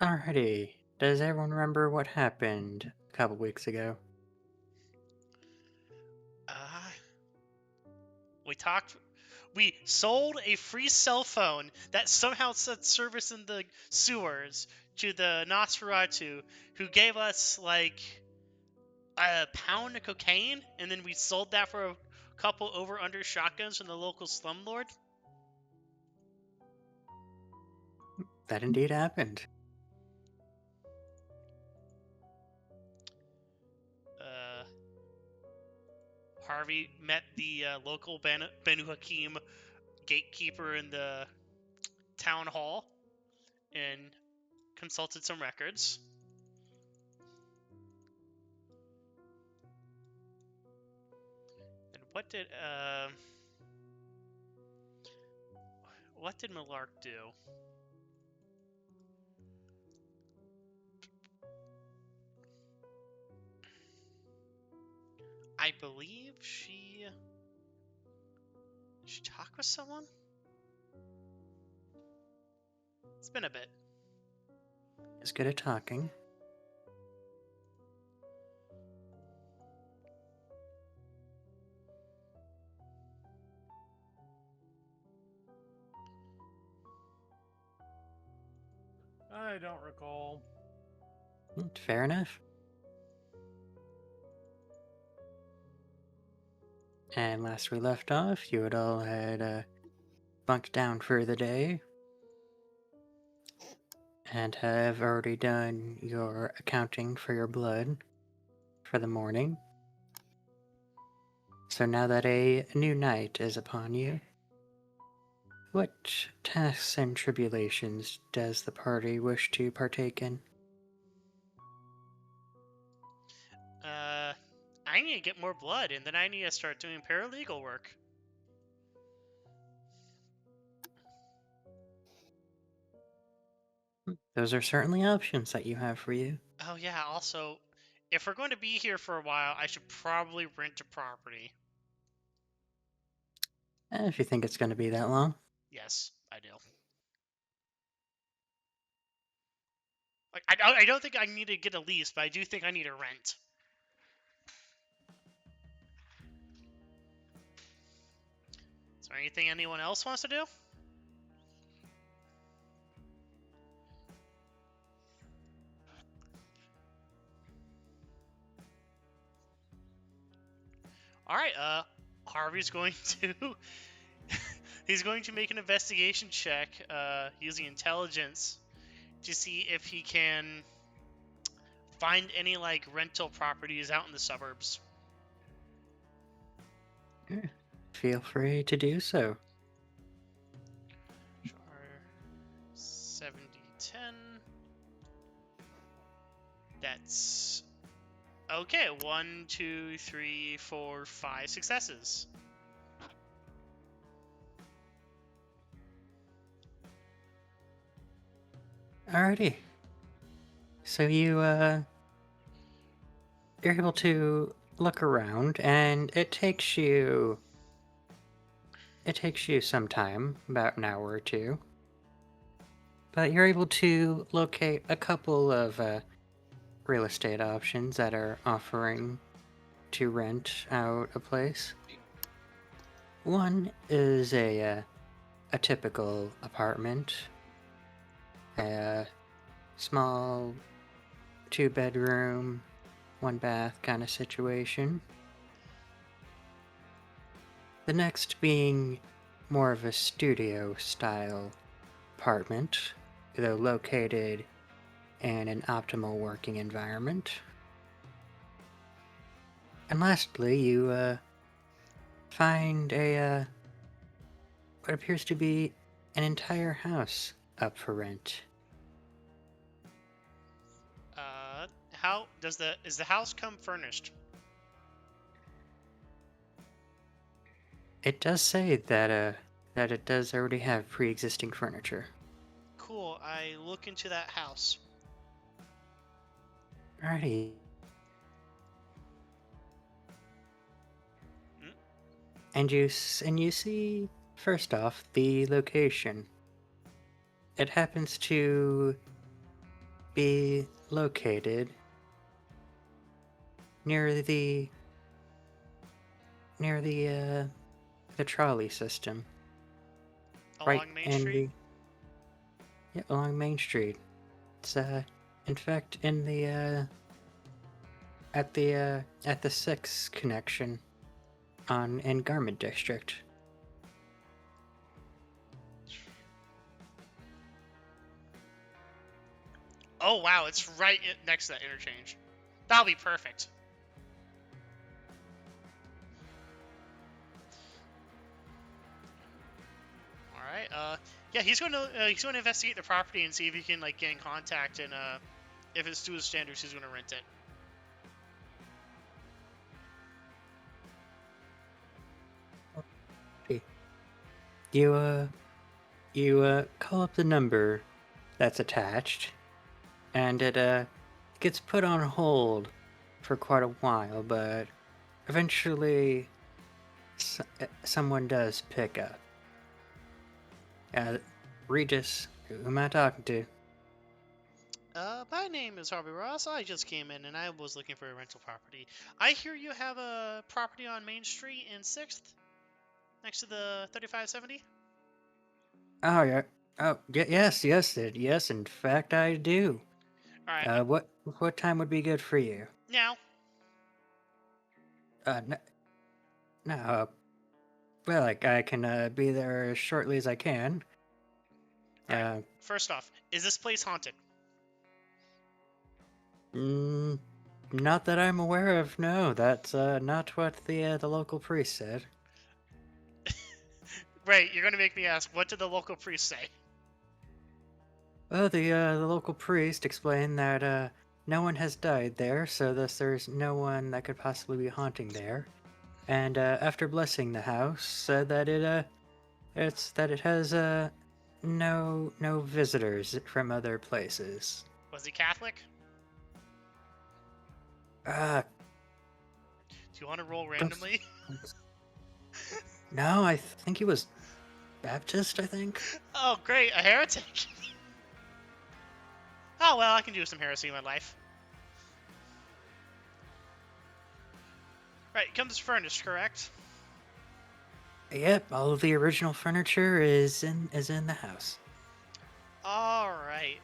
Alrighty. Does everyone remember what happened a couple weeks ago? Uh, we talked. We sold a free cell phone that somehow said service in the sewers to the Nosferatu, who gave us like a pound of cocaine, and then we sold that for a couple over/under shotguns from the local slumlord. That indeed happened. Uh, Harvey met the local Benu Hakim gatekeeper in the town hall and consulted some records. And what did Millarc do? I believe she talked with someone. It's been a bit. Is good at talking. I don't recall. Fair enough. And last we left off, you had all had bunked down for the day and have already done your accounting for your blood for the morning. So now that a new night is upon you, what tasks and tribulations does the party wish to partake in? Uh, I need to get more blood, and then I need to start doing paralegal work. Those are certainly options that you have for you. Oh yeah. Also, if we're going to be here for a while, I should probably rent a property. If you think it's going to be that long. Yes, I do. Like, I don't think I need to get a lease, but I do think I need a rent. Is there anything anyone else wants to do? All right. Harvey's going to he's going to make an investigation check using intelligence to see if he can find any like rental properties out in the suburbs. Feel free to do so. Sure. 70, 10. That's okay. 1, 2, 3, 4, 5 successes. Alrighty. So you're able to look around, and it takes you some time, about an hour or two, but you're able to locate a couple of real estate options that are offering to rent out a place. One is a typical apartment, a small 2-bedroom, 1 bath kind of situation. The next being more of a studio style apartment, though located in an optimal working environment. And lastly, you find what appears to be an entire house up for rent. How does the house come furnished? It does say that it does already have pre-existing furniture. Cool. I look into that house. Alrighty. Mm, And you see, first off, the location. It happens to be located near the trolley system, right Along Main in Street? along Main Street. It's in fact in the at the 6 connection on in Garment District. Oh, wow, it's right next to that interchange. That'll be perfect. Alright, yeah, he's going to investigate the property and see if he can, like, get in contact, and, if it's to his standards, he's going to rent it. You call up the number that's attached, and it gets put on hold for quite a while, but eventually someone does pick up. Regis, who am I talking to? My name is Harvey Ross. I just came in and I was looking for a rental property. I hear you have a property on Main Street in 6th, next to the 3570? Oh yeah. Oh yes, yes. In fact, I do. Alright, What time would be good for you? now, No, no. Well, like I can be there as shortly as I can. alright, first off, is this place haunted? Not that I'm aware of. No, that's not what the local priest said. Right, you're gonna make me ask, what did the local priest say? Well, the local priest explained that no one has died there, so thus there's no one that could possibly be haunting there. And after blessing the house, said that it has no visitors from other places. Was he Catholic? Uh, Do you want to roll randomly? no, I think he was Baptist. I think. Oh, great, a heretic. Oh, well, I can do some heresy in my life. Right, comes furnished, correct? Yep, all of the original furniture is in the house. Alright.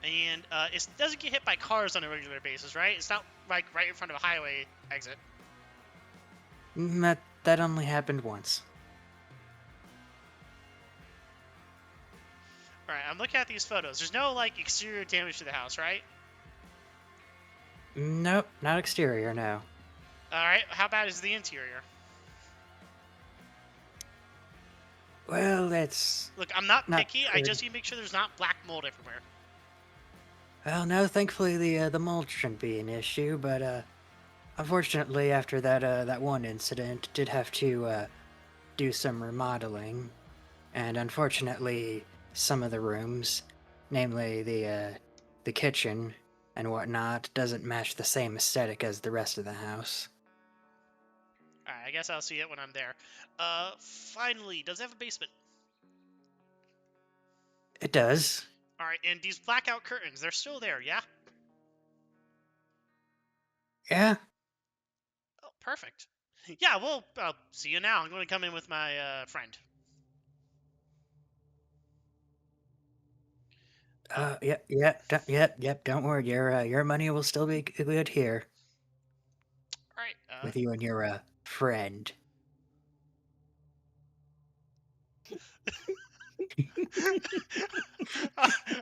And it doesn't get hit by cars on a regular basis, right? It's not like right in front of a highway exit. That only happened once. Alright, I'm looking at these photos. There's no, like, exterior damage to the house, right? Nope, not exterior. No. Alright, how bad is the interior? Well, it's Look, I'm not not picky. I good. just need to make sure there's not black mold everywhere. Well, no, thankfully the mold shouldn't be an issue, but unfortunately after that one incident, did have to do some remodeling, and unfortunately some of the rooms, namely the kitchen and whatnot, doesn't match the same aesthetic as the rest of the house. Alright, I guess I'll see it when I'm there. Finally, does it have a basement? It does. Alright, and these blackout curtains, they're still there, yeah? Yeah. Oh, perfect. Yeah, well, I'll see you now. I'm going to come in with my friend. Yep. Don't worry, your money will still be good here Alright, with you and your friend.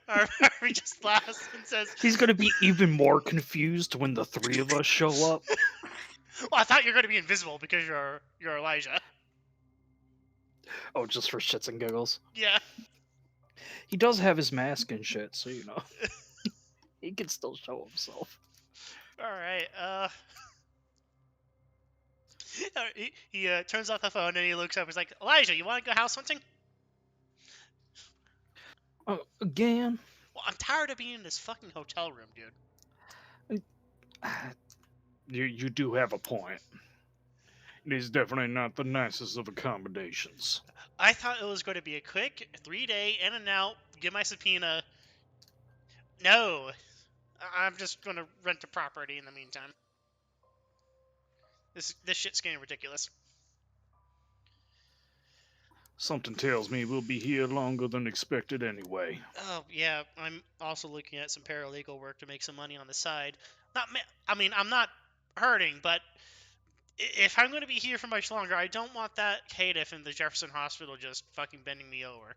Harvey just laughs and says, He's gonna be even more confused when the three of us show up. well, I thought you were going to be invisible because you're Elijah. Oh, just for shits and giggles. Yeah. He does have his mask and shit, so you know. He can still show himself. Alright, he turns off the phone and he looks up. He's like, Elijah, you want to go house hunting? Oh, again? Well, I'm tired of being in this fucking hotel room, dude. You do have a point. It is definitely not the nicest of accommodations. I thought it was going to be a quick 3-day in and out, get my subpoena, No, I'm just gonna rent a property in the meantime. This shit's getting ridiculous. Something tells me we'll be here longer than expected anyway. Oh yeah, I'm also looking at some paralegal work to make some money on the side. I mean, I'm not hurting, but if I'm going to be here for much longer, I don't want that caitiff in the Jefferson Hospital just fucking bending me over.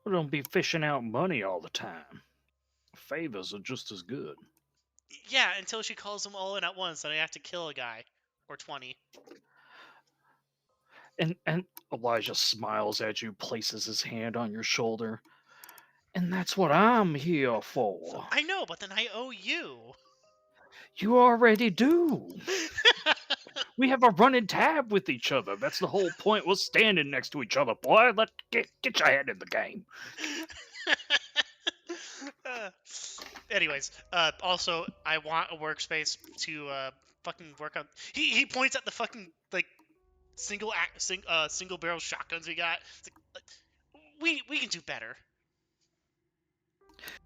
We don't be fishing out money all the time. Favors are just as good. Yeah, until she calls them all in at once, and I have to kill a guy or 20. And Elijah smiles at you, places his hand on your shoulder. And that's what I'm here for. I know, but then I owe you. You already do. We have a running tab with each other. That's the whole point. We're standing next to each other, boy. Get your head in the game. Uh, anyways, also I want a workspace to fucking work on. He points at the fucking like single barrel shotguns we got. It's like, we can do better.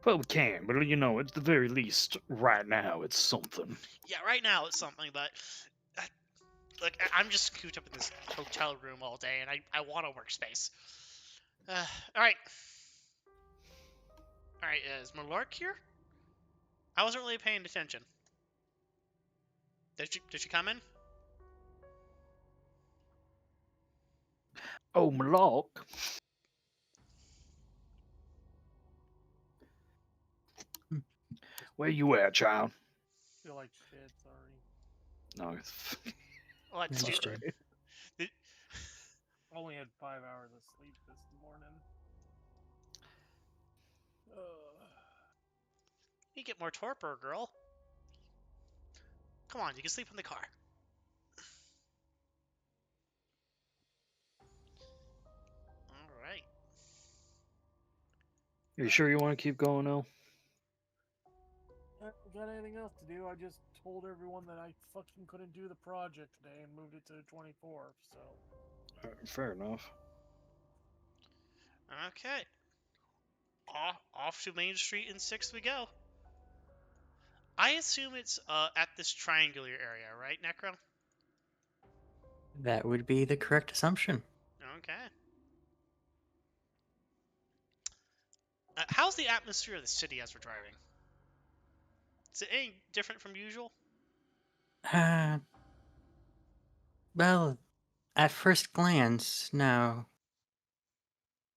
Well, we can, but you know, at the very least, right now, it's something. Yeah, right now it's something, but like I'm just cooped up in this hotel room all day, and I want a workspace. All right, all right. Is Millarc here? I wasn't really paying attention. Did she come in? Oh, Millarc. Where you at, child? Feel like shit. Sorry. No. Well, that's Understood. Only had 5 hours of sleep this morning. You get more torpor, girl. Come on, you can sleep in the car. All right. You sure you want to keep going, though? I haven't got anything else to do. I just told everyone that I fucking couldn't do the project today and moved it to the 24th. So. Fair enough. Okay. Off to Main Street in 6th we go. I assume it's at this triangular area, right, Necro? That would be the correct assumption. Okay. How's the atmosphere of the city as we're driving? Is it any different from usual? Uh, well, at first glance, no.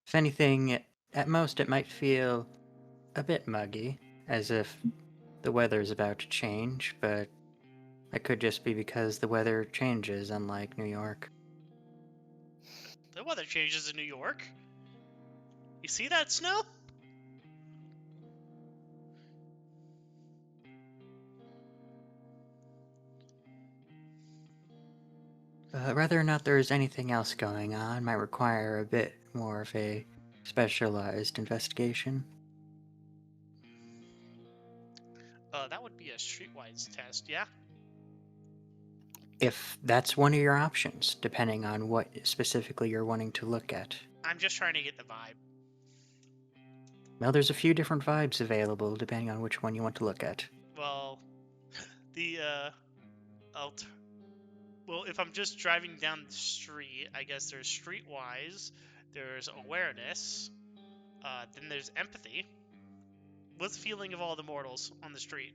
If anything, at most it might feel a bit muggy, as if the weather is about to change, but it could just be because the weather changes, unlike New York. The weather changes in New York. You see that snow? Whether or not there is anything else going on might require a bit more of a specialized investigation. That would be a streetwise test, yeah? If that's one of your options, depending on what specifically you're wanting to look at. I'm just trying to get the vibe. Well, there's a few different vibes available depending on which one you want to look at. Well, the well, if I'm just driving down the street, I guess there's streetwise, there's awareness, then there's empathy. What's the feeling of all the mortals on the street?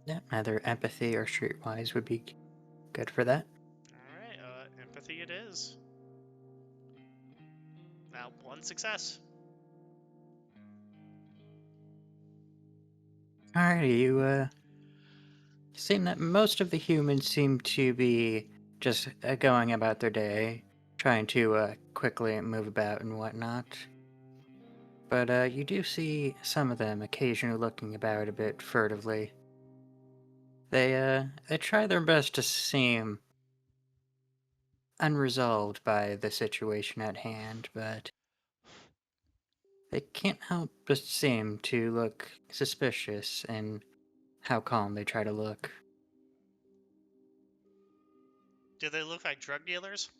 Yeah, either empathy or streetwise would be good for that. Alright, empathy it is. Now, one success. Alrighty, you seem that most of the humans seem to be just going about their day, trying to quickly move about and whatnot. But you do see some of them occasionally looking about a bit furtively. They try their best to seem unresolved by the situation at hand, but they can't help but seem to look suspicious in how calm they try to look. Do they look like drug dealers?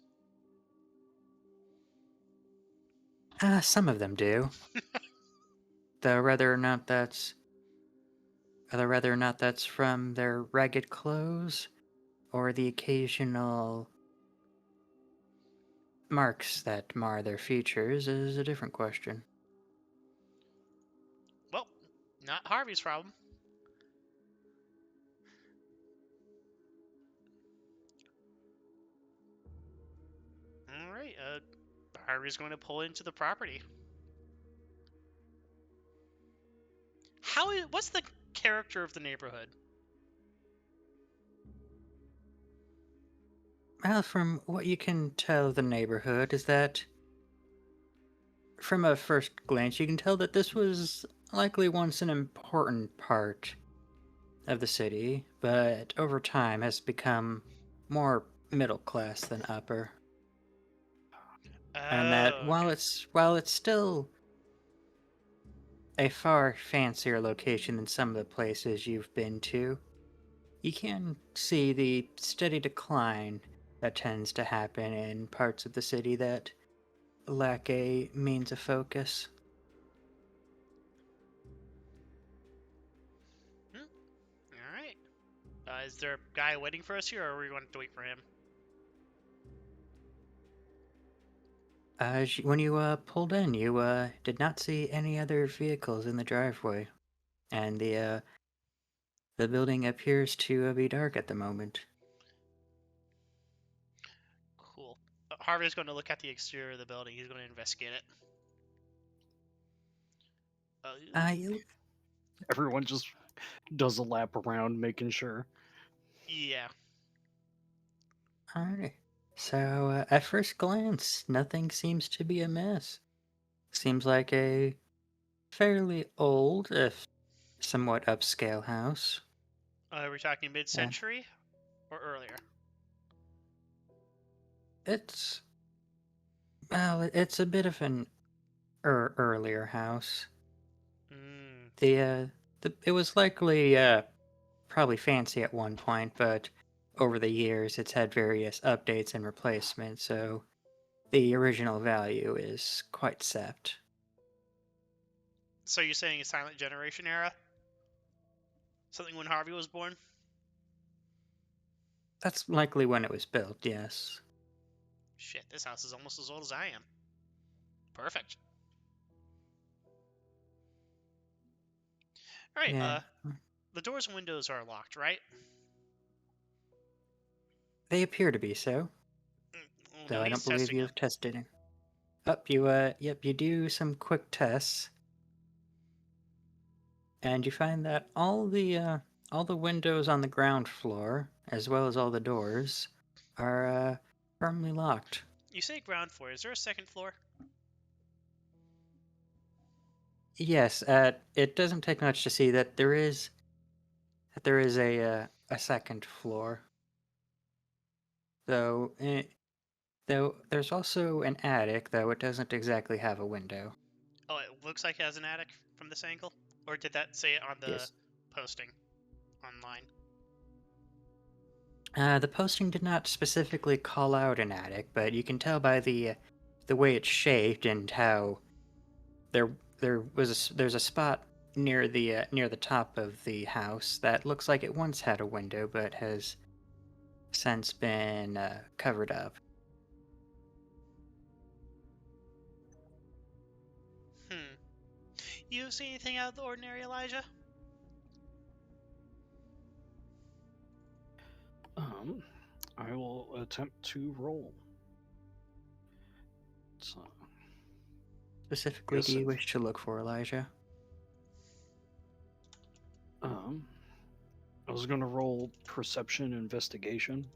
Some of them do. Though whether or not that's from their ragged clothes or the occasional marks that mar their features is a different question. Well, not Harvey's problem. All right. Harvey's going to pull into the property. What's the character of the neighborhood? Well, from what you can tell of the neighborhood is that, from a first glance, you can tell that this was likely once an important part of the city, but over time has become more middle class than upper. And that Oh, while okay. it's still a far fancier location than some of the places you've been to, you can see the steady decline that tends to happen in parts of the city that lack a means of focus. All right. Is there a guy waiting for us here, or are we going to wait for him? When you pulled in, you did not see any other vehicles in the driveway, and the building appears to be dark at the moment. Cool. Harvey's going to look at the exterior of the building. He's going to investigate it. You Everyone just does a lap around, making sure. Yeah. Alright. So, at first glance, nothing seems to be amiss. Seems like a fairly old, if somewhat upscale house. Are we talking mid-century or earlier? It's, well, it's a bit of an earlier house. Mm. It was likely, probably fancy at one point, but over the years it's had various updates and replacements, so the original value is quite sapped. So you're saying a silent generation era? Something when Harvey was born? That's likely when it was built, yes. Shit, this house is almost as old as I am. Perfect. All right. Yeah. The doors and windows are locked, right? They appear to be so, Oh, though no I needs don't believe testing you them. have tested it. Yep, you do some quick tests, and you find that all the windows on the ground floor, as well as all the doors, are firmly locked. You say ground floor. Is there a second floor? Yes, it doesn't take much to see that there is a second floor, though. Though there's also an attic, though it doesn't exactly have a window. Oh, it looks like it has an attic from this angle? Or did that say it on the Yes. posting online? The posting did not specifically call out an attic, but you can tell by the way it's shaped and how there there's a spot near the top of the house that looks like it once had a window, but has since been covered up. Hmm. You see anything out of the ordinary, Elijah? I will attempt to roll. So, Specifically, Yes, do you sir. wish to look for Elijah? I was gonna roll perception investigation.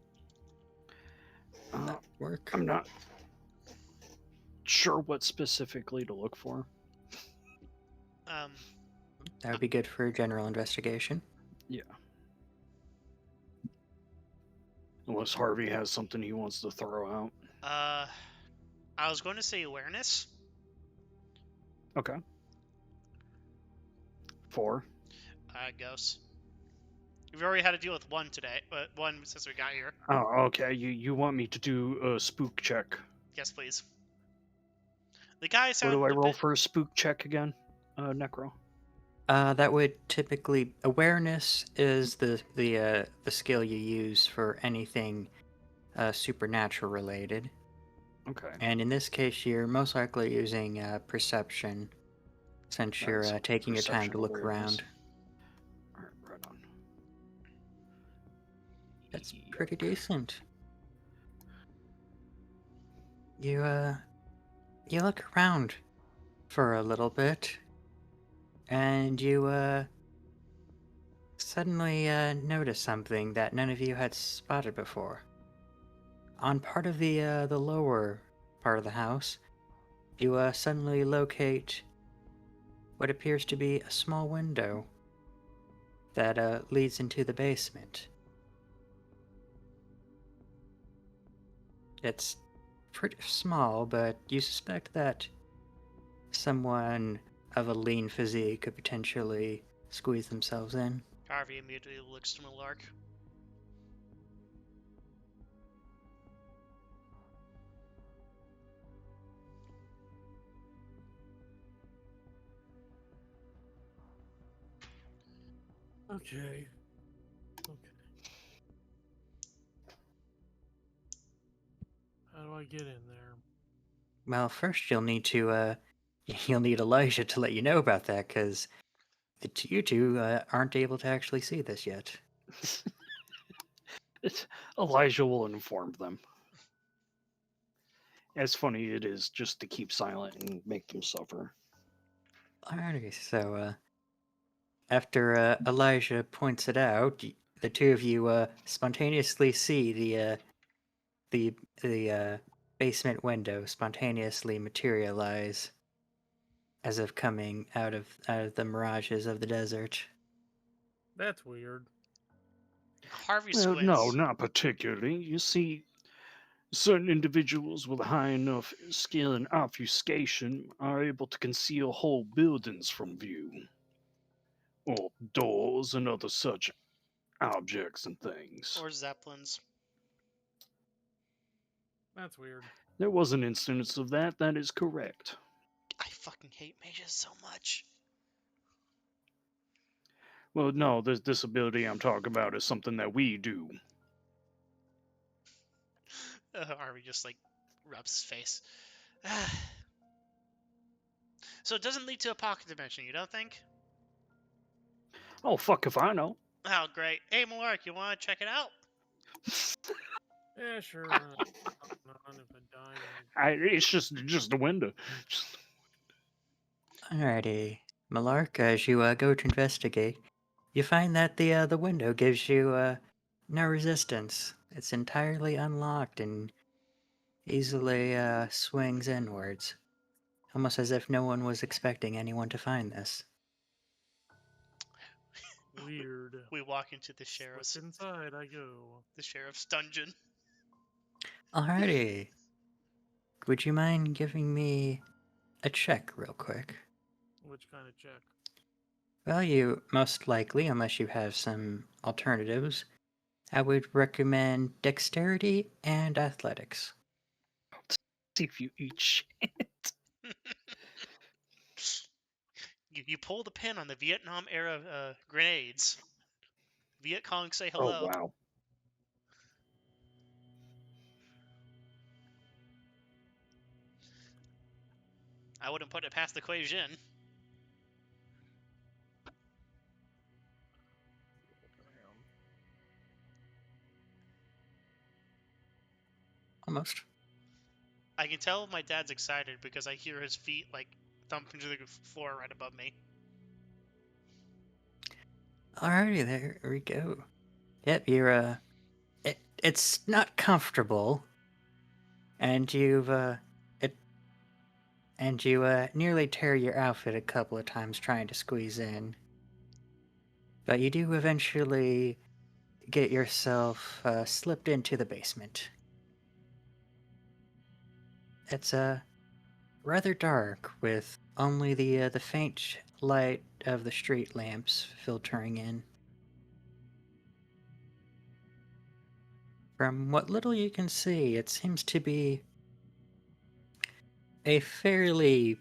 That would work. I'm not sure what specifically to look for. That would be good for general investigation. Yeah. Unless Harvey has something he wants to throw out. I was going to say awareness. Okay. 4. Ghosts. We've already had to deal with one today, but one since we got here. Oh, okay. You want me to do a spook check? Yes, please. The guy What sounded do I a roll bit. for a spook check again, Necro? That would typically awareness is the skill you use for anything supernatural related, Okay. and in this case, you're most likely using perception, since Alright, you're so taking your time perception to look awareness. around. Alright, right on. That's Yuck. pretty decent. You you look around for a little bit, and you suddenly notice something that none of you had spotted before. On part of the lower part of the house, you suddenly locate what appears to be a small window that leads into the basement. It's pretty small, but you suspect that someone of a lean physique could potentially squeeze themselves in. Harvey immediately looks to Millarc. Okay. Okay. How do I get in there? Well, first you'll need to you'll need Elijah to let you know about that, because you two aren't able to actually see this yet. Elijah will inform them. As funny it is just to keep silent and make them suffer. Alrighty, so after Elijah points it out, the two of you spontaneously see the basement window spontaneously materialize, as if coming out of the mirages of the desert. That's weird. Harvey Well, no, squints. not particularly. You see, certain individuals with high enough skill in obfuscation are able to conceal whole buildings from view, or doors and other such objects and things. Or zeppelins. That's weird. There was an instance of that, that is correct. I fucking hate mages so much. Well, no, this ability I'm talking about is something that we do. Harvey just like rubs his face. So it doesn't lead to a pocket dimension, you don't think? Oh, fuck if I know. Oh, great. Hey, Millarc, you want to check it out? Yeah, sure. On if I die. It's just a window. Alrighty, Millarc, as you go to investigate, you find that the window gives you no resistance. It's entirely unlocked and easily swings inwards, almost as if no one was expecting anyone to find this. Weird. We walk into the Slip sheriff's inside I go. dungeon. Alrighty, would you mind giving me a check real quick? Which kind of check? Well, you most likely, unless you have some alternatives, I would recommend dexterity and athletics. See if you eat shit. You pull the pin on the Vietnam era grenades. Viet Cong say Oh, hello. wow. I wouldn't put it past the Kuei Jin. Almost. I can tell my dad's excited because I hear his feet like thump into the floor right above me. Alrighty, there we go. Yep, you're it's not comfortable, and you nearly tear your outfit a couple of times trying to squeeze in. But you do eventually get yourself slipped into the basement. It's rather dark, with only the faint light of the street lamps filtering in. From what little you can see, it seems to be a fairly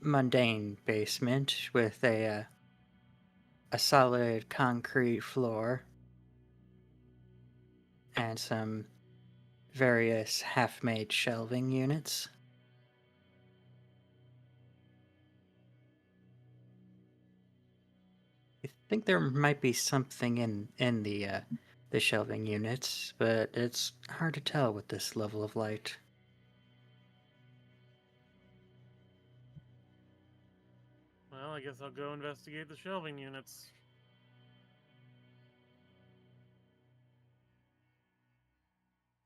mundane basement with a solid concrete floor and some various half-made shelving units. I think there might be something in the shelving units, but it's hard to tell with this level of light. Well, I guess I'll go investigate the shelving units.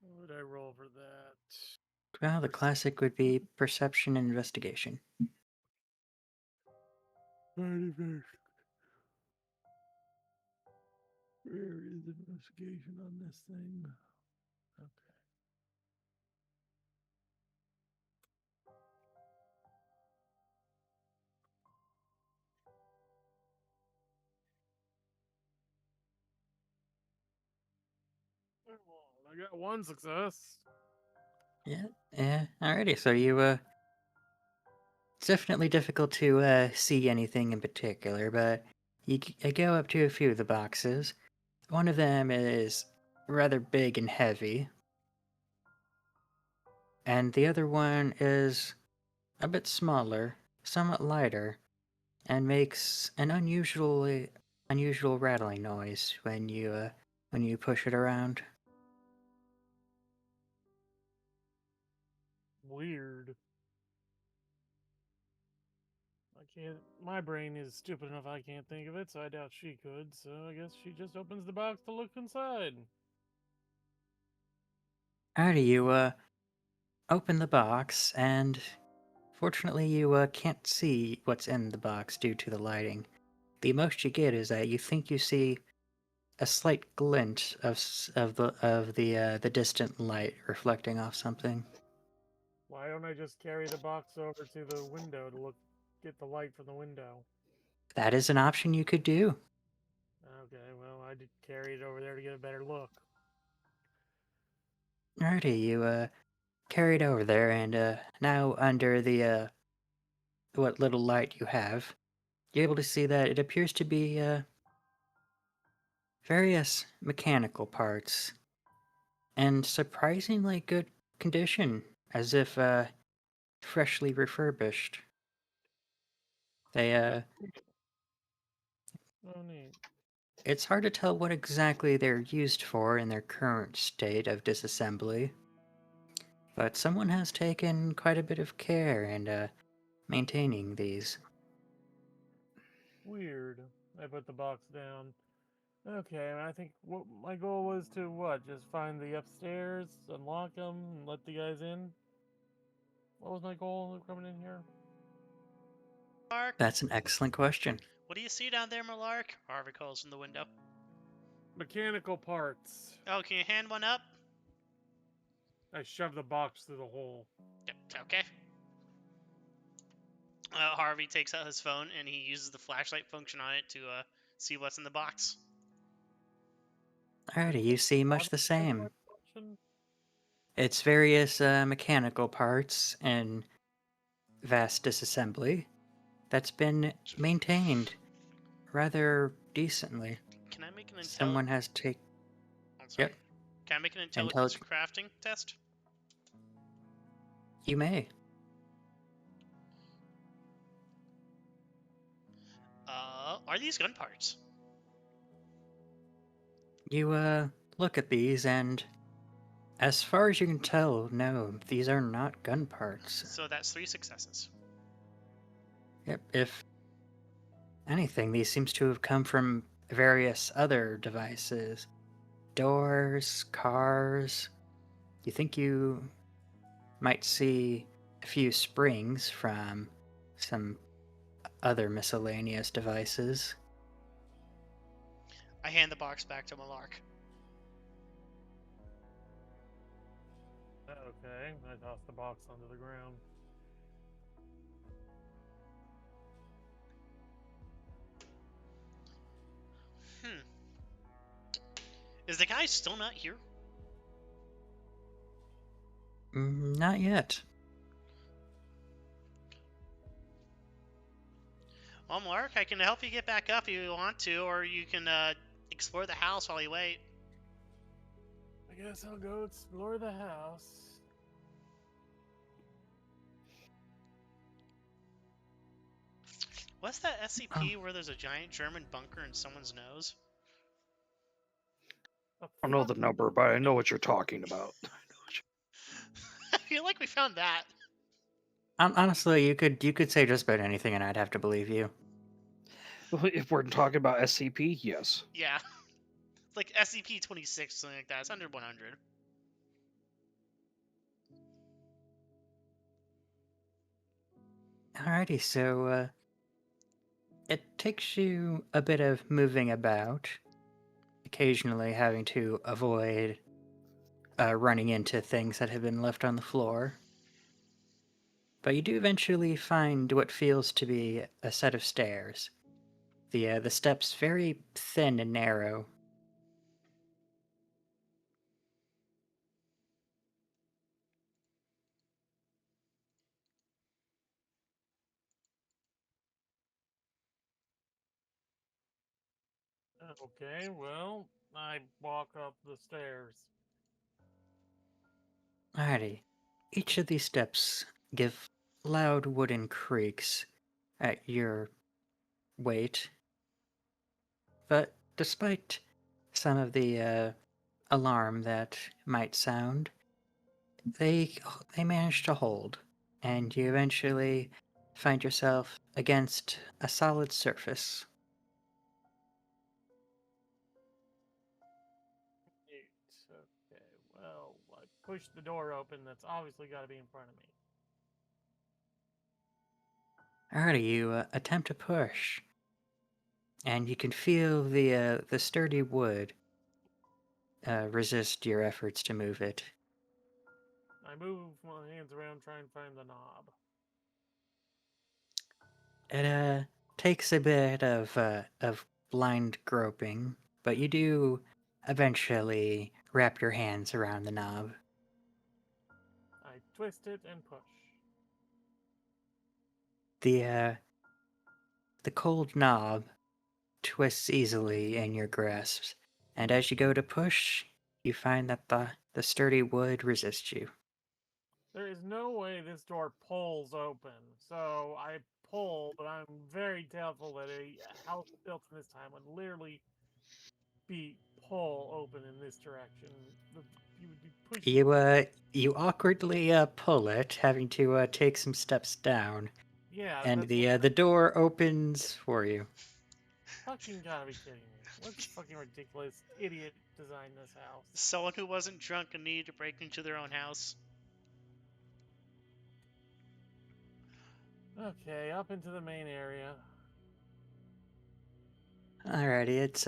What would I roll for that? Well, the classic would be perception and investigation. Where is investigation on this thing? Okay. Well, I got one success. Yeah. Alrighty, so it's definitely difficult to see anything in particular, but you go up to a few of the boxes. One of them is rather big and heavy, and the other one is a bit smaller, somewhat lighter, and makes an unusual rattling noise when you push it around. Weird. I can't. My brain is stupid enough I can't think of it, so I doubt she could. So I guess she just opens the box to look inside. Alrighty, you open the box, and fortunately you can't see what's in the box due to the lighting. The most you get is that you think you see a slight glint of the distant light reflecting off something. Why don't I just carry the box over to the window to get the light from the window? That is an option you could do. Okay, well, I did carry it over there to get a better look. Alrighty, you carry it over there, and now under the what little light you have, you're able to see that it appears to be various mechanical parts and surprisingly good condition, as if freshly refurbished. They Oh, neat. It's hard to tell what exactly they're used for in their current state of disassembly, but someone has taken quite a bit of care in maintaining these. Weird. I put the box down. Okay, I think what my goal was to what? Just find the upstairs, unlock them, and let the guys in. What was my goal of coming in here? Mark, That's an excellent question. what do you see down there, Millarc? Harvey calls from the window. Mechanical parts. Oh, can you hand one up? I shoved the box through the hole. Okay. Harvey takes out his phone and he uses the flashlight function on it to see what's in the box. Alrighty, you see much the same. Function? It's various mechanical parts and vast disassembly that's been maintained rather decently. Can I make an Someone has taken. Yep, Can I make an intelligence crafting test? you may. Are these gun parts? You look at these, and as far as you can tell, no, these are not gun parts. So that's 3 successes. Yep, if anything, these seems to have come from various other devices. Doors, cars. You think you might see a few springs from some other miscellaneous devices. I hand the box back to Millarc. Okay, I tossed the box onto the ground. Is the guy still not here? Not yet. Well, Mark, I can help you get back up if you want to, or you can explore the house while you wait. I guess I'll go explore the house. What's that Oh, SCP where there's a giant German bunker in someone's nose? The I don't know the fuck? number, but I know what you're talking about. I feel like we found that. honestly, you could say just about anything, and I'd have to believe you. If we're talking about SCP, yes. Yeah. It's like SCP-26, something like that. It's under 100. Alrighty, so it takes you a bit of moving about, occasionally having to avoid running into things that have been left on the floor. But you do eventually find what feels to be a set of stairs. The steps very thin and narrow. Okay, well, I walk up the stairs. Alrighty. Each of these steps give loud wooden creaks at your weight. But despite some of the alarm that might sound, they manage to hold, and you eventually find yourself against a solid surface. Eight. Okay, well, I push the door open. That's obviously got to be in front of me. Alrighty, you attempt to push, and you can feel the sturdy wood resist your efforts to move it. I move my hands around, try and find the knob. It takes a bit of blind groping, but you do eventually wrap your hands around the knob. I twist it and push. The cold knob twists easily in your grasp, and as you go to push, you find that the sturdy wood resists you. There is no way this door pulls open. So I pull, but I'm very doubtful that a house built in this time would literally be pull open in this direction. You would be pushing. You awkwardly pull it, having to take some steps down, Yeah, and that's what the door opens for you. fucking gotta be kidding me. What fucking ridiculous idiot designed this house? Someone who wasn't drunk and needed to break into their own house. Okay, up into the main area. Alrighty, it's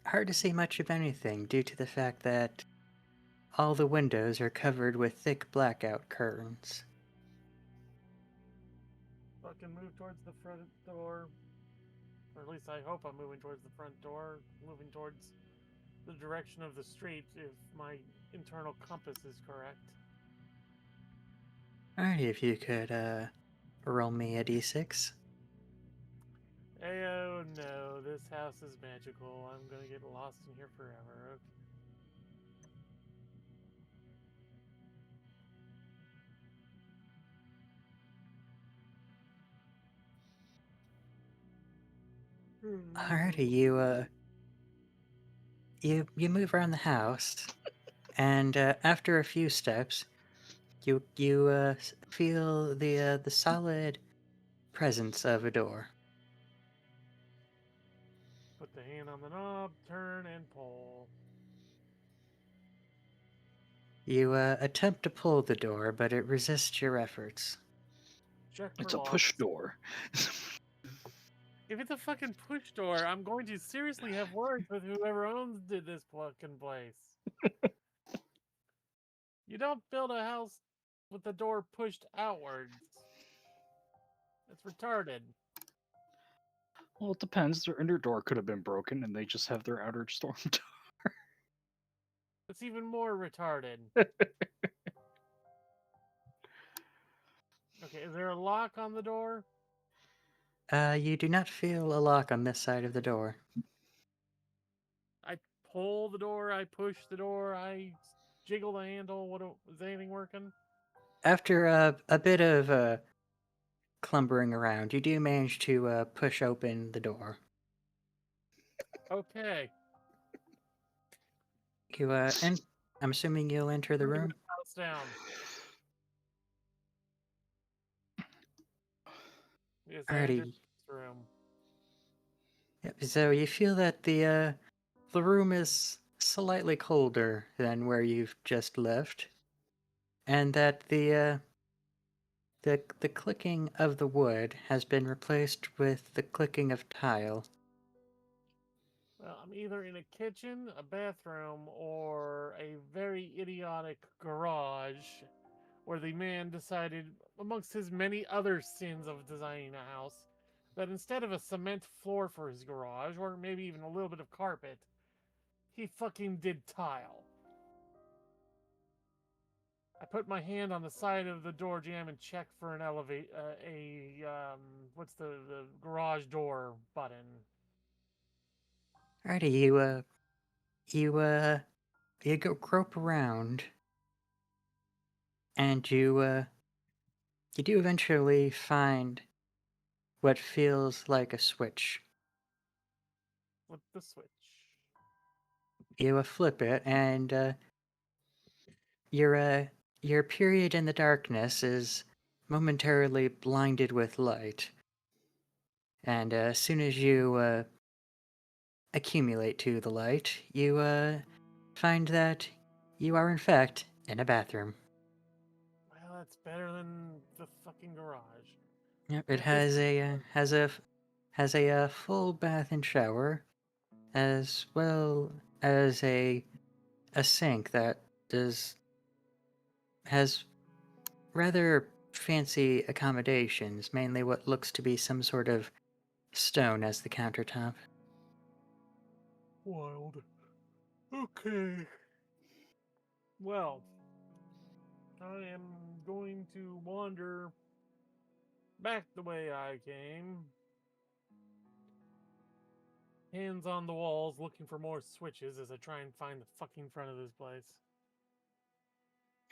hard to see much of anything due to the fact that all the windows are covered with thick blackout curtains. Fucking move towards the front door. Or at least I hope I'm moving towards the front door. Moving towards the direction of the street if my internal compass is correct. Alrighty, if you could roll me a d6. Oh no, this house is magical. I'm gonna get lost in here forever. Okay. Alrighty, you move around the house, and after a few steps, you feel the solid presence of a door. Put the hand on the knob, turn, and pull. You attempt to pull the door, but it resists your efforts. Check for It's a locks. push door. If it's a fucking push door, I'm going to seriously have words with whoever owns this fucking place. You don't build a house with the door pushed outwards. It's retarded. Well, it depends. Their inner door could have been broken, and they just have their outer storm door. It's even more retarded. Okay, is there a lock on the door? You do not feel a lock on this side of the door. I pull the door, I push the door, I jiggle the handle. Is anything working? After a bit of clumbering around, you do manage to push open the door. Okay. And I'm assuming you'll enter the Bring room. the house down. Yes, I entered Alrighty. this room. Yep. So you feel that the room is slightly colder than where you've just left, and that the clicking of the wood has been replaced with the clicking of tile. Well, I'm either in a kitchen, a bathroom, or a very idiotic garage where the man decided, amongst his many other sins of designing a house, that instead of a cement floor for his garage, or maybe even a little bit of carpet, he fucking did tile. I put my hand on the side of the door jamb and check for an what's the garage door button. Alrighty, you you go grope around, and you do eventually find what feels like a switch. Flip the switch. You flip it, and your period in the darkness is momentarily blinded with light. And as soon as you accumulate to the light, you find that you are in fact in a bathroom. Well, that's better than the fucking garage. Yep, it If this has a full bath and shower, as well as a sink that does has rather fancy accommodations, mainly what looks to be some sort of stone as the countertop. wild. Okay. Well, I am going to wander back the way I came. Hands on the walls, looking for more switches as I try and find the fucking front of this place.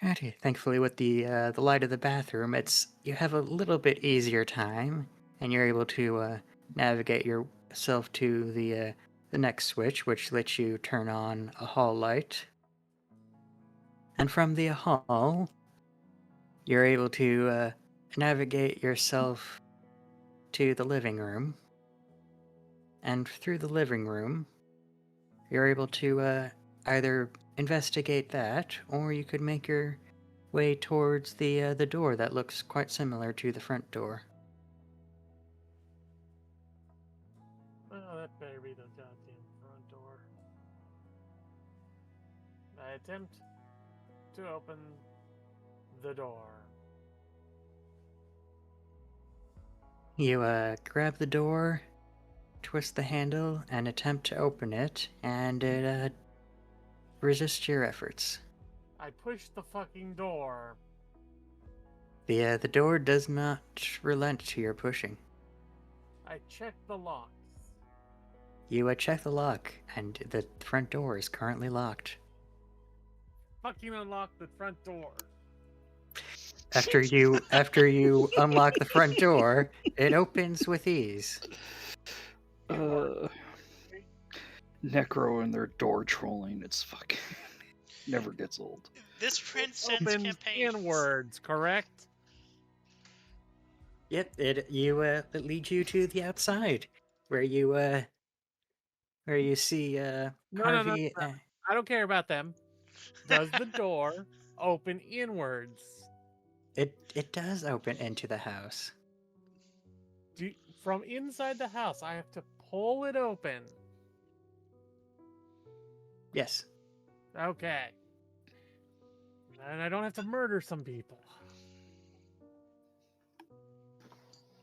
Alrighty. Thankfully, with the light of the bathroom, you have a little bit easier time, and you're able to navigate yourself to the next switch, which lets you turn on a hall light. And from the hall, you're able to navigate yourself to the living room. And through the living room, you're able to either investigate that, or you could make your way towards the door that looks quite similar to the front door. Oh, that better be the goddamn front door. I attempt to open the door. You grab the door, twist the handle, and attempt to open it, and it resists your efforts. I push the fucking door. The door does not relent to your pushing. I check the locks. You check the lock, and the front door is currently locked. Fucking unlock the front door. After you unlock the front door, it opens with ease. Necro and their door trolling, it's fucking never gets old. This transcends Opens campaigns. inwards, correct? Yep, it leads you to the outside, where you see No. Harvey. I don't care about them. Does the door open inwards? It does open into the house. From inside the house, I have to pull it open. Yes. Okay. And I don't have to murder some people.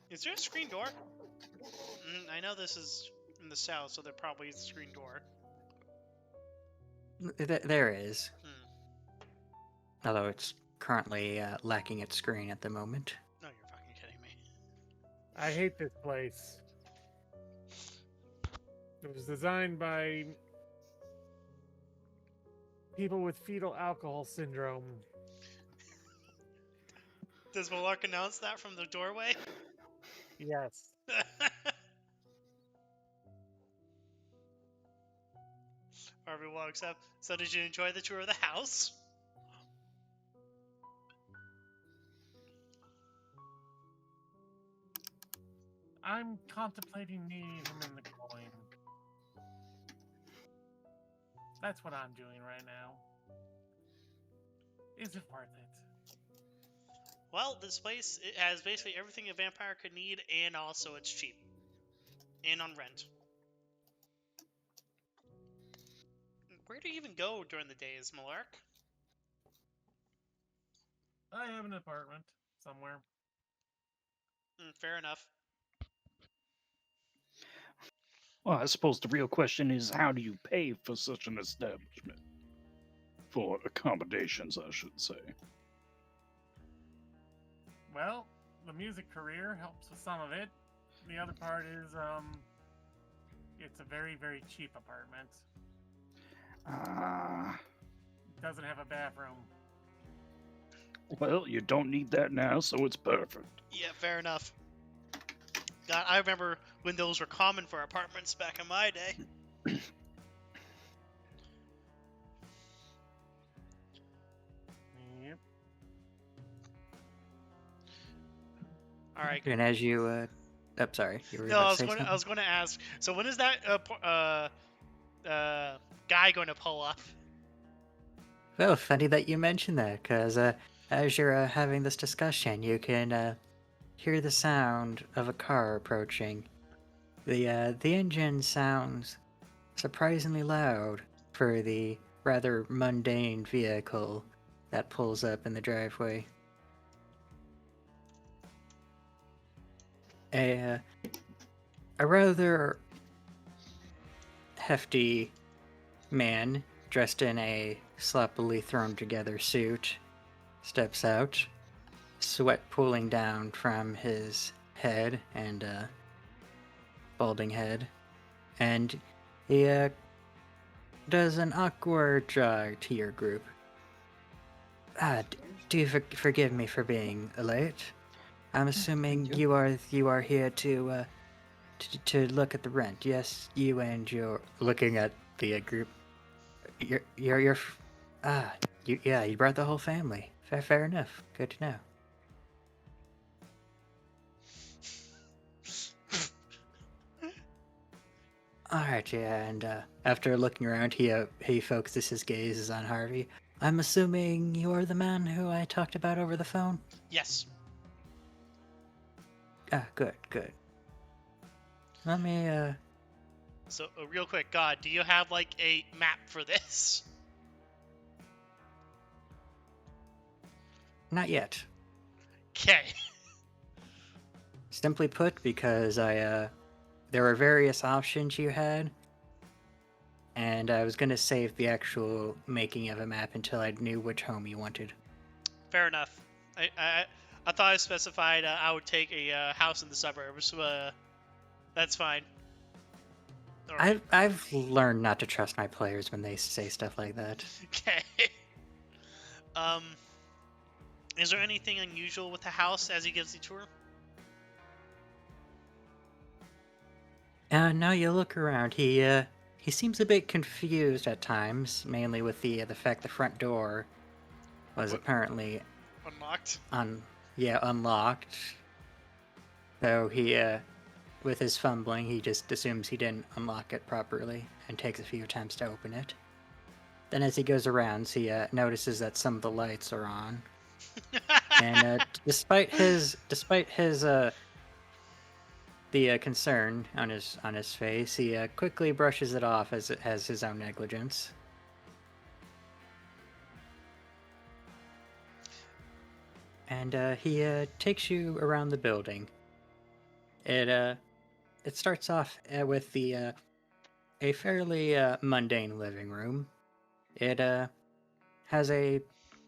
Is there a screen door? I know this is in the south, so there probably is a screen door. There is. Although it's currently lacking its screen at the moment. No, you're fucking kidding me. I hate this place. It was designed by people with fetal alcohol syndrome. Does Millarc announce that from the doorway? Yes. Harvey walks up. So did you enjoy the tour of the house? I'm contemplating needing him in the coin. That's what I'm doing right now. Is it worth it? Well, this place it has basically everything a vampire could need, and also it's cheap. And on rent. Where do you even go during the days, Millarc? I have an apartment somewhere. Fair enough. Well, I suppose the real question is, how do you pay for such an establishment? For accommodations, I should say. Well, the music career helps with some of it. The other part is, it's a very, very cheap apartment. It doesn't have a bathroom. Well, you don't need that now, so it's perfect. Yeah, fair enough. God, I remember when those were common for apartments back in my day. Yep. All right. And as you, sorry, you were No, about I to was say going. something? I was going to ask. So when is that guy going to pull up? Well, funny that you mentioned that, because as you're having this discussion, you can hear the sound of a car approaching. The engine sounds surprisingly loud for the rather mundane vehicle that pulls up in the driveway. A rather hefty man dressed in a sloppily thrown together suit steps out, sweat pooling down from his head and balding head, and he does an awkward jog to your group. Do forgive me for being late? I'm assuming Thank you are here to look at the rent. Yes, you and your looking at the group. You're you brought the whole family. Fair enough. Good to know. All right, yeah, and after looking around, he focuses his gazes on Harvey. I'm assuming you're the man who I talked about over the phone. Yes. Good. Let me So real quick, God, do you have like a map for this? Not yet. Okay. Simply put, because there were various options you had, and I was gonna save the actual making of a map until I knew which home you wanted. Fair enough. I thought I specified I would take a house in the suburbs. That's fine. I've learned not to trust my players when they say stuff like that. Okay. Um, is there anything unusual with the house as he gives the tour? Now you look around. He seems a bit confused at times, mainly with the fact the front door was apparently Unlocked. unlocked. So with his fumbling, he just assumes he didn't unlock it properly and takes a few attempts to open it. Then as he goes around, he notices that some of the lights are on. And despite his the concern on his face, he quickly brushes it off as his own negligence. And he takes you around the building. It starts off with a fairly mundane living room. It has a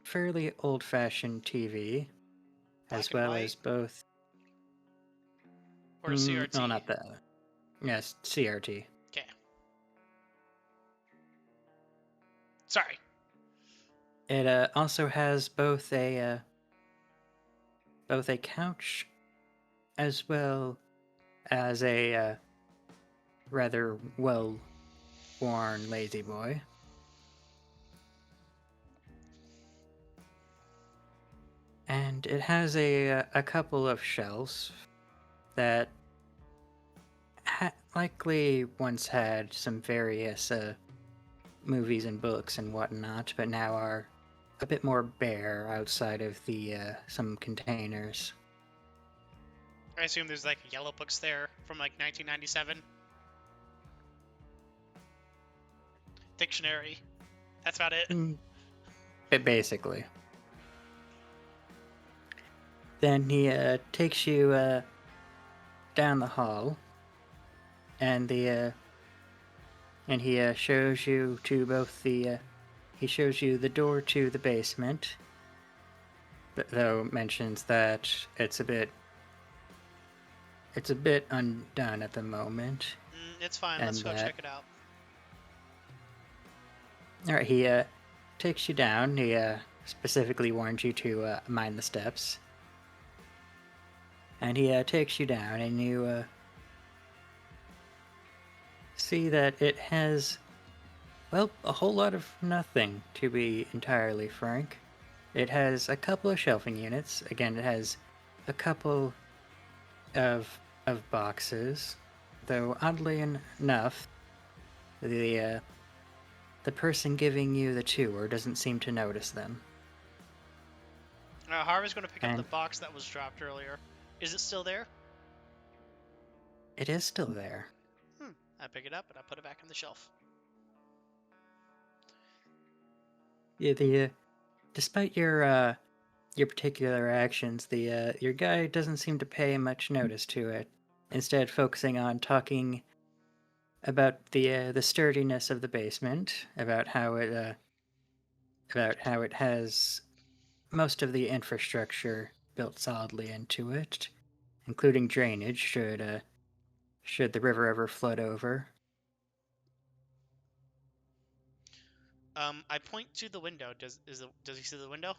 fairly old-fashioned TV, Black as and well white. as both. Or CRT? No, not that. Yes, CRT. Okay. Sorry. It also has both a couch as well as a rather well-worn lazy boy. And it has a couple of shelves that likely once had some various movies and books and whatnot, but now are a bit more bare outside of the some containers. I assume there's like yellow books there from like 1997. Dictionary. That's about it. But basically. Then he takes you down the hall, and he shows you to both the he shows you the door to the basement, though mentions that it's a bit undone at the moment. It's fine. Let's go check it out. All right, he takes you down. He specifically warns you to mind the steps. And he takes you down, and you see that it has, well, a whole lot of nothing, to be entirely frank. It has a couple of shelving units. Again, it has a couple of boxes, though oddly enough, the person giving you the tour doesn't seem to notice them. Harvey's going to pick up the box that was dropped earlier. Is it still there? It is still there. I pick it up and I put it back on the shelf. Yeah, despite your particular actions, your guy doesn't seem to pay much notice to it. Instead, focusing on talking about the sturdiness of the basement, about how it has most of the infrastructure built solidly into it, including drainage should the river ever flood over. I point to the window. Does he see the window?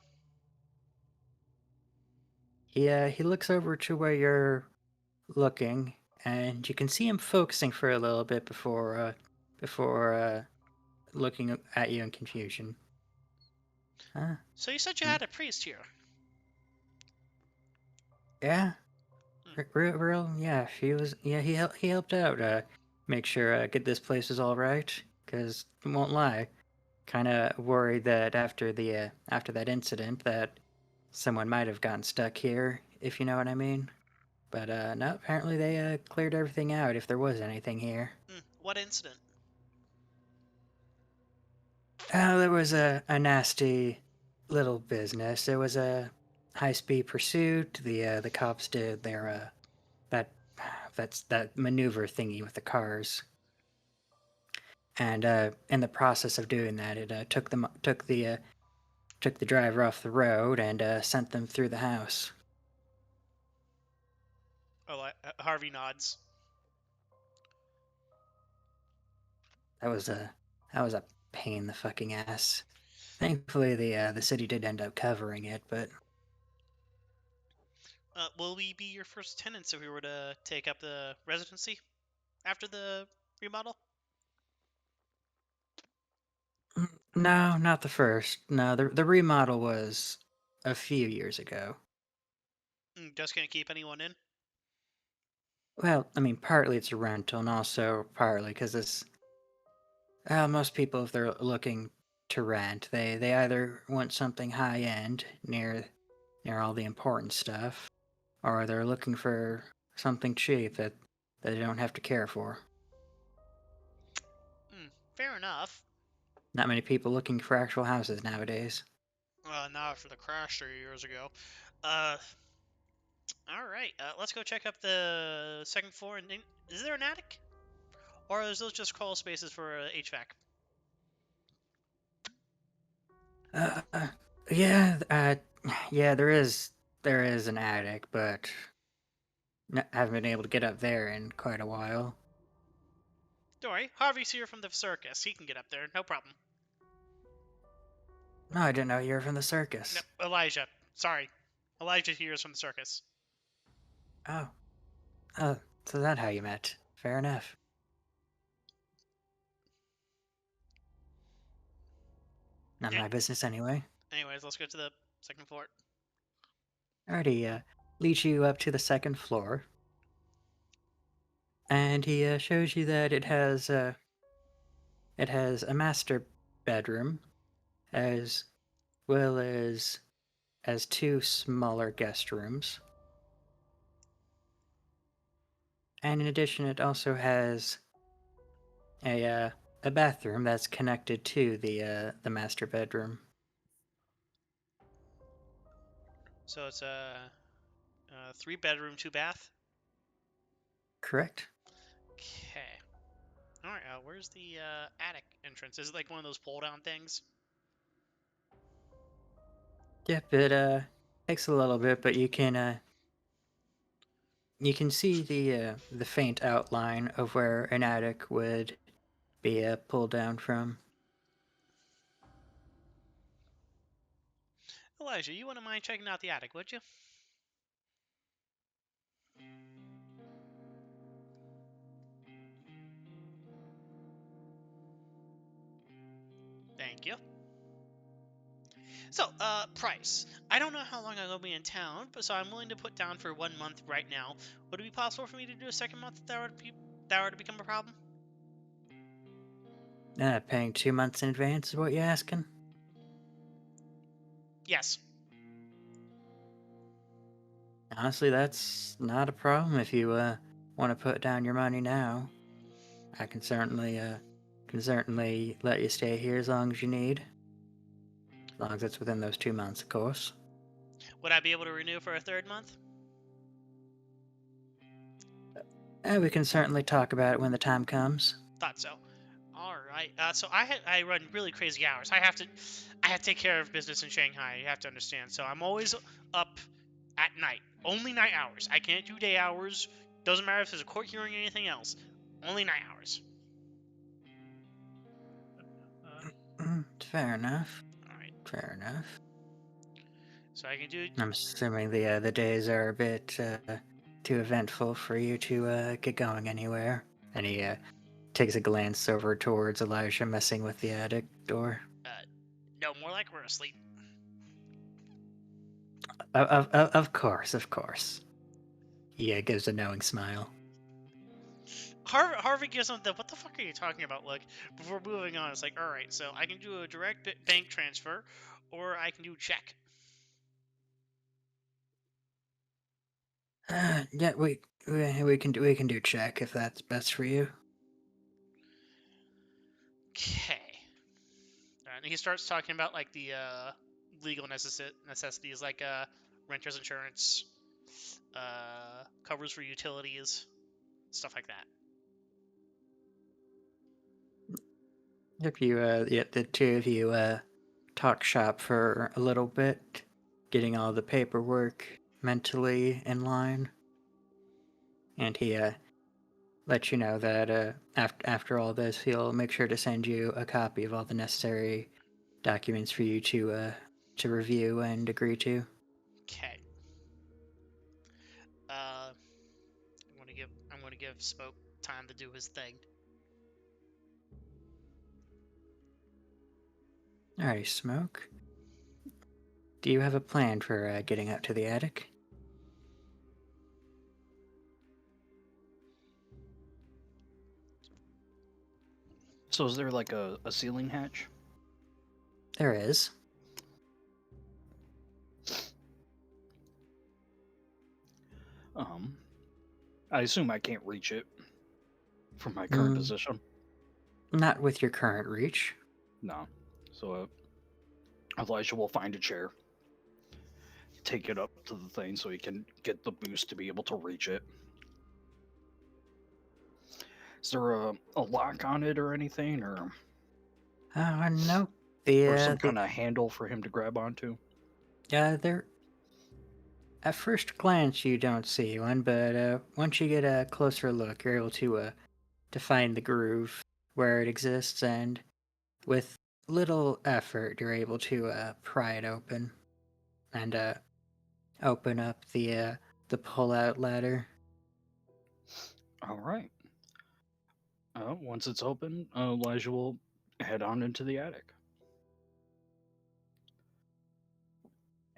He looks over to where you're looking, and you can see him focusing for a little bit before looking at you in confusion. Huh? So you said you had a priest here. Yeah. Real, yeah. He helped out. Make sure get this place is all right. Cause won't lie, kind of worried that after that incident that someone might have gotten stuck here, if you know what I mean. But no, apparently they cleared everything out if there was anything here. What incident? There was a nasty little business. It was a high-speed pursuit. The cops did their that maneuver thingy with the cars, and in the process of doing that, it took the driver off the road and sent them through the house. Oh, Harvey nods. That was a pain in the fucking ass. Thankfully, the city did end up covering it, but. Will we be your first tenants if we were to take up the residency after the remodel? No, not the first. No, the remodel was a few years ago. Just can't keep anyone in? Well, I mean, partly it's a rental, and also partly because most people, if they're looking to rent, they either want something high end near all the important stuff, or they're looking for something cheap that they don't have to care for. Fair enough. Not many people looking for actual houses nowadays. Not after the crash 3 years ago. All right. Let's go check up the second floor. And is there an attic, or is those just crawl spaces for HVAC? Yeah, there is an attic, but haven't been able to get up there in quite a while. Don't worry, Harvey's here from the circus. He can get up there, no problem. No, I didn't know you were from the circus. No, Elijah. Sorry. Elijah here is from the circus. Oh. Oh, so that's how you met. Fair enough. Not Yeah. my business anyway. Anyways, let's go to the second floor. Alrighty, leads you up to the second floor. And he shows you that it has a master bedroom, as well as two smaller guest rooms. And in addition, it also has a bathroom that's connected to the master bedroom. So it's a 3-bedroom, 2-bath. Correct. Okay. All right. Where's the attic entrance? Is it like one of those pull-down things? Yep, it takes a little bit, but you can see the faint outline of where an attic would be pulled down from. Elijah, you wouldn't mind checking out the attic, would you? Thank you. So, price. I don't know how long I'm going to be in town, but so I'm willing to put down for 1 month right now. Would it be possible for me to do a second month if that were to become a problem? Paying 2 months in advance is what you're asking? Yes. Honestly, that's not a problem if you want to put down your money now. I can certainly let you stay here as long as you need. As long as it's within those 2 months, of course. Would I be able to renew for a 3rd month? We can certainly talk about it when the time comes. Thought so. All right. So I run really crazy hours. I have to take care of business in Shanghai. You have to understand. So I'm always up at night. Only night hours. I can't do day hours. Doesn't matter if there's a court hearing or anything else. Only night hours. Fair enough. All right. Fair enough. So I can do. I'm assuming the days are a bit too eventful for you to get going anywhere. And he takes a glance over towards Elijah messing with the attic door. No, more like we're asleep. Of course, of course. He gives a knowing smile. Harvey gives him the "what the fuck are you talking about" look before moving on. It's like, all right, so I can do a direct bank transfer, or I can do check. Yeah, we can do check if that's best for you. Okay. And he starts talking about like the legal necessities, like renter's insurance, covers for utilities, stuff like that. If you the two of you talk shop for a little bit, getting all the paperwork mentally in line, and he lets you know that after all this, he'll make sure to send you a copy of all the necessary documents for you to review and agree to. Okay. I'm gonna give Smoke time to do his thing. Alright, Smoke. Do you have a plan for getting up to the attic? So is there like a ceiling hatch? There is. I assume I can't reach it from my current position. Not with your current reach. No. So Elijah will find a chair, take it up to the thing so he can get the boost to be able to reach it. Is there a lock on it or anything, or No. or some kind of handle for him to grab onto? There At first glance, you don't see one, but once you get a closer look, you're able to find the groove where it exists, and with little effort, you're able to pry it open and open up the pull-out ladder. All right. Once it's open, Elijah will head on into the attic.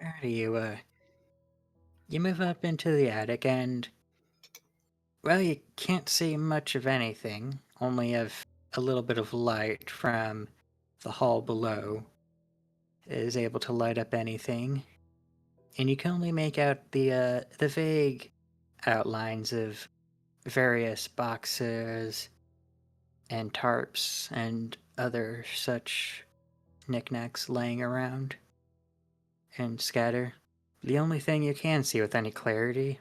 Alrighty, you move up into the attic, and well, you can't see much of anything, only of a little bit of light from the hall below is able to light up anything, and you can only make out the vague outlines of various boxes and tarps and other such knickknacks laying around and scatter. The only thing you can see with any clarity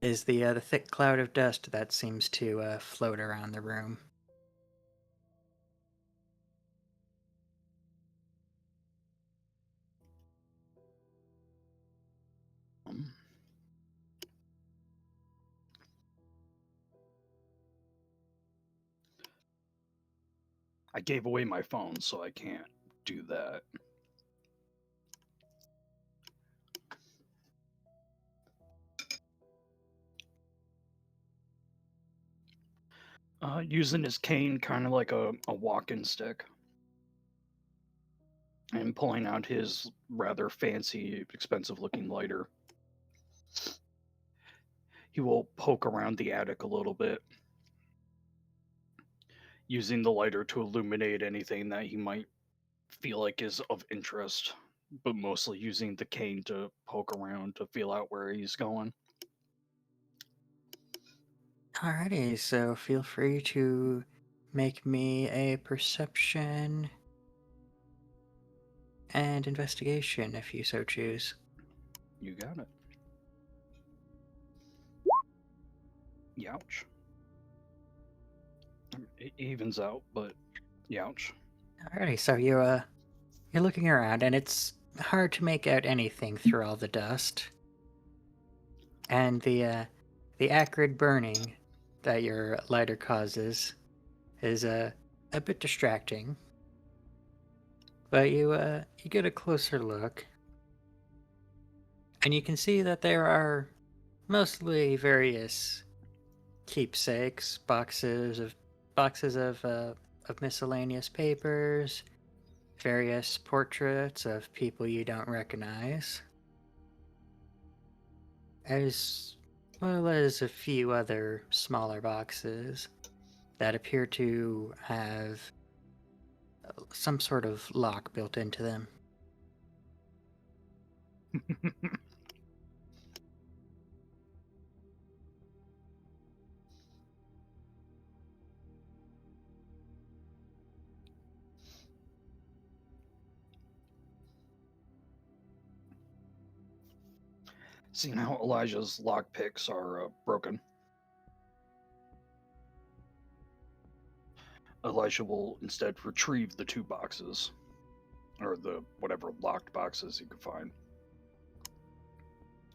is the thick cloud of dust that seems to float around the room. Um, I gave away my phone, so I can't do that. Using his cane kind of like a walking stick, and pulling out his rather fancy, expensive looking lighter. He will poke around the attic a little bit, using the lighter to illuminate anything that he might feel like is of interest, but mostly using the cane to poke around to feel out where he's going. Alrighty, so feel free to make me a perception and investigation if you so choose. You got it. Youch. It evens out, but youch. Alrighty, so you're looking around, and it's hard to make out anything through all the dust, and the acrid burning that your lighter causes is a bit distracting. But you get a closer look, and you can see that there are mostly various keepsakes, boxes of miscellaneous papers, various portraits of people you don't recognize, as well as a few other smaller boxes that appear to have some sort of lock built into them. Seeing how Elijah's lockpicks are broken, Elijah will instead retrieve the two boxes, or the whatever locked boxes he could find,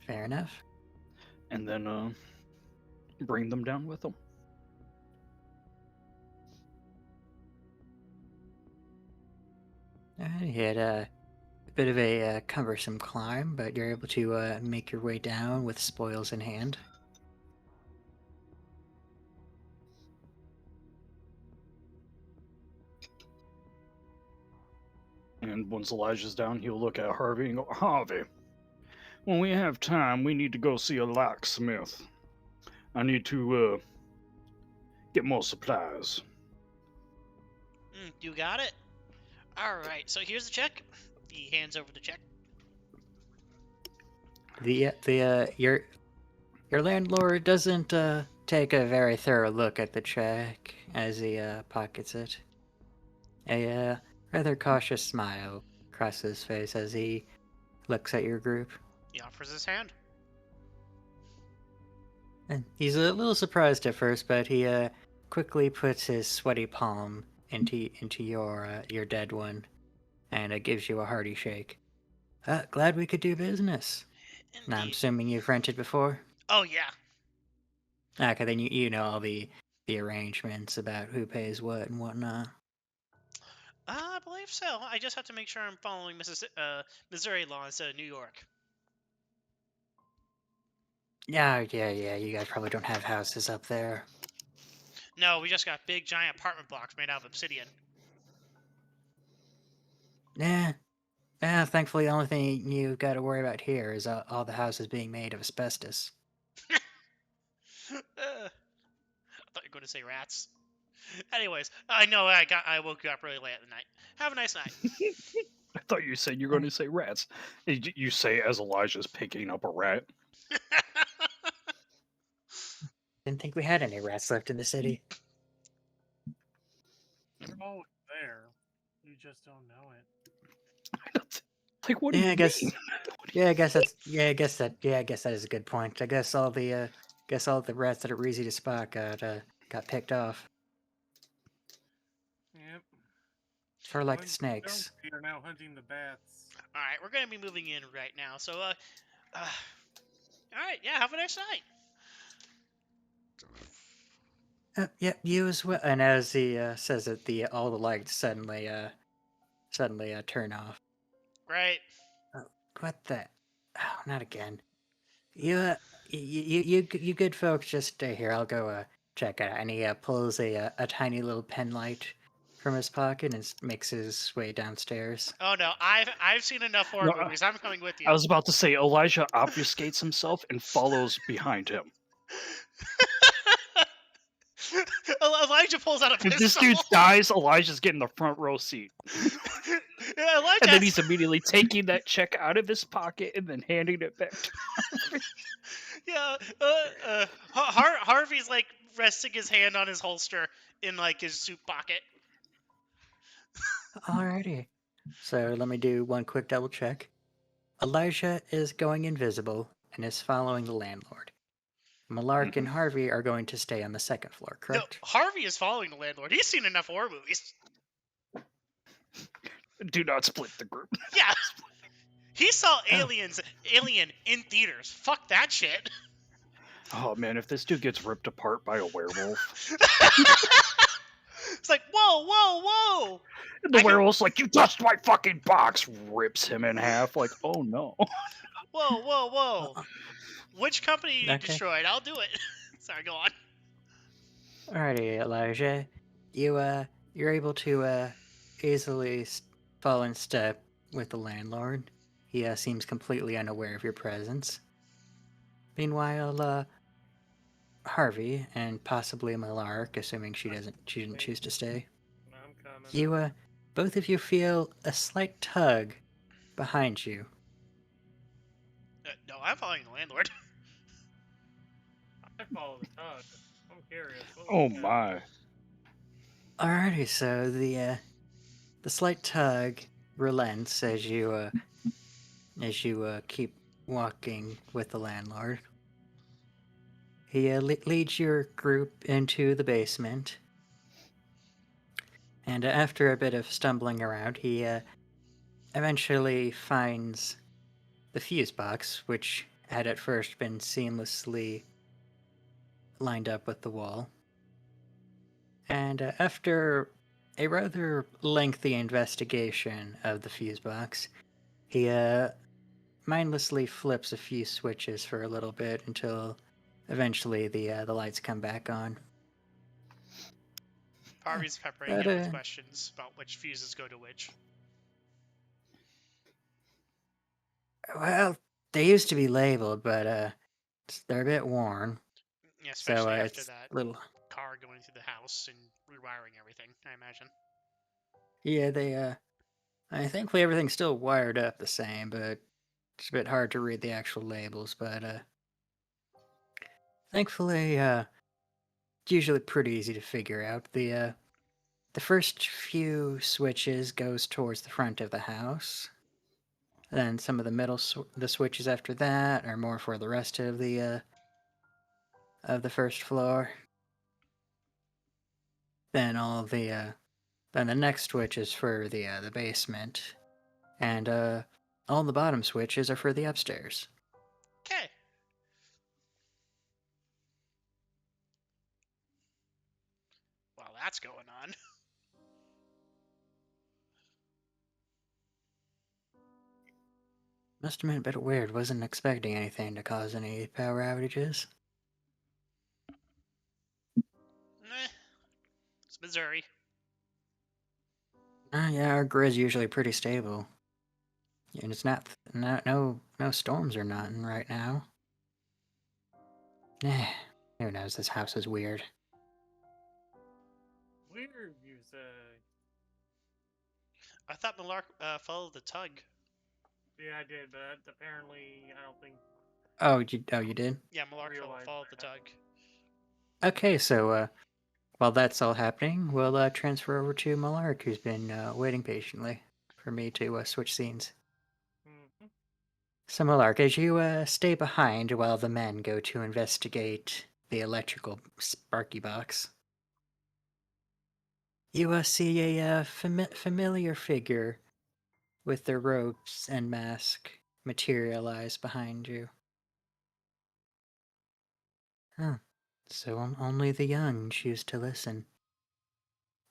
Fair enough. and then bring them down with him. You had a bit of a cumbersome climb, but you're able to make your way down with spoils in hand. And once Elijah's down, he'll look at Harvey and go, Harvey, when we have time, we need to go see a locksmith. I need to get more supplies. You got it. All right. So here's the check. He hands over the check. Your landlord doesn't take a very thorough look at the check as he pockets it. A rather cautious smile crosses his face as he looks at your group. He offers his hand. And he's a little surprised at first, but he quickly puts his sweaty palm into your dead one, and gives you a hearty shake. Glad we could do business. And I'm Indeed. assuming you've rented before? Oh yeah. Okay, then you know all the arrangements about who pays what and whatnot. I believe so. I just have to make sure I'm following Missouri law instead of New York. Yeah, you guys probably don't have houses up there. No, we just got big giant apartment blocks made out of obsidian. Yeah. Yeah, thankfully the only thing you've got to worry about here is all the houses being made of asbestos. I thought you were going to say rats. Anyways, I know I woke you up really late at the night. Have a nice night. I thought you said you were going to say rats. You say as Elijah's picking up a rat. Didn't think we had any rats left in the city. They're always there. You just don't know it. Like, what do Yeah, you I guess. mean? Yeah, I guess that's. Yeah, I guess that is a good point. I guess all the rats that are easy to spot got picked off. Yep. Sort of like the Ones snakes. They are now hunting the bats. All right, we're going to be moving in right now. So, all right, yeah, have a nice night. Yeah, you as well. And as he says it, all the lights suddenly turn off. Right. What the? Oh, not again. You good folks, just stay here. I'll go check it out. And he pulls a tiny little pen light from his pocket and makes his way downstairs. Oh no, I've seen enough horror No, movies. I'm coming with you. I was about to say Elijah obfuscates himself and follows behind him. Elijah pulls out a pistol. If this dude dies, Elijah's getting the front row seat. Yeah, Elijah And then has- he's immediately taking that check out of his pocket and then handing it back to Yeah, Harvey's like resting his hand on his holster in like his suit pocket. Alrighty. So let me do one quick double check. Elijah is going invisible and is following the landlord. Millarc and Harvey are going to stay on the second floor, correct? No, Harvey is following the landlord. He's seen enough horror movies. Do not split the group. Yeah. He saw Alien in theaters. Fuck that shit. Oh man, if this dude gets ripped apart by a werewolf. It's like, whoa. And the I can- werewolf's like, you touched my fucking box, rips him in half, like, oh no. Whoa. Which company you Okay. destroyed? I'll do it. Sorry, go on. Alrighty, Elijah. You're able to easily fall in step with the landlord. He seems completely unaware of your presence. Meanwhile, Harvey and possibly Millarc, assuming she didn't choose to stay. I'm coming. You both of you feel a slight tug behind you. No, I'm following the landlord. I follow the tug. I'm curious. What Oh was that? my. Alrighty, so the slight tug relents as you keep walking with the landlord. He leads your group into the basement, and after a bit of stumbling around, he eventually finds the fuse box, which had at first been seamlessly lined up with the wall. And after a rather lengthy investigation of the fuse box, he mindlessly flips a few switches for a little bit until eventually the lights come back on. Harvey's peppering But, him with questions about which fuses go to which. Well, they used to be labeled, but they're a bit worn. Yeah, especially So after it's that little. car going through the house and rewiring everything, I imagine. Yeah, they thankfully everything's still wired up the same, but it's a bit hard to read the actual labels. But thankfully, it's usually pretty easy to figure out. The first few switches goes towards the front of the house. Then some of the the switches after that are more for the rest of the first floor. Then then the next switch is for the basement, and all the bottom switches are for the upstairs. that's going on. Must have been a bit weird. Wasn't expecting anything to cause any power outages. It's Missouri. Yeah, our grid's usually pretty stable. And it's no storms or nothing right now. Eh, who knows? This house is weird. Weird, you say? I thought Millarc followed the tug. Yeah, I did, but apparently I don't think You did? Yeah, Millarc realized followed the that. tug. Okay, so, while that's all happening, we'll, transfer over to Millarc, who's been, waiting patiently for me to, switch scenes. Mm-hmm. So, Millarc, as you, stay behind while the men go to investigate the electrical sparky box, you, see a, familiar figure with their robes and mask materialize behind you. Huh. So only the young choose to listen.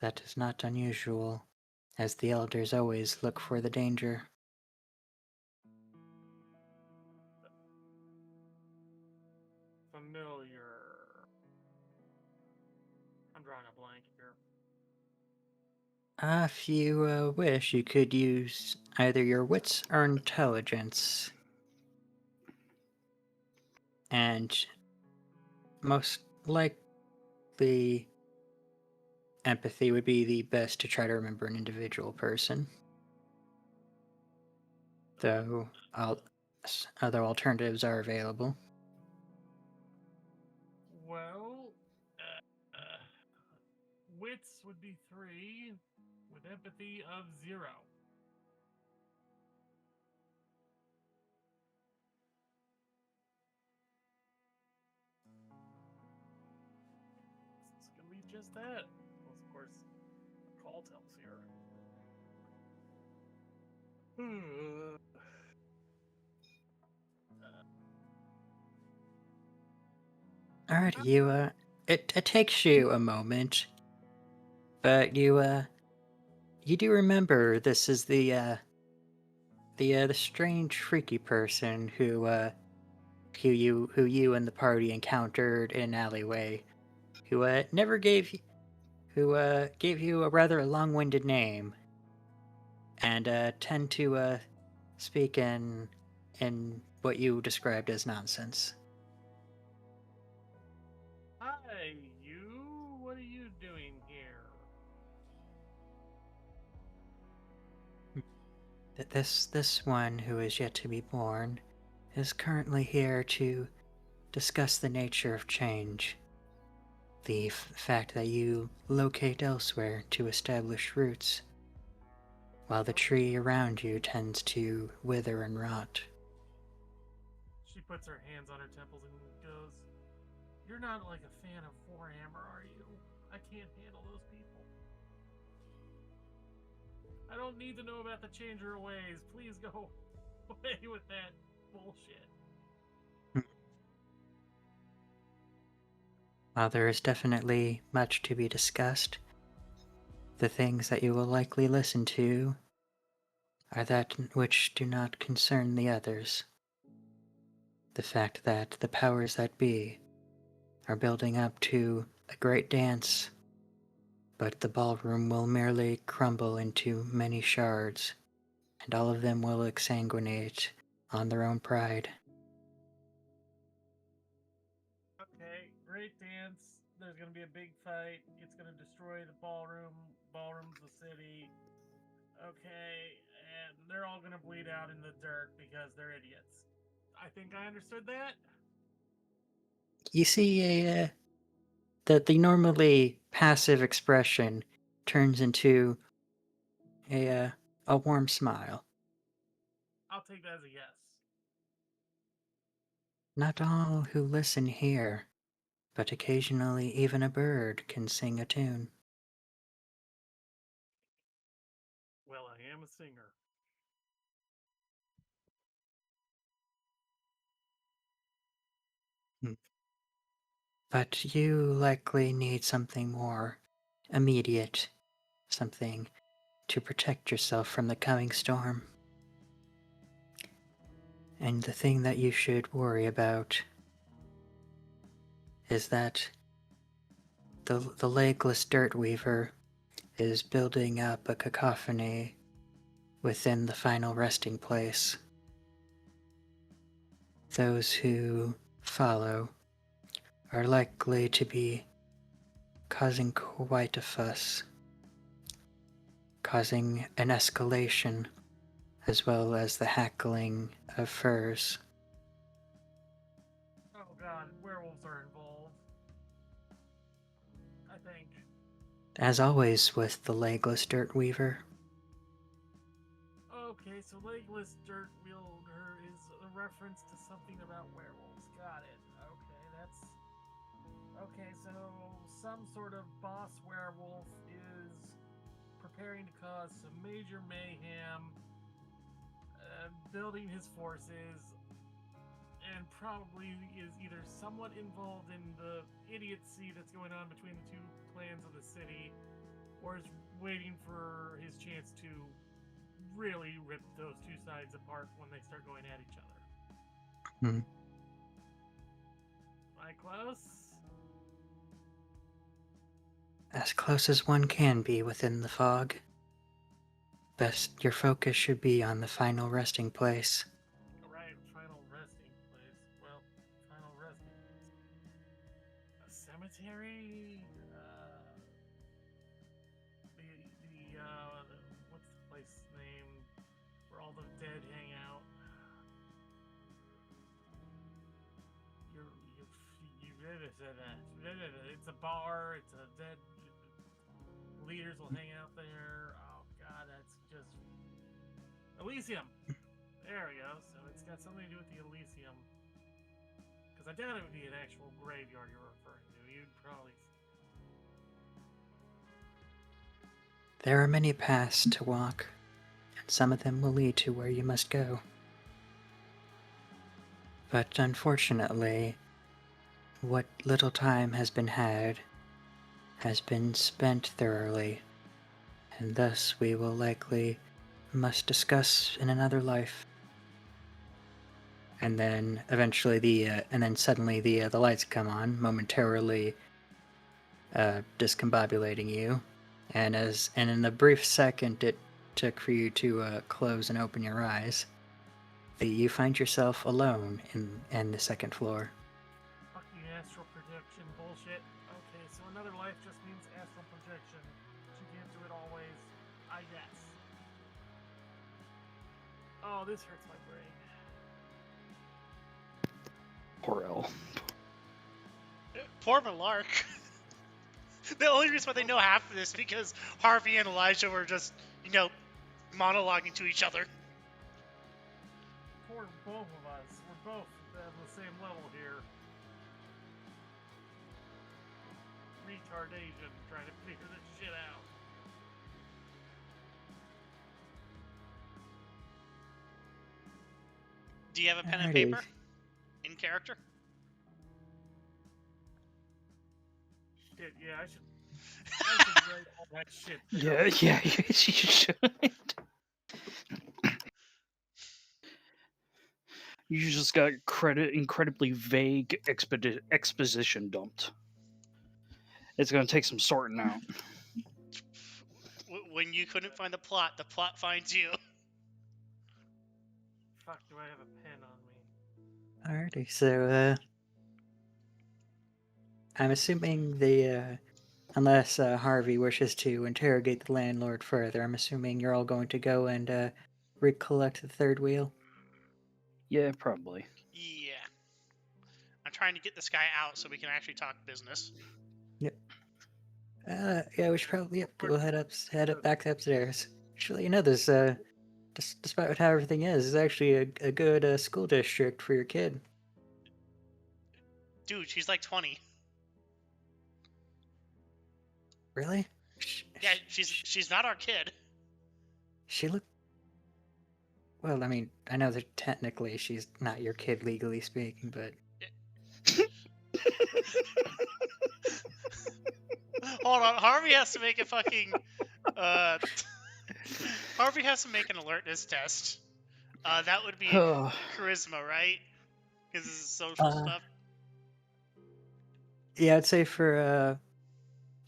That is not unusual, as the elders always look for the danger. Familiar. I'm drawing a blank here. If you wish, you could use either your wits or intelligence. And most likely, empathy would be the best to try to remember an individual person. Though other alternatives are available. Well, wits would be 3, with empathy of 0. It's gonna be just that. Well, of course, the call tells here. Alright, it takes you a moment, but you do remember this is the strange, freaky person who you and the party encountered in an alleyway, who never gave you a rather long-winded name, and tend to speak in what you described as nonsense. Hi, you. What are you doing here? This one who is yet to be born is currently here to discuss the nature of change. The fact that you locate elsewhere to establish roots, while the tree around you tends to wither and rot. She puts her hands on her temples and goes, "You're not like a fan of Warhammer, are you? I can't handle those people. I don't need to know about the changer ways. Please go away with that bullshit." While there is definitely much to be discussed, the things that you will likely listen to are that which do not concern the others. The fact that the powers that be are building up to a great dance, but the ballroom will merely crumble into many shards, and all of them will exsanguinate on their own pride. Okay, great dance. There's gonna be a big fight. It's gonna destroy the ballroom. Ballroom's the city. Okay, and they're all gonna bleed out in the dirt because they're idiots. I think I understood that. You see that the normally passive expression turns into a warm smile. I'll take that as a yes. Not all who listen hear, but occasionally even a bird can sing a tune. Well, I am a singer. Hmm. But you likely need something more immediate, something to protect yourself from the coming storm. And the thing that you should worry about is that the legless dirt weaver is building up a cacophony within the final resting place. Those who follow are likely to be causing quite a fuss, causing an escalation as well as the hackling of furs. Oh god, werewolves are involved. I think. As always with the legless dirt weaver. Okay, so legless dirt wielder is a reference to something about werewolves. Got it. Okay, that's... Okay, so some sort of boss werewolf is preparing to cause some major mayhem, building his forces, and probably is either somewhat involved in the idiocy that's going on between the two clans of the city, or is waiting for his chance to really rip those two sides apart when they start going at each other. Hmm. Am I close? As close as one can be within the fog. Best your focus should be on the final resting place. Right, final resting place. Well, final resting place. A cemetery? What's the place name where all the dead hang out? You said that. It's a bar, it's a dead... Leaders will hang out there. Oh god, that's just... Elysium! There we go. So it's got something to do with the Elysium. Because I doubt it would be an actual graveyard you're referring to. You'd probably... There are many paths to walk, and some of them will lead to where you must go. But unfortunately, what little time has been had has been spent thoroughly, and thus we will likely must discuss in another life. And then eventually suddenly the lights come on, momentarily discombobulating you, and in the brief second it took for you to close and open your eyes, you find yourself alone in the second floor. Fucking astral projection bullshit. Okay, so another life just means astral projection. But you can't do it always, I guess. Oh, this hurts my brain. Poor L. Poor Millarc. The only reason why they know half of this is because Harvey and Elijah were just, monologuing to each other. Poor both of us. We're both on the same level here. Retardation, trying to figure this shit out. Do you have a pen and Alrighty. paper? In character? Shit, yeah, I should write all that shit down. Yeah, you should. You just got incredibly vague exposition dumped. It's gonna take some sorting out. When you couldn't find the plot finds you. Fuck, do I have a pen on me? Alrighty, so I'm assuming unless Harvey wishes to interrogate the landlord further, I'm assuming you're all going to go and recollect the third wheel. Yeah, probably. Yeah. I'm trying to get this guy out so we can actually talk business. Yeah, we should probably go head up back upstairs. Actually, this despite how everything is actually a good school district for your kid. Dude, she's like 20. Really? Yeah, she's not our kid. She look. Well, I mean, I know that technically she's not your kid legally speaking, but Hold on, Harvey has to make a fucking Harvey has to make an alertness test. That would be charisma, right? Because this is social stuff. Yeah, I'd say for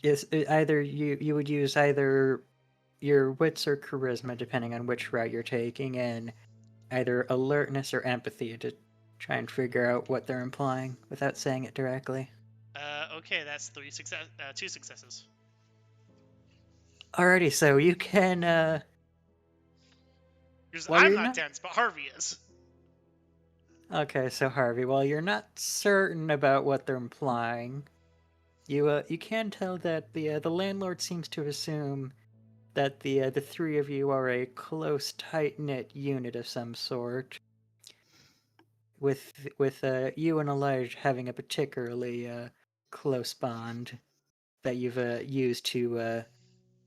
yes, either you would use either your wits or charisma, depending on which route you're taking, and either alertness or empathy to try and figure out what they're implying without saying it directly. Okay, that's 2 successes. Alrighty, so you can. Because Well, I'm you're not not- dense, but Harvey is. Okay, so Harvey, while you're not certain about what they're implying, you can tell that the landlord seems to assume that the three of you are a close, tight-knit unit of some sort, with you and Elijah having a particularly close bond that you've used to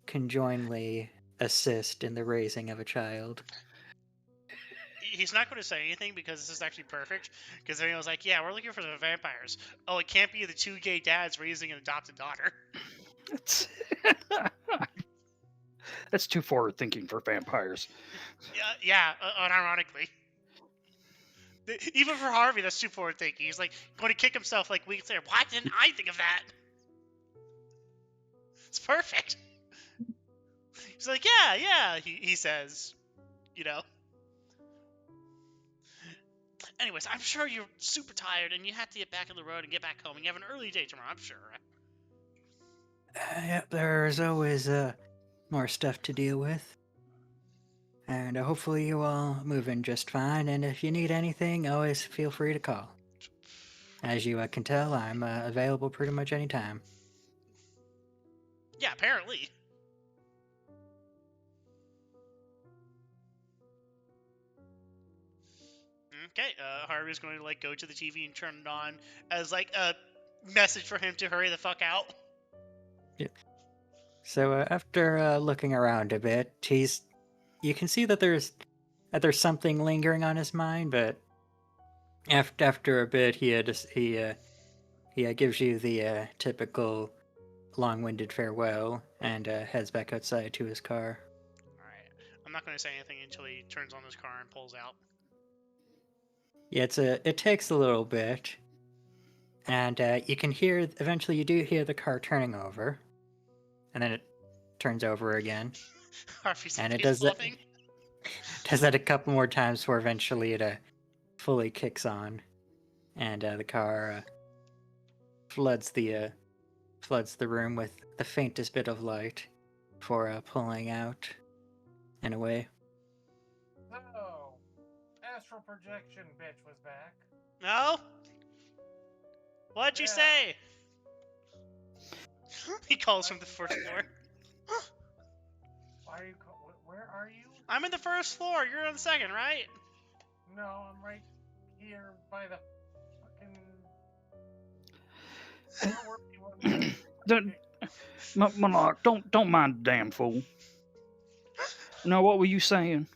conjointly assist in the raising of a child. He's not going to say anything because this is actually perfect. Because then he was like, "Yeah, we're looking for the vampires. Oh, it can't be the 2 gay dads raising an adopted daughter." That's too forward thinking for vampires. Yeah, unironically. Even for Harvey, that's too forward thinking. He's like going to kick himself like weeks later. Why didn't I think of that? It's perfect. He's like, yeah. He says, you know. Anyways, I'm sure you're super tired and you have to get back on the road and get back home. And you have an early day tomorrow, I'm sure. Yep, there's always more stuff to deal with. And hopefully you all move in just fine, and if you need anything, always feel free to call. As you can tell, I'm available pretty much any time. Yeah, apparently. Okay, Harvey's going to like go to the TV and turn it on as like a message for him to hurry the fuck out. Yep. So after looking around a bit, you can see that there's something lingering on his mind, but after a bit, he gives you the typical long-winded farewell and heads back outside to his car. All right, I'm not going to say anything until he turns on his car and pulls out. Yeah, it takes a little bit, and you can hear. Eventually, you do hear the car turning over, and then it turns over again. Harvey's And it face does that. fluffing. Does that a couple more times before eventually it fully kicks on, and the car floods the room with the faintest bit of light before pulling out and away. So, astral projection bitch was back. No? What'd you Yeah. say? He calls from the first floor. Why are you? Where are you? I'm in the first floor. You're on the second, right? No, I'm right here by the fucking. Millarc, don't mind the damn fool. Now, what were you saying?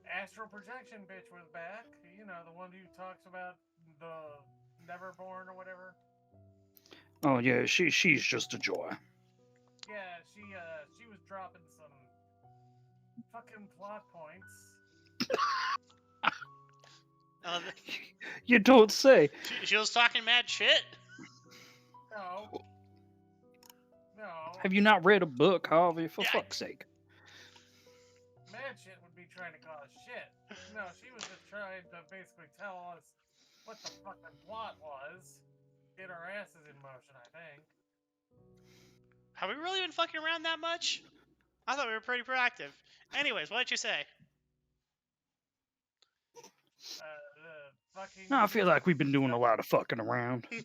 Astral projection bitch was back. You know, the one who talks about the Neverborn or whatever. Oh yeah, she's just a joy. Yeah, she was dropping some fucking plot points. You don't say. She was talking mad shit. No. Have you not read a book, Harvey? For Yeah, fuck's sake. Mad shit would be trying to cause shit. No, she was just trying to basically tell us what the fucking plot was. Get our asses in motion, I think. Have we really been fucking around that much? I thought we were pretty proactive. Anyways, what did you say? The fucking. No, I feel like we've been doing a lot of fucking around. The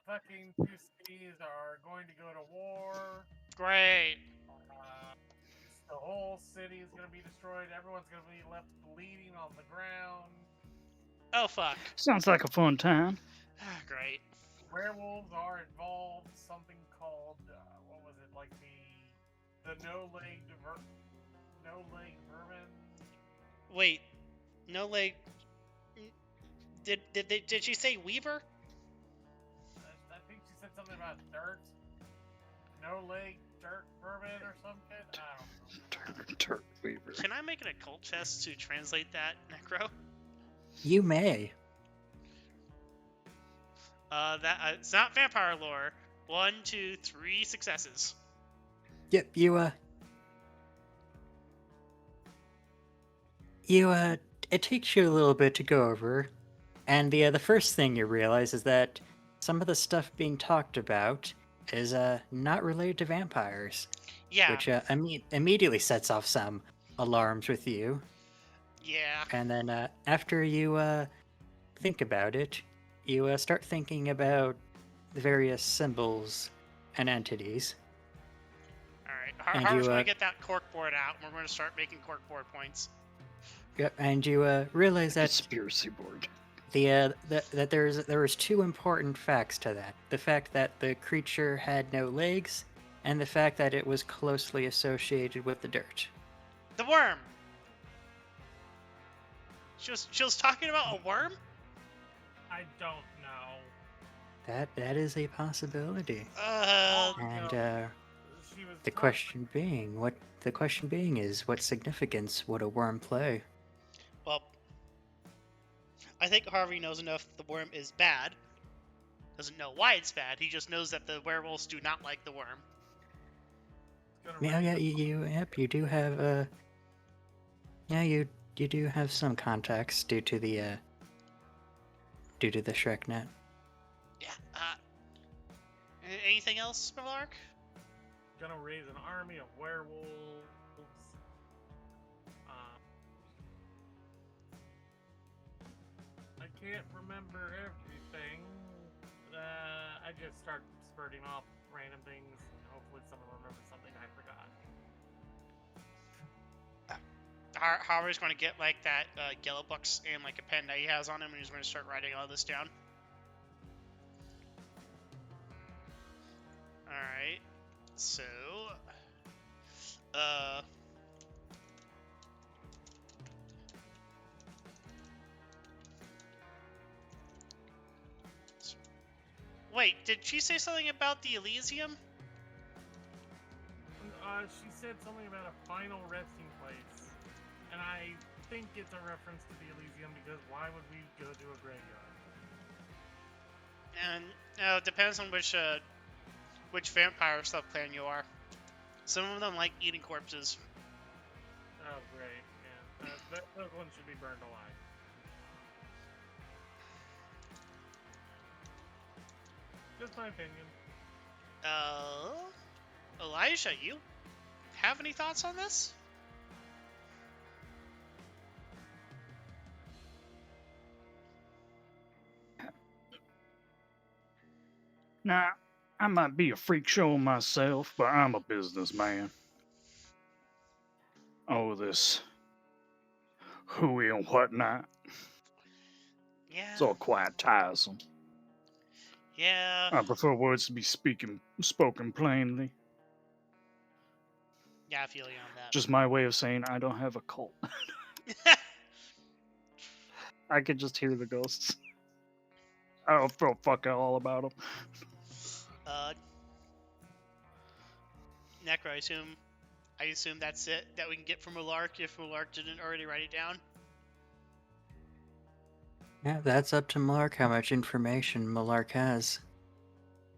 fucking 2 cities are going to go to war. Great. The whole city is going to be destroyed. Everyone's going to be left bleeding on the ground. Oh, fuck. Sounds like a fun time. Great. Werewolves are involved. Something called, what was it, like the no-legged vermin? Wait. No leg. Did she say Weaver? I think she said something about dirt. No leg, dirt, vermin, or some shit? I don't know. Turk Weaver. Can I make an occult test to translate that, Necro? You may. It's not vampire lore. 1, 2, 3 successes. Yep, it takes you a little bit to go over, and the first thing you realize is that some of the stuff being talked about is not related to vampires, Yeah, which immediately sets off some alarms with you. yeah. And then after you think about it, you start thinking about the various symbols and entities. Alright, And Harvey's you, gonna get that corkboard out, and we're gonna start making corkboard points. Yep, and you realize that Conspiracy board. that there was two important facts to that: the fact that the creature had no legs, and the fact that it was closely associated with the dirt. The worm! She was talking about a worm? I don't know. That is a possibility. And She was the question being is, what significance would a worm play? Well, I think Harvey knows enough that the worm is bad. Doesn't know why it's bad. He just knows that the werewolves do not like the worm. Yeah, you do have you do have some context due to the Shrek net. Yeah. Anything else, Millarc? Gonna raise an army of werewolves. I can't remember everything. I just start spurting off random things, and hopefully someone remembers something I forgot. Harvey's going to get like that yellow box and like a pen that he has on him, and he's going to start writing all this down. Alright, so, wait, did she say something about the Elysium? She said something about a final resting place, and I think it's a reference to the Elysium, because why would we go to a graveyard? And it depends on which vampire subclan you are. Some of them like eating corpses. Oh, great. Yeah. Those ones should be burned alive. Just my opinion. Elijah, you have any thoughts on this? Now, I might be a freak show myself, but I'm a businessman. Oh, this hooey and whatnot. Yeah. It's all quite tiresome. Yeah. I prefer words to be spoken plainly. Yeah, I feel you on that. Just my way of saying I don't have a cult. I can just hear the ghosts. I don't feel fucking all about them. Necro, I assume that's it that we can get from Millarc if Millarc didn't already write it down. Yeah, that's up to Millarc how much information Millarc has.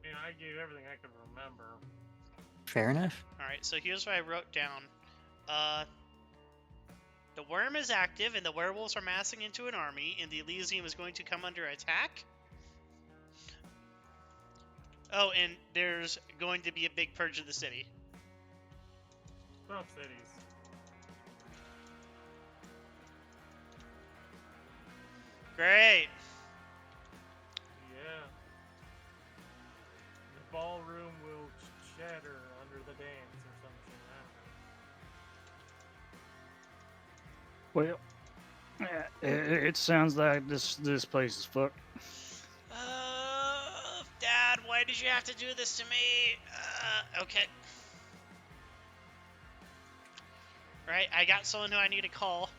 I mean, I gave everything I could remember. Fair enough. Alright, so here's what I wrote down. The worm is active, and the werewolves are massing into an army, and the Elysium is going to come under attack. Oh, and there's going to be a big purge of the city. Some cities. Great! Yeah. The ballroom will shatter under the dance or something. I don't know. Well, it sounds like this place is fucked. Dad, why did you have to do this to me? Okay. Right, I got someone who I need to call.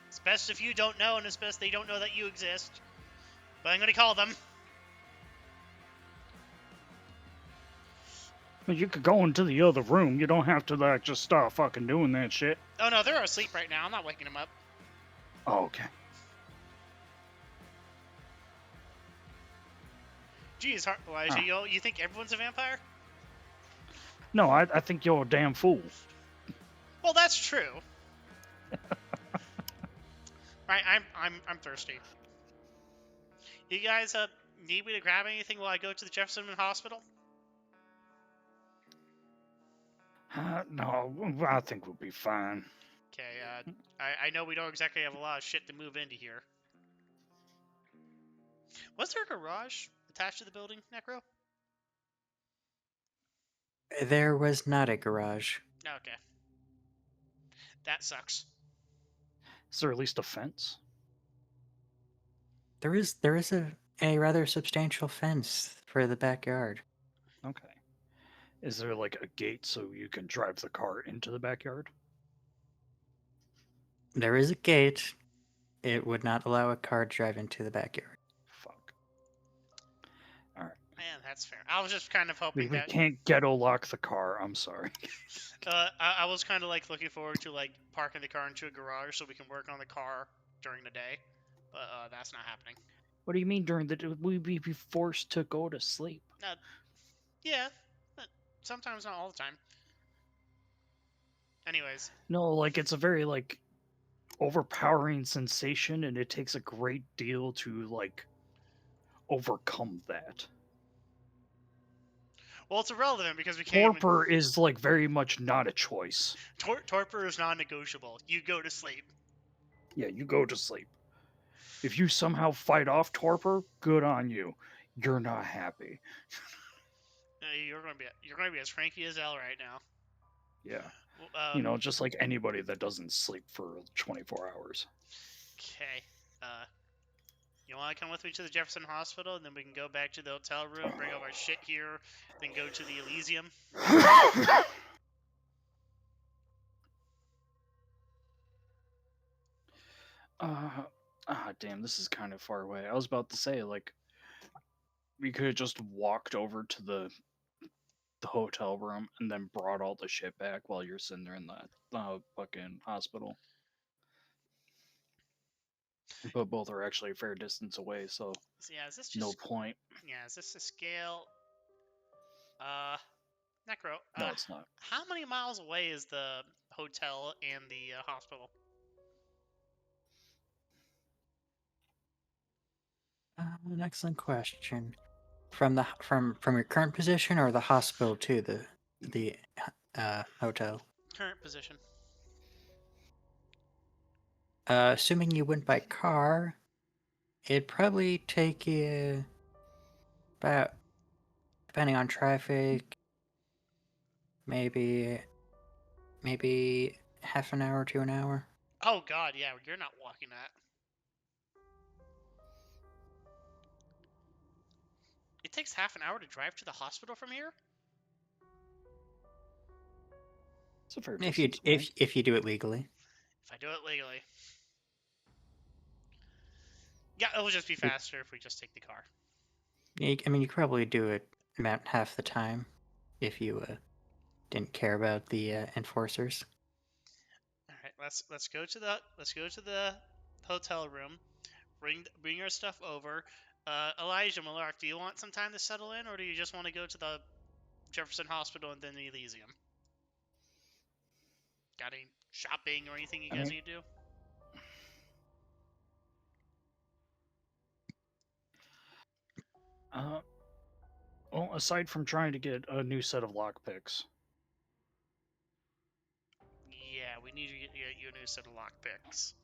It's best if you don't know, and it's best they don't know that you exist. But I'm gonna call them. Well, you could go into the other room. You don't have to like just start fucking doing that shit. Oh no, they're asleep right now. I'm not waking them up. Oh, okay. Jeez, Elijah, you think everyone's a vampire? No, I think you're a damn fool. Well, that's true. Right, I'm thirsty. You guys need me to grab anything while I go to the Jefferson Hospital? No, I think we'll be fine. Okay, I know we don't exactly have a lot of shit to move into here. Was there a garage attached to the building, Necro? There was not a garage. Okay. That sucks. Is there at least a fence? There is a rather substantial fence for the backyard. Okay. Is there like a gate so you can drive the car into the backyard? There is a gate. It would not allow a car to drive into the backyard. Fuck. Alright. Man, that's fair. I was just kind of hoping We that... can't ghetto lock the car, I'm sorry. I was kind of like looking forward to like parking the car into a garage so we can work on the car during the day, but that's not happening. What do you mean during the day? We'd be forced to go to sleep? Yeah, but sometimes not all the time. Anyways. No, like it's a very like overpowering sensation, and it takes a great deal to like overcome that. Well, it's irrelevant because we can't. Torpor is like very much not a choice. Torpor is non-negotiable. You go to sleep. Yeah, you go to sleep. If you somehow fight off torpor, good on you. You're not happy. You're gonna be as cranky as hell right now. Yeah. You know, just like anybody that doesn't sleep for 24 hours. Okay. You want to come with me to the Jefferson Hospital, and then we can go back to the hotel room, bring all our shit here, then go to the Elysium? Damn, this is kind of far away. I was about to say, like, we could have just walked over to the hotel room and then brought all the shit back while you're sitting there in the fucking hospital. But both are actually a fair distance away, so yeah, is this just no point. Yeah, is this a scale? Necro. No, it's not. How many miles away is the hotel and the hospital? An excellent question. From your current position or the hospital to the hotel? Current position. Assuming you went by car, it'd probably take you about, depending on traffic, maybe half an hour to an hour. Oh god, yeah, you're not walking that. It takes half an hour to drive to the hospital from here? It's a fair If distance. if you do it legally. If I do it legally. Yeah, it'll just be faster if we just take the car. Yeah, I mean, you could probably do it about half the time if you didn't care about the enforcers. All right, let's go to the hotel room. Bring our stuff over. Elijah, Millarc, do you want some time to settle in, or do you just want to go to the Jefferson Hospital and then the Elysium? Got any shopping or anything you guys need to do? Well, aside from trying to get a new set of lockpicks. Yeah, we need to get you a new set of lockpicks.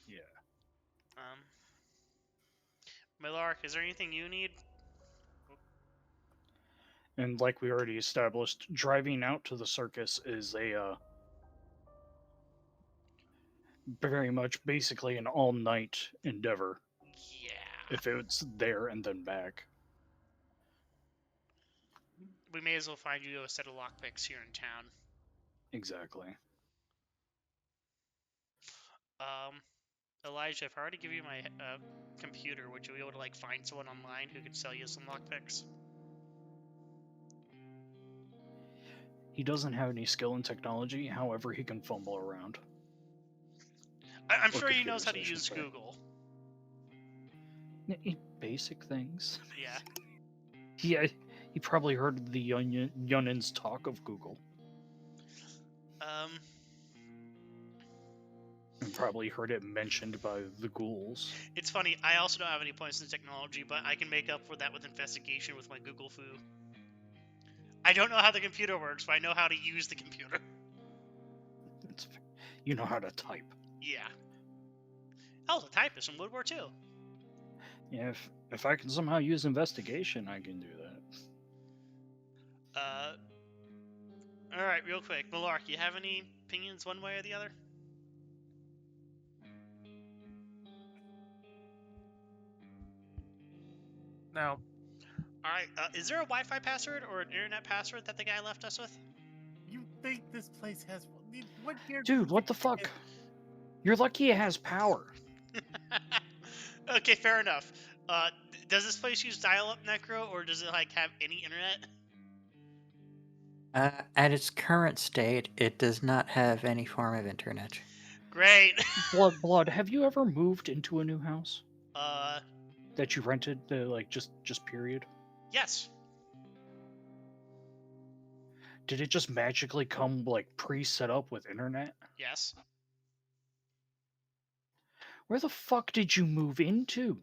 Yeah. Millarc, is there anything you need? And like we already established, driving out to the circus is a very much basically an all-night endeavor. Yeah. If it's there and then back. We may as well find you a set of lockpicks here in town. Exactly. Elijah, if I were to give you my computer, would you be able to like find someone online who could sell you some lockpicks? He doesn't have any skill in technology, however, he can fumble around. I'm Or sure he knows computers, how to I should use say. Google. Basic things. Yeah. Yeah, he probably heard the Yunnins talk of Google. Um. And probably heard it mentioned by the ghouls. It's funny. I also don't have any points in technology, but I can make up for that with investigation with my Google foo. I don't know how the computer works, but I know how to use the computer. You know how to type. Yeah. I was a typist in World War II. Yeah, if I can somehow use investigation, I can do that. All right, real quick, Millarc, you have any opinions one way or the other? Now, All right. Is there a Wi-Fi password or an internet password that the guy left us with? you think this place has what year? Dude, what the fuck? You're lucky it has power. Okay, fair enough. Does this place use dial-up Necro, or does it like have any internet? At its current state, it does not have any form of internet. Great. Blood, have you ever moved into a new house uh, that you rented, like just period? yes. Did it just magically come like pre-set up with internet? Yes. Where the fuck did you move into?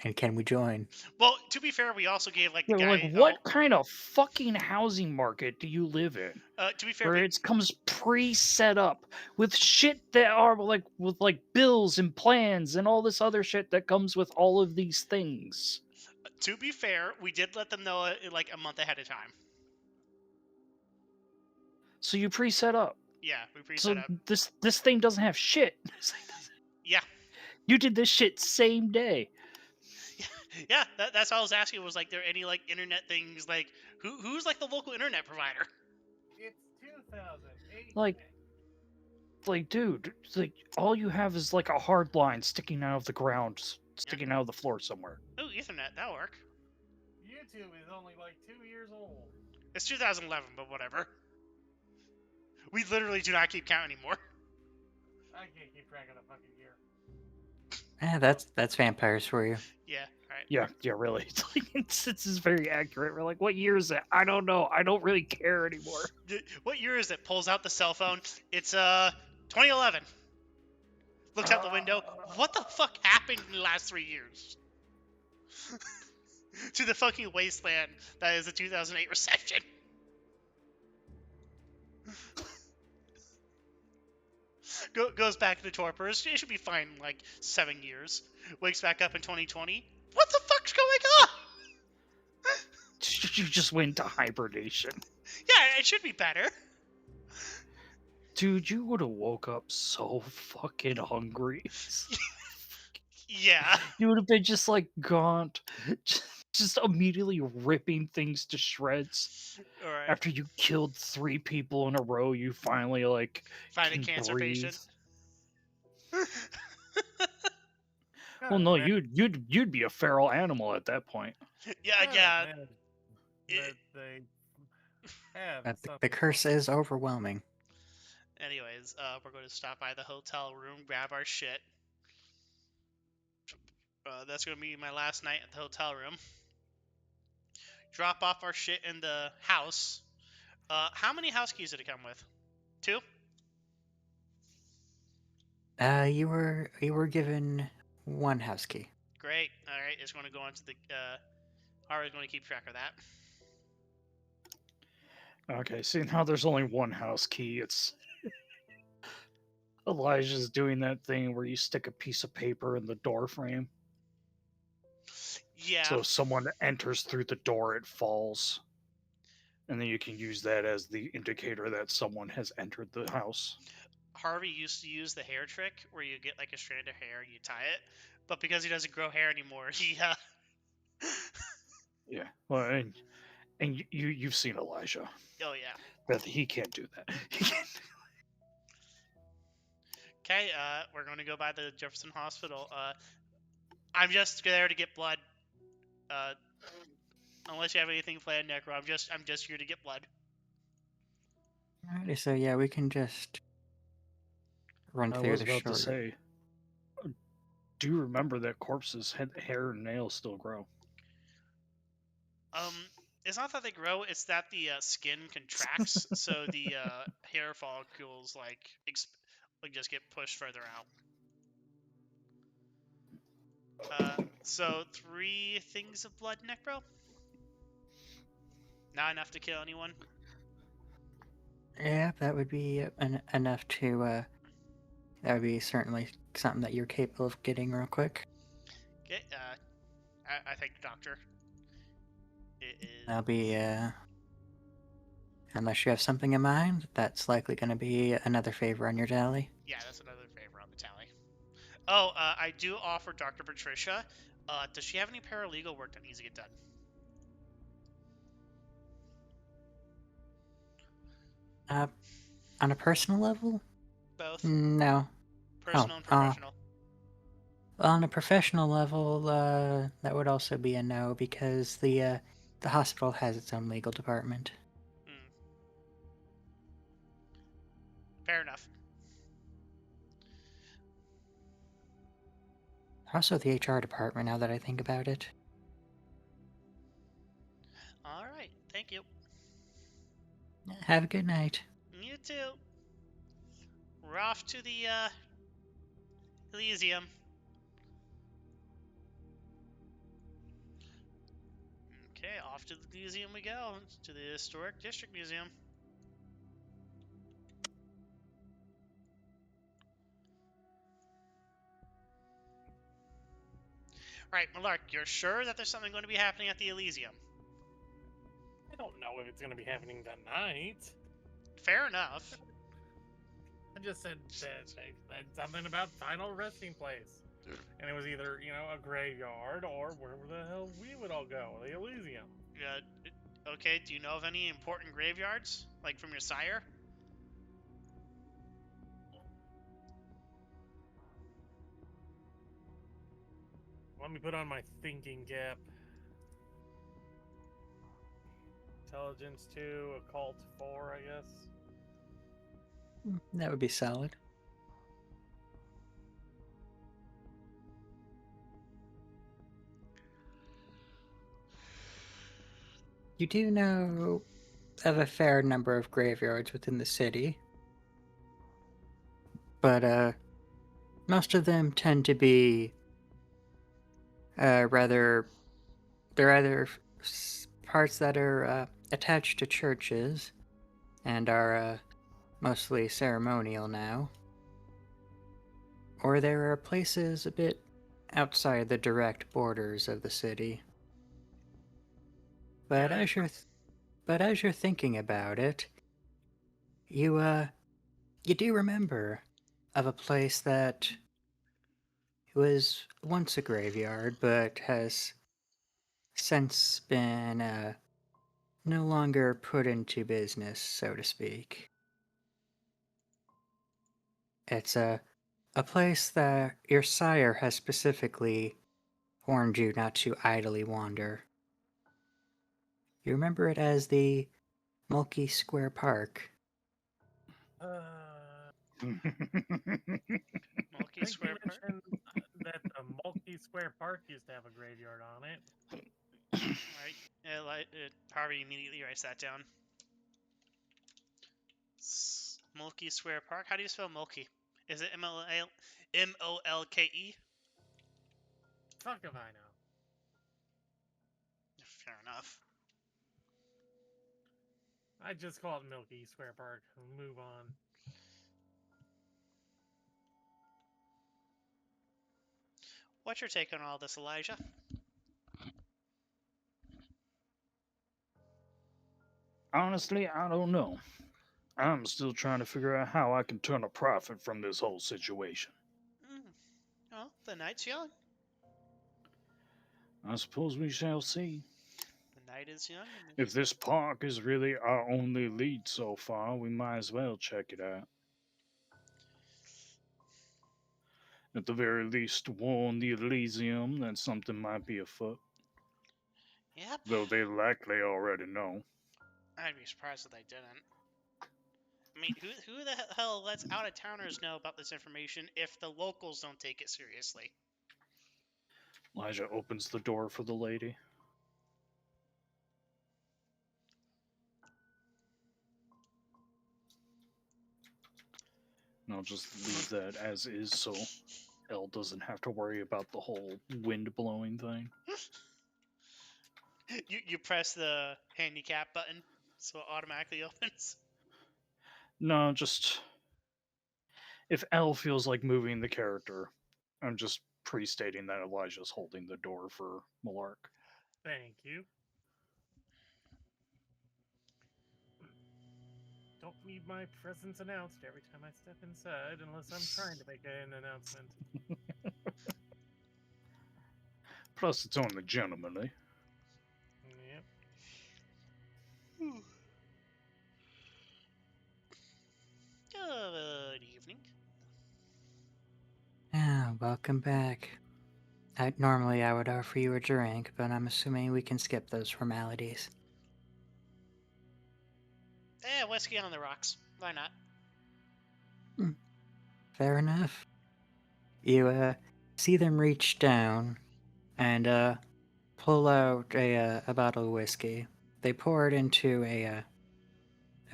And can we join? Well, to be fair, we also gave like the Like, guy. what kind of fucking housing market do you live in? To be fair, Where it comes pre-set up with shit that are with bills and plans and all this other shit that comes with all of these things. to be fair, we did let them know like a month ahead of time. So you pre-set up. Yeah, we preset So up. this thing doesn't have shit. Yeah. You did this shit same day. Yeah, that's all I was asking. Was like, there any like internet things? Like, who's like the local internet provider? It's 2008. Like, dude, like all you have is like a hard line sticking out of the ground, sticking out of the floor somewhere. Oh, Ethernet, that'll work. YouTube is only like 2 years old. It's 2011, but whatever. We literally do not keep count anymore. I can't keep track of the fucking year. That's vampires for you. Yeah, alright. Yeah, really. It's like it's very accurate. We're like, what year is it? I don't know. I don't really care anymore. What year is it? Pulls out the cell phone. It's 2011. Looks out the window. What the fuck happened in the last 3 years? To the fucking wasteland that is the 2008 recession. Goes back to torpors. It should be fine in like 7 years. Wakes back up in 2020. What the fuck's going on? You just went into hibernation. Yeah, it should be better. Dude, you would have woke up so fucking hungry. Yeah. You would have been just like gaunt, just immediately ripping things to shreds. All right. After you killed 3 people in a row, you finally Find a can cancer breathe. patient. Well, no, you'd be a feral animal at that point. Yeah. They have The curse is overwhelming. Anyways, we're going to stop by the hotel room, grab our shit. That's going to be my last night at the hotel room. Drop off our shit in the house. How many house keys did it come with? 2? You were given 1 house key. Great. All right, it's going to go into the. Harvey's going to keep track of that. Okay, see now there's only 1 house key. It's Elijah's doing that thing where you stick a piece of paper in the door frame. Yeah. So if someone enters through the door, it falls. And then you can use that as the indicator that someone has entered the house. Harvey used to use the hair trick where you get like a strand of hair and you tie it. But because he doesn't grow hair anymore, he Yeah. Well, and you've seen Elijah. Oh yeah. That he can't do that. Okay, we're going to go by the Jefferson Hospital. I'm just there to get blood. Unless you have anything planned, Necro. I'm just here to get blood. Alrighty, so yeah, we can just run I through was the about to short. say, do you remember that corpses' hair and nails still grow? Um, it's not that they grow; it's that the skin contracts, so the hair follicles like just get pushed further out. So 3 things of blood, Necro. Not enough to kill anyone. Yeah, that would be enough to. That would be certainly something that you're capable of getting real quick. Okay. I thank the doctor. It is. That'll be unless you have something in mind, that's likely going to be another favor on your tally. Yeah, that's another favor on the tally. Oh, I do offer Dr. Patricia. Does she have any paralegal work that needs to get done? On a personal level, Both no. personal and Oh, professional. on a professional level, that would also be a no because the hospital has its own legal department. Hmm. Fair enough. Also, the HR department. Now that I think about it. All right. Thank you. Have a good night. You too. We're off to the Elysium. Okay, off to the Elysium we go. To the Historic District Museum. Right, Millarc, you're sure that there's something going to be happening at the Elysium? I don't know if it's going to be happening tonight. Fair enough. I just said that they said something about final resting place. And it was either, a graveyard or where the hell we would all go, the Elysium. Okay, do you know of any important graveyards? Like from your sire? Let me put on my thinking cap. Intelligence 2, occult 4, I guess. That would be solid. You do know of a fair number of graveyards within the city, but most of them tend to be rather. They're either parts that are attached to churches and are mostly ceremonial now, or there are places a bit outside the direct borders of the city. But Yeah, as you're thinking about it, you do remember of a place that was once a graveyard, but has since been no longer put into business, so to speak. It's a place that your sire has specifically warned you not to idly wander. You remember it as the Mulkey Square Park. Mulkey I think Square you Park. mentioned that the Mulkey Square Park used to have a graveyard on it. Right. Harvey immediately writes that down. Mulkey Square Park. How do you spell Mulkey? Is it M-O-L-K-E? Fuck if I know. Fair enough. I just call it Milky Square Park. Move on. What's your take on all this, Elijah? Honestly, I don't know. I'm still trying to figure out how I can turn a profit from this whole situation. Well, the night's young. I suppose we shall see. The night is young. If this park is really our only lead so far, we might as well check it out. At the very least, warn the Elysium that something might be afoot. Yep. Though they likely already know. I'd be surprised if they didn't. I mean, who the hell lets out-of-towners know about this information if the locals don't take it seriously? Elijah opens the door for the lady. And I'll just leave that as is so Elle doesn't have to worry about the whole wind blowing thing. You press the handicap button, so it automatically opens. No, just if Elle feels like moving the character, I'm just pre-stating that Elijah's holding the door for Millarc. Thank you. Don't need my presence announced every time I step inside unless I'm trying to make an announcement. Plus, it's only gentlemanly. Yep. Good evening. Welcome back. Normally I would offer you a drink, but I'm assuming we can skip those formalities. Whiskey on the rocks. Why not? Fair enough. You see them reach down and pull out a bottle of whiskey. They pour it into a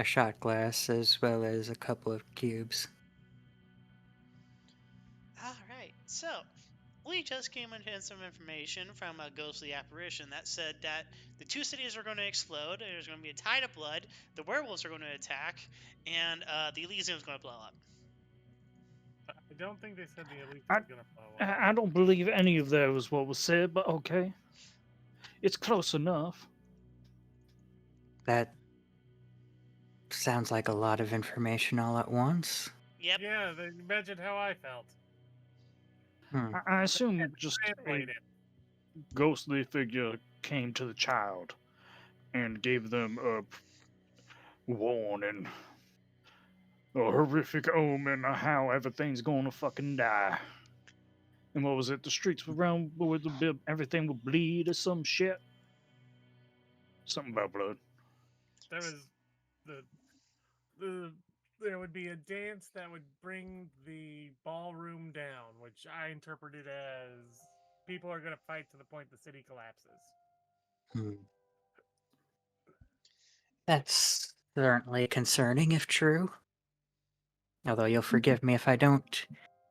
shot glass as well as a couple of cubes. Alright, so we just came into some information from a ghostly apparition that said that the two cities are going to explode, there's going to be a tide of blood, the werewolves are going to attack, and the Elysium is going to blow up. I don't think they said the Elysium I- was gonna blow up. I don't believe any of that was what was said, but okay. It's close enough. That sounds like a lot of information all at once. Yep. Yeah, imagine how I felt. I assume just a Translate it. ghostly figure came to the child and gave them a warning, a horrific omen of how everything's gonna fucking die. And what was it? The streets around where everything would bleed or some shit. Something about blood. There was there would be a dance that would bring the ballroom down, which I interpreted as people are going to fight to the point the city collapses. That's certainly concerning if true. Although you'll forgive me if I don't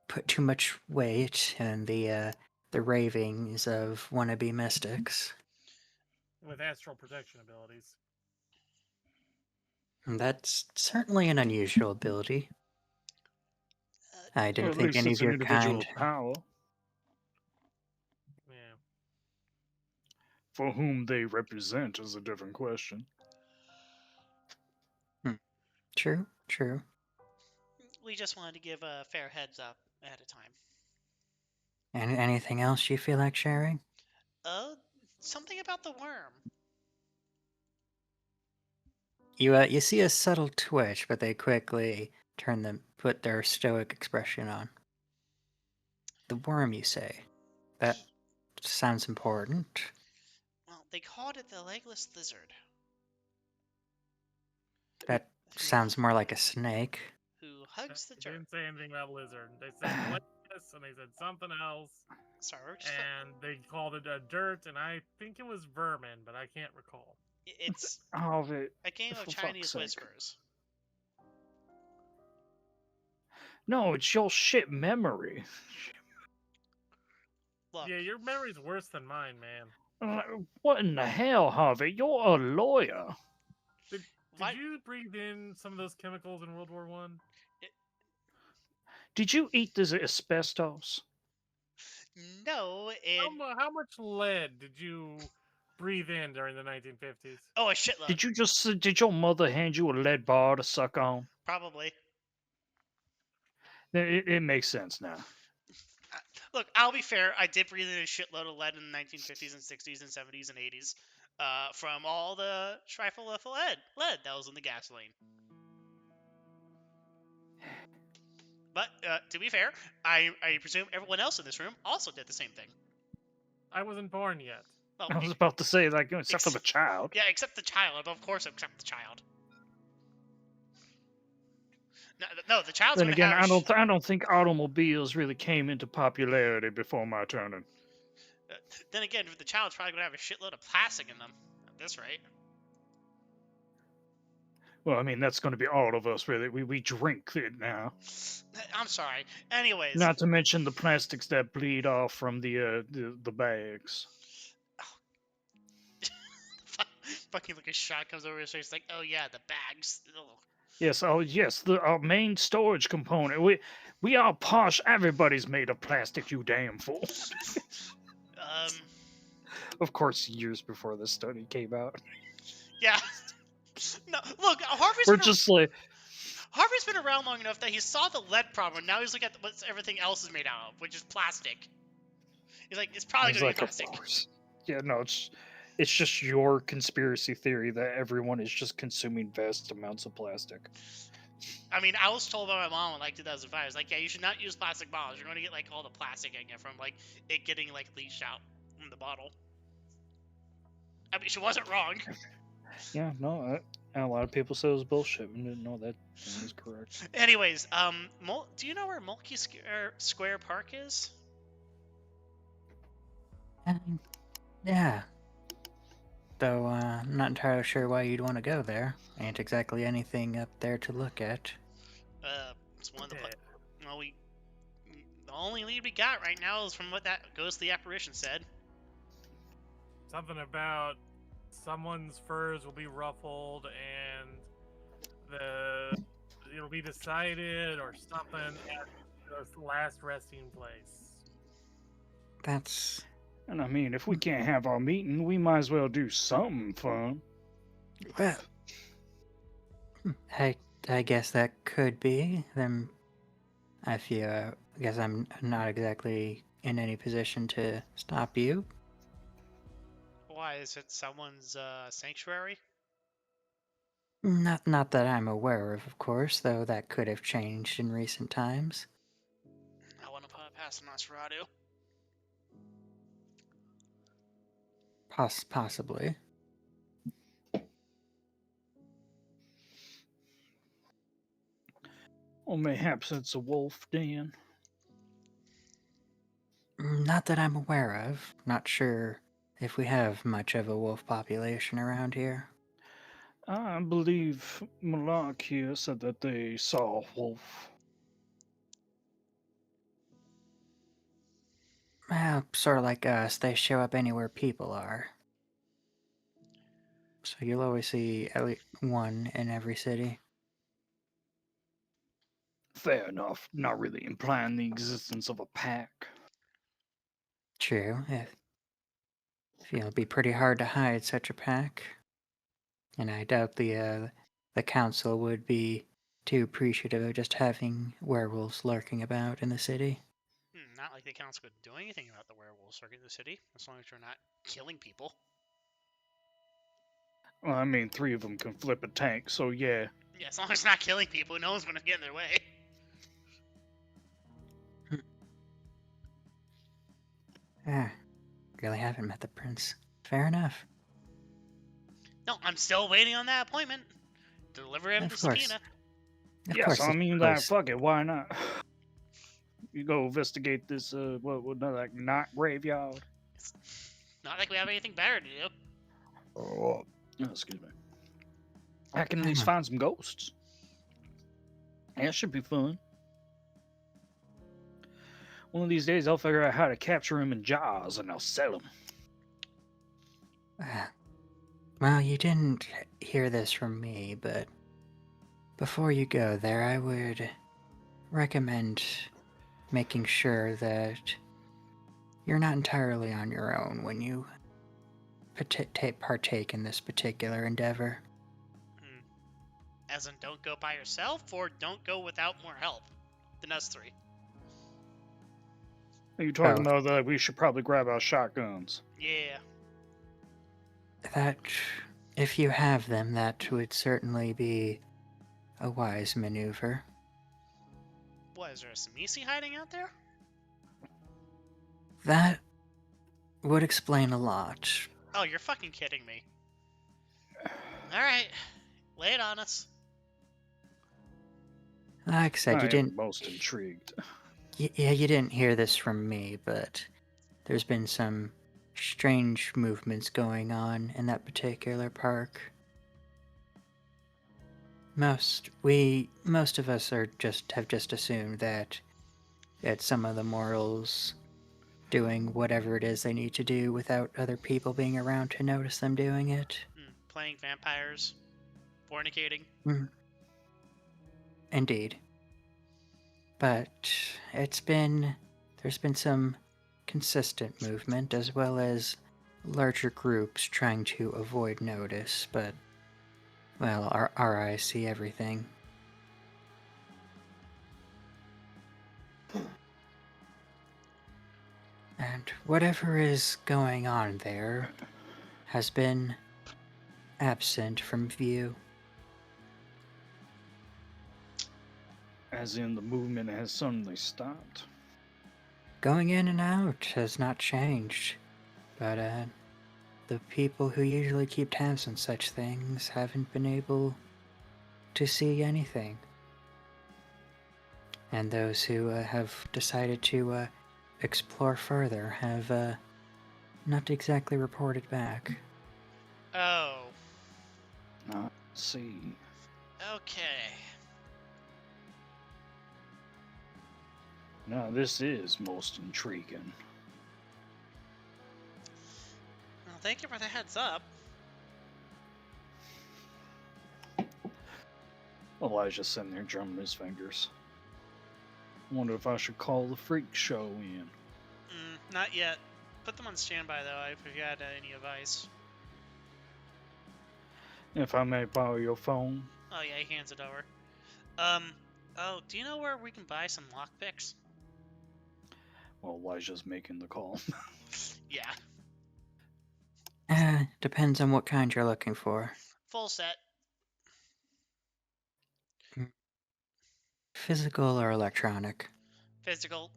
put too much weight in the ravings of wannabe mystics. With astral protection abilities. That's certainly an unusual ability. I Or didn't at think least any it's of an your individual kind. power Yeah. for whom they represent is a different question. True, true. We just wanted to give a fair heads up ahead of time. And anything else you feel like sharing? Something about the worm. You see a subtle twitch, but they quickly put their stoic expression on. The worm, you say? That sounds important. Well, they called it the legless lizard. That sounds more like a snake. Who hugs the They dirt. didn't say anything about lizard. They said legless and they said something else. Sorry, we're just And they called it a dirt, and I think it was vermin, but I can't recall. it's Harvey, a game of for Chinese fuck's sake. whispers. No, it's your shit memory. Look, Yeah, your memory's worse than mine, man. What in the hell, Harvey? You're a lawyer. Did What? you breathe in some of those chemicals in World War One? Did you eat this asbestos? no, it. How much lead did you breathe in during the 1950s? Oh, a shitload. Did your mother hand you a lead bar to suck on? Probably. It makes sense now. Look, I'll be fair. I did breathe in a shitload of lead in the 1950s and 60s and 70s and 80s from all the trifluoryl lead that was in the gasoline. But to be fair, I presume everyone else in this room also did the same thing. I wasn't born yet. Well, I was about to say, like, except for the child. yeah, except the child. Of course, except the child. No, the child's Then gonna again, have. I don't think automobiles really came into popularity before my turning. Then again, the child's probably gonna have a shitload of plastic in them. At this rate. Well, I mean, that's going to be all of us, really. We drink it now. I'm sorry. Anyways. Not to mention the plastics that bleed off from the bags. Fucking like a shot comes over his face, like, oh yeah, the bags. Ugh. Yes, oh yes, our main storage component. We are posh. Everybody's made of plastic. You damn fool. Of course, years before this study came out. Yeah. No, look, We're just like, Harvey's been around long enough that he saw the lead problem. Now he's looking at what everything else is made out of, which is plastic. He's like, it's probably he's gonna like, be plastic. of course. Yeah, no, it's just your conspiracy theory that everyone is just consuming vast amounts of plastic. I mean, I was told by my mom in like 2005. I was like, yeah, you should not use plastic bottles. You're gonna get like all the plastic in it from like it getting like leached out from the bottle. I mean, she wasn't wrong. Yeah, no, and a lot of people say it was bullshit. No, that is correct. Anyways, do you know where Mulkey Square Park is? Yeah. Though I'm not entirely sure why you'd want to go there. Ain't exactly anything up there to look at. It's one of the. Well, the only lead we got right now is from what that Ghost of the Apparition said. Something about someone's furs will be ruffled and it'll be decided or something at the last resting place. That's... And I mean, if we can't have our meeting, we might as well do something fun. Well, I guess that could be them. I guess I'm not exactly in any position to stop you. Why is it someone's sanctuary? Not that I'm aware of course, though that could have changed in recent times. I want to put it past Masquerade. Possibly. Or mayhaps it's a wolf, Dan. Not that I'm aware of. Not sure if we have much of a wolf population around here. I believe Millarc here said that they saw a wolf. Well, sort of like us, they show up anywhere people are. So you'll always see at least one in every city. Fair enough. Not really implying the existence of a pack. True. It'd be pretty hard to hide such a pack. And I doubt the council would be too appreciative of just having werewolves lurking about in the city. Not like the council could do anything about the werewolves lurking in the city, as long as you're not killing people. Well, I mean, 3 of them can flip a tank, so yeah. Yeah, as long as it's not killing people, no one's gonna get in their way. Really haven't met the prince. Fair enough. No, I'm still waiting on that appointment. Deliver him Of the course. subpoena. Yes, I mean, like, fuck it, why not? You go investigate this, like, not graveyard. It's not like we have anything better to do. Oh, excuse me. I can at least find some ghosts. That should be fun. One of these days, I'll figure out how to capture them in jars, and I'll sell them. Well, you didn't hear this from me, but before you go there, I would recommend making sure that you're not entirely on your own when you partake in this particular endeavor. As in, don't go by yourself, or don't go without more help than us 3. Are you talking about that we should probably grab our shotguns? Yeah. That, if you have them, that would certainly be a wise maneuver. What, is there a Samedi hiding out there? That would explain a lot, Oh, you're fucking kidding me. Alright, lay it on us. Like I said, I you am didn't. most intrigued. Yeah, you didn't hear this from me, but there's been some strange movements going on in that particular park. Most of us have just assumed that it's some of the mortals doing whatever it is they need to do without other people being around to notice them doing it. Playing vampires. Fornicating. Mm, indeed. But there's been some consistent movement as well as larger groups trying to avoid notice, but, well, our eyes see everything. And whatever is going on there has been absent from view. As in, the movement has suddenly stopped. Going in and out has not changed, but the people who usually keep tabs on such things haven't been able to see anything. And those who have decided to explore further have not exactly reported back. Oh. I see. Okay. Now, this is most intriguing. Well, thank you for the heads up. Elijah's sitting there drumming his fingers. I wonder if I should call the freak show in. Not yet. Put them on standby, though, if you had any advice. If I may borrow your phone. Oh, yeah, he hands it over. Oh, do you know where we can buy some lockpicks? Well, Elijah's making the call. Yeah. Depends on what kind you're looking for. Full set. Physical or electronic? Physical.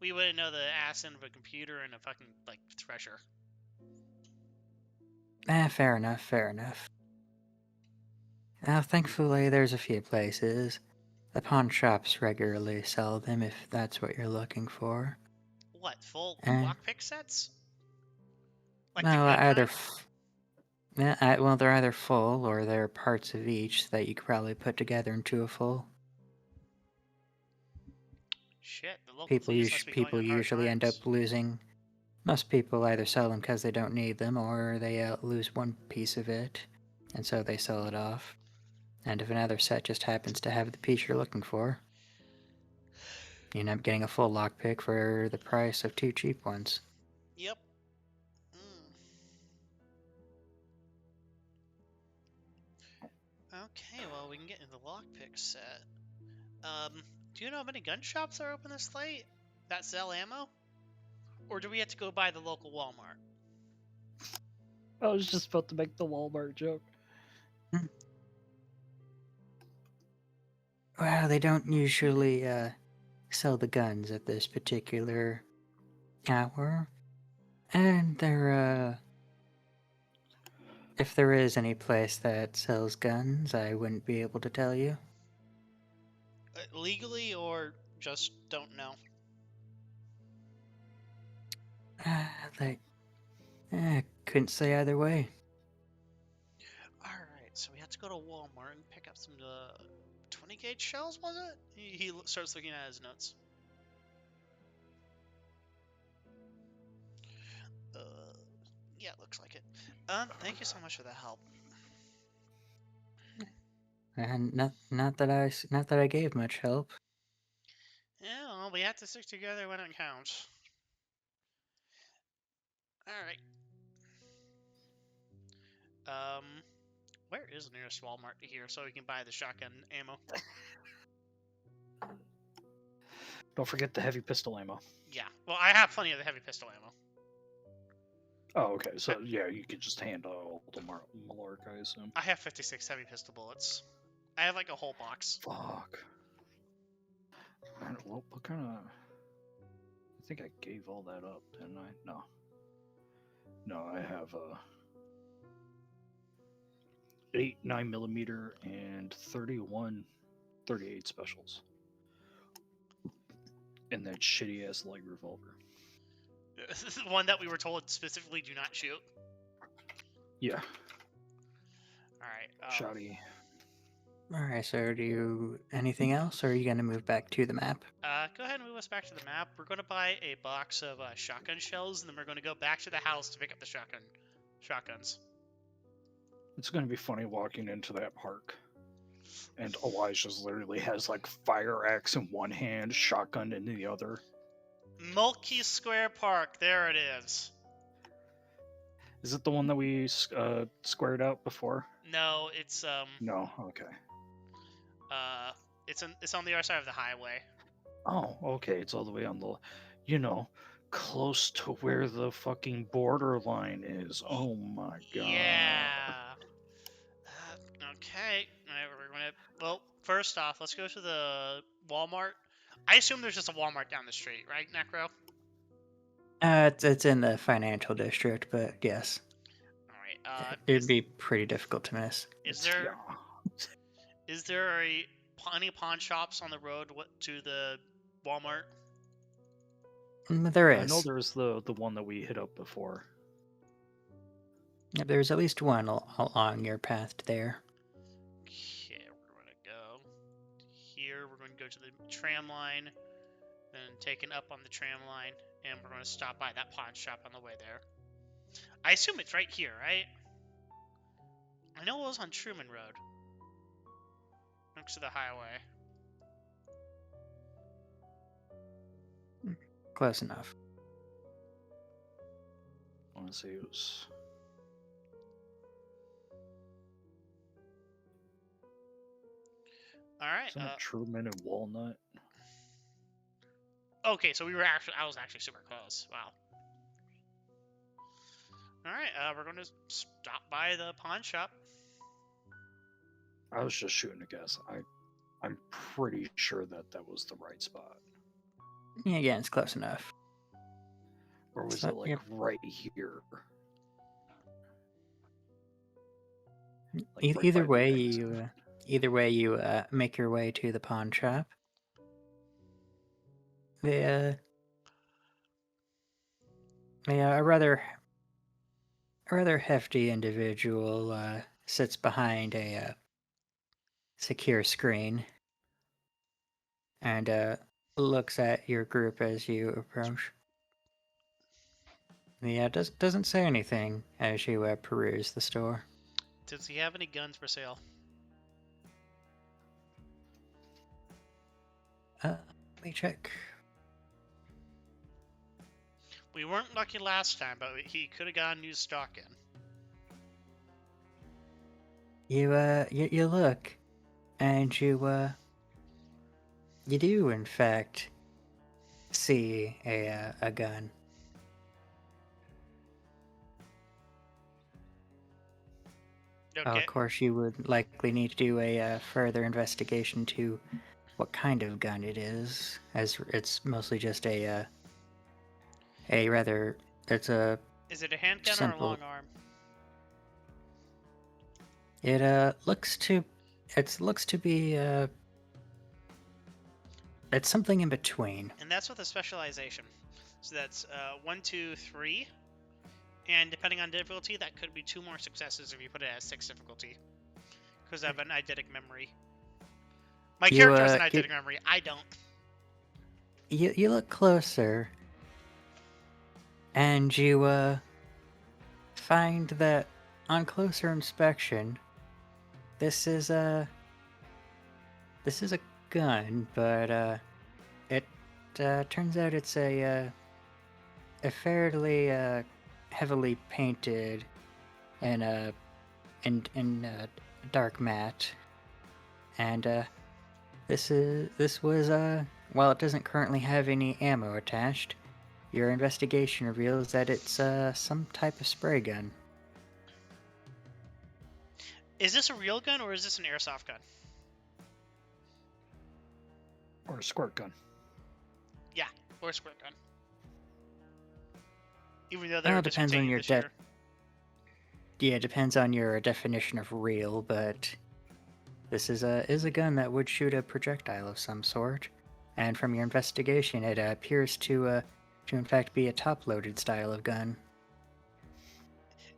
We wouldn't know the ass end of a computer and a fucking, thresher. Fair enough, fair enough. Thankfully, there's a few places. The pawn shops regularly sell them if that's what you're looking for. What, full Eh. lockpick sets? Like Well, the good either kind? well, they're either full or they're parts of each that you could probably put together into a full. Shit, the local People thieves must be going people on hard usually end times. up losing. Most people either sell them because they don't need them, or they lose one piece of it, and so they sell it off. And if another set just happens to have the piece you're looking for, you end up getting a full lockpick for the price of two cheap ones. Yep. Okay, well, we can get into the lockpick set. Do you know how many gun shops are open this late that sell ammo? Or do we have to go by the local Walmart? I was just about to make the Walmart joke. Well, they don't usually sell the guns at this particular hour. And if there is any place that sells guns, I wouldn't be able to tell you. Legally or just don't know? Couldn't say either way. Alright, so we have to go to Walmart and pick up some 20 gauge shells, was it? He starts looking at his notes. Yeah, it looks like it. Thank you so much for the help. And not that I gave much help. Yeah, well, we have to stick together when it counts. Alright. Where is the nearest Walmart to here so we can buy the shotgun ammo? Don't forget the heavy pistol ammo. Yeah, well, I have plenty of the heavy pistol ammo. Oh, okay. So, yeah, you could just hand all the Millarc, I assume. I have 56 heavy pistol bullets. I have like a whole box. Fuck. What kind of... I think I gave all that up, didn't I? No. No, I have a 8 9mm and 38 specials, and that shitty ass light revolver. The one that we were told specifically do not shoot. Yeah, Alright, shoddy. Alright, so do you anything else, or are you gonna move back to the map? go ahead and move us back to the map. We're going to buy a box of shotgun shells, and then we're going to go back to the house to pick up the shotguns. It's gonna be funny walking into that park, and Elijah's literally has like fire axe in one hand, shotgun in the other. Mulkey Square Park, there it is. Is it the one that we squared out before? No, it's No. Okay. it's on the other side of the highway. Oh, okay. It's all the way on the, close to where the fucking borderline is. Oh my god. Yeah. Okay. Alright, we're gonna. Well, first off, let's go to the Walmart. I assume there's just a Walmart down the street, right, Necro? It's in the financial district, but yes, All right. it'd be pretty difficult to miss. Is Yeah. there any pawn shops on the road to the Walmart? There I know is. there's the one that we hit up before. Yep, there's at least one along your path there. Okay, we're gonna go here. We're going to go to the tram line, then taking up on the tram line, and we're going to stop by that pawn shop on the way there. I assume it's right here, right? I know it was on Truman Road, next to the highway. Close enough. I want to say it was. All right. Isn't it Truman and Walnut? Okay, so I was actually super close. Wow. All right, we're going to stop by the pawn shop. I was just shooting a guess. I'm pretty sure that was the right spot. Yeah, again, it's close enough. Or was So- it like yep. right here? Like, right Either by the way, exit. you make your way to the pawn shop. A rather hefty individual sits behind a secure screen and looks at your group as you approach. Yeah, doesn't say anything as you peruse the store. Does he have any guns for sale? Let me check. We weren't lucky last time, but he could have gotten new stock in. You look, and you do in fact see a gun. Okay. Of course, you would likely need to do a further investigation to what kind of gun it is, as it's mostly just a rather. It's a. Is it a handgun or a simple. long arm? It looks to be it's something in between. And that's with a specialization. So that's 1, 2, 3. And depending on difficulty, that could be 2 more successes if you put it at 6 difficulty. Because I have an eidetic memory. My character has an eidetic memory. I don't. You look closer, and you find that on closer inspection, this is a gun, but it turns out it's a fairly heavily painted and in dark matte, and this was while it doesn't currently have any ammo attached, your investigation reveals that it's some type of spray gun. Is this a real gun or is this an airsoft gun? Or a squirt gun. Yeah, or a squirt gun. Even though Well, they're it depends on discontinued your this year. Yeah, it depends on your definition of real, but this is a gun that would shoot a projectile of some sort. And from your investigation, it appears to in fact be a top-loaded style of gun.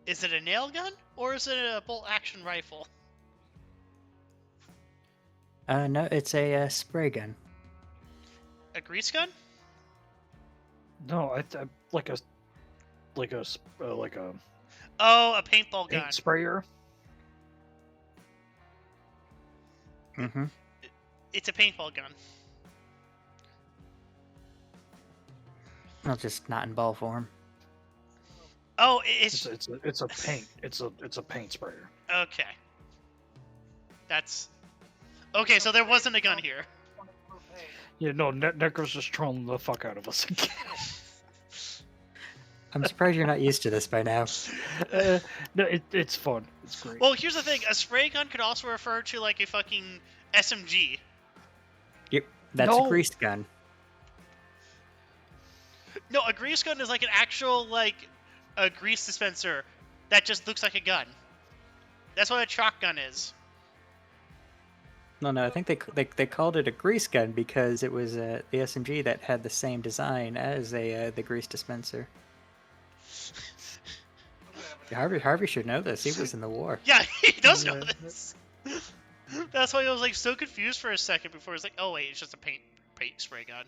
Is it a nail gun or is it a bolt action rifle? No, it's a spray gun. A grease gun? No, I like a Oh, a paintball gun. paint sprayer. Mm-hmm. It's a paintball gun. Well, just not in ball form. Oh, It's a paint. It's a paint sprayer. okay. That's okay. So there wasn't a gun here. Yeah, no, Necro's just trolling the fuck out of us again. I'm surprised you're not used to this by now. No, it's fun. It's great. Well, here's the thing: a spray gun could also refer to like a fucking SMG. Yep, that's No. a grease gun. No, a grease gun is like an actual like a grease dispenser that just looks like a gun. That's what a chalk gun is. No, I think they called it a grease gun because it was the SMG that had the same design as the grease dispenser. Harvey should know this. He was in the war. Yeah, he does know Yeah. this. That's why I was like so confused for a second before it's like, oh wait, it's just a paint spray gun.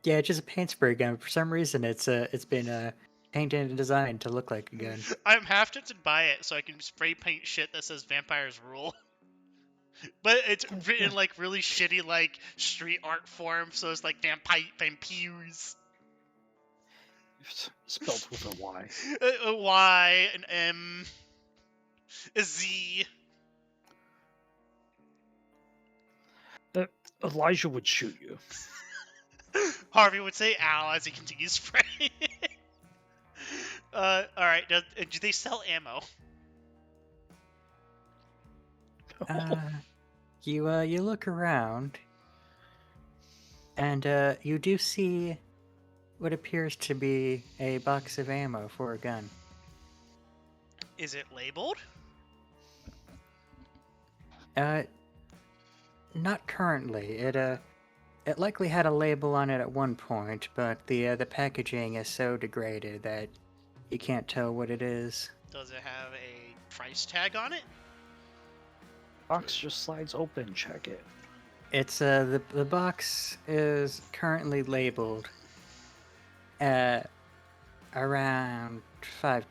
Yeah, it's just a paint spray gun. For some reason, it's been painted and designed to look like a gun. I'm half tempted to buy it so I can spray paint shit that says vampires rule. But it's written like really shitty like street art form, so it's like vampires. Spelled with a Y. A Y, an M, a Z. Elijah would shoot you. Harvey would say ow as he continues spraying. Alright, do they sell ammo? You look around, and you do see what appears to be a box of ammo for a gun. Is it labeled? Not currently. It likely had a label on it at one point, but the packaging is so degraded that you can't tell what it is. Does it have a price tag on it? Box just slides open. Check it. It's the box is currently labeled at around $5.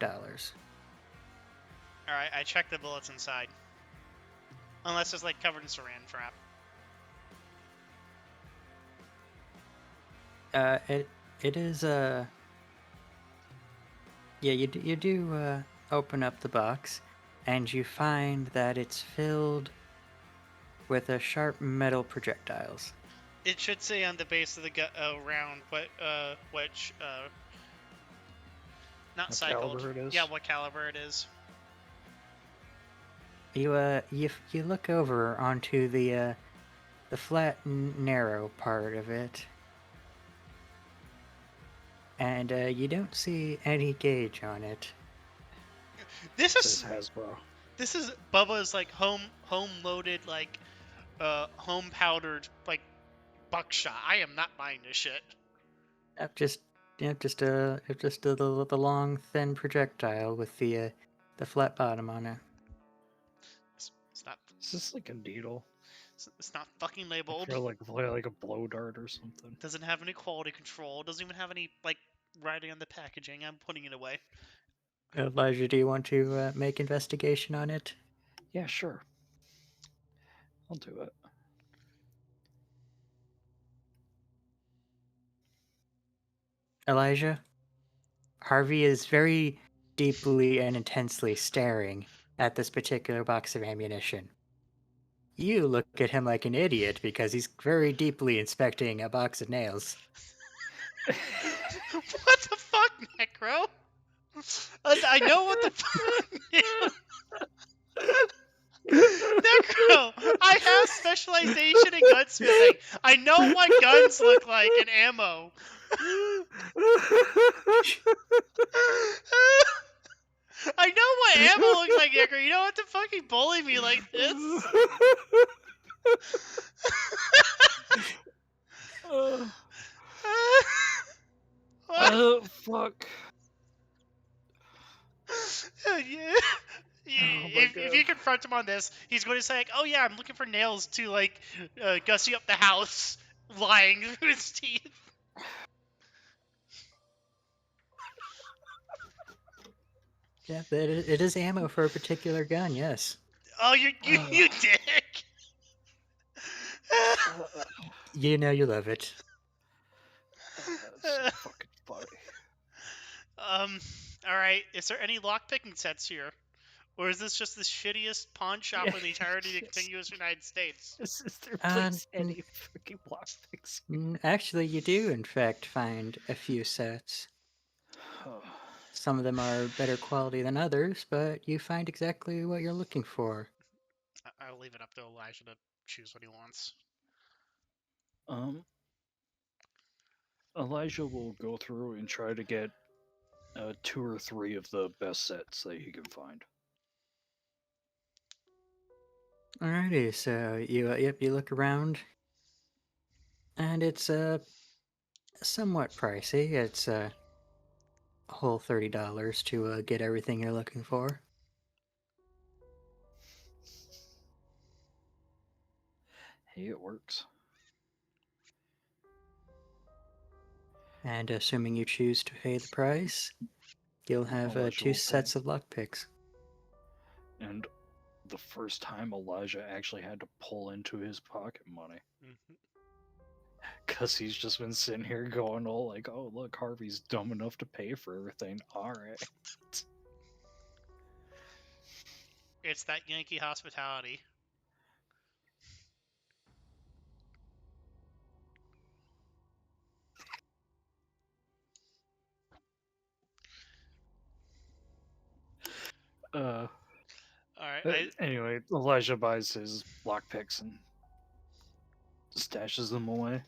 Alright, I checked the bullets inside. Unless it's like covered in saran wrap. It is yeah, you do open up the box, and you find that it's filled with a sharp metal projectiles. It should say on the base of the round which not What cycled. caliber it is? Yeah, what caliber it is. You look over onto the flat narrow part of it, and you don't see any gauge on it. This It is says Hasbro. this is Bubba's like home loaded like home powdered like buckshot. I am not buying this shit. Just the long thin projectile with the flat bottom on it. It's not Is this like a needle? it's not fucking labeled. Or like a blow dart or something? Doesn't have any quality control. Doesn't even have any like writing on the packaging. I'm putting it away. Elijah, do you want to make investigation on it? Yeah, sure. I'll do it. Elijah? Harvey is very deeply and intensely staring at this particular box of ammunition. You look at him like an idiot because he's very deeply inspecting a box of nails. What the fuck, Necro? I know what the fuck. Necro, I have specialization in gunsmithing. I know what guns look like and ammo. I know what ammo looks like, Necro. You don't have to fucking bully me like this. What? Oh, fuck. Yeah. Oh my If god. you confront him on this, he's going to say, like, "Oh yeah, I'm looking for nails to like gussy up the house," lying through his teeth. Yeah, but it is ammo for a particular gun, yes. Oh, you dick. You know you love it. That's so fucking funny. All right. Is there any lockpicking sets here, or is this just the shittiest pawn shop in the entirety of the contiguous United States? Is there Uh, place any fucking block picks? Actually, you do, in fact, find a few sets. Some of them are better quality than others, but you find exactly what you're looking for. I'll leave it up to Elijah to choose what he wants. Elijah will go through and try to get 2 or 3 of the best sets that he can find. Alrighty, so you look around, and it's somewhat pricey. It's a whole $30 to get everything you're looking for. Hey, it works. And assuming you choose to pay the price, you'll have Elijah 2 will pay. sets of lockpicks. And the first time Elijah actually had to pull into his pocket money. Because he's just been sitting here going all like, oh, look, Harvey's dumb enough to pay for everything. Alright. It's that Yankee hospitality. All right. Anyway, Elijah buys his lockpicks and stashes them away.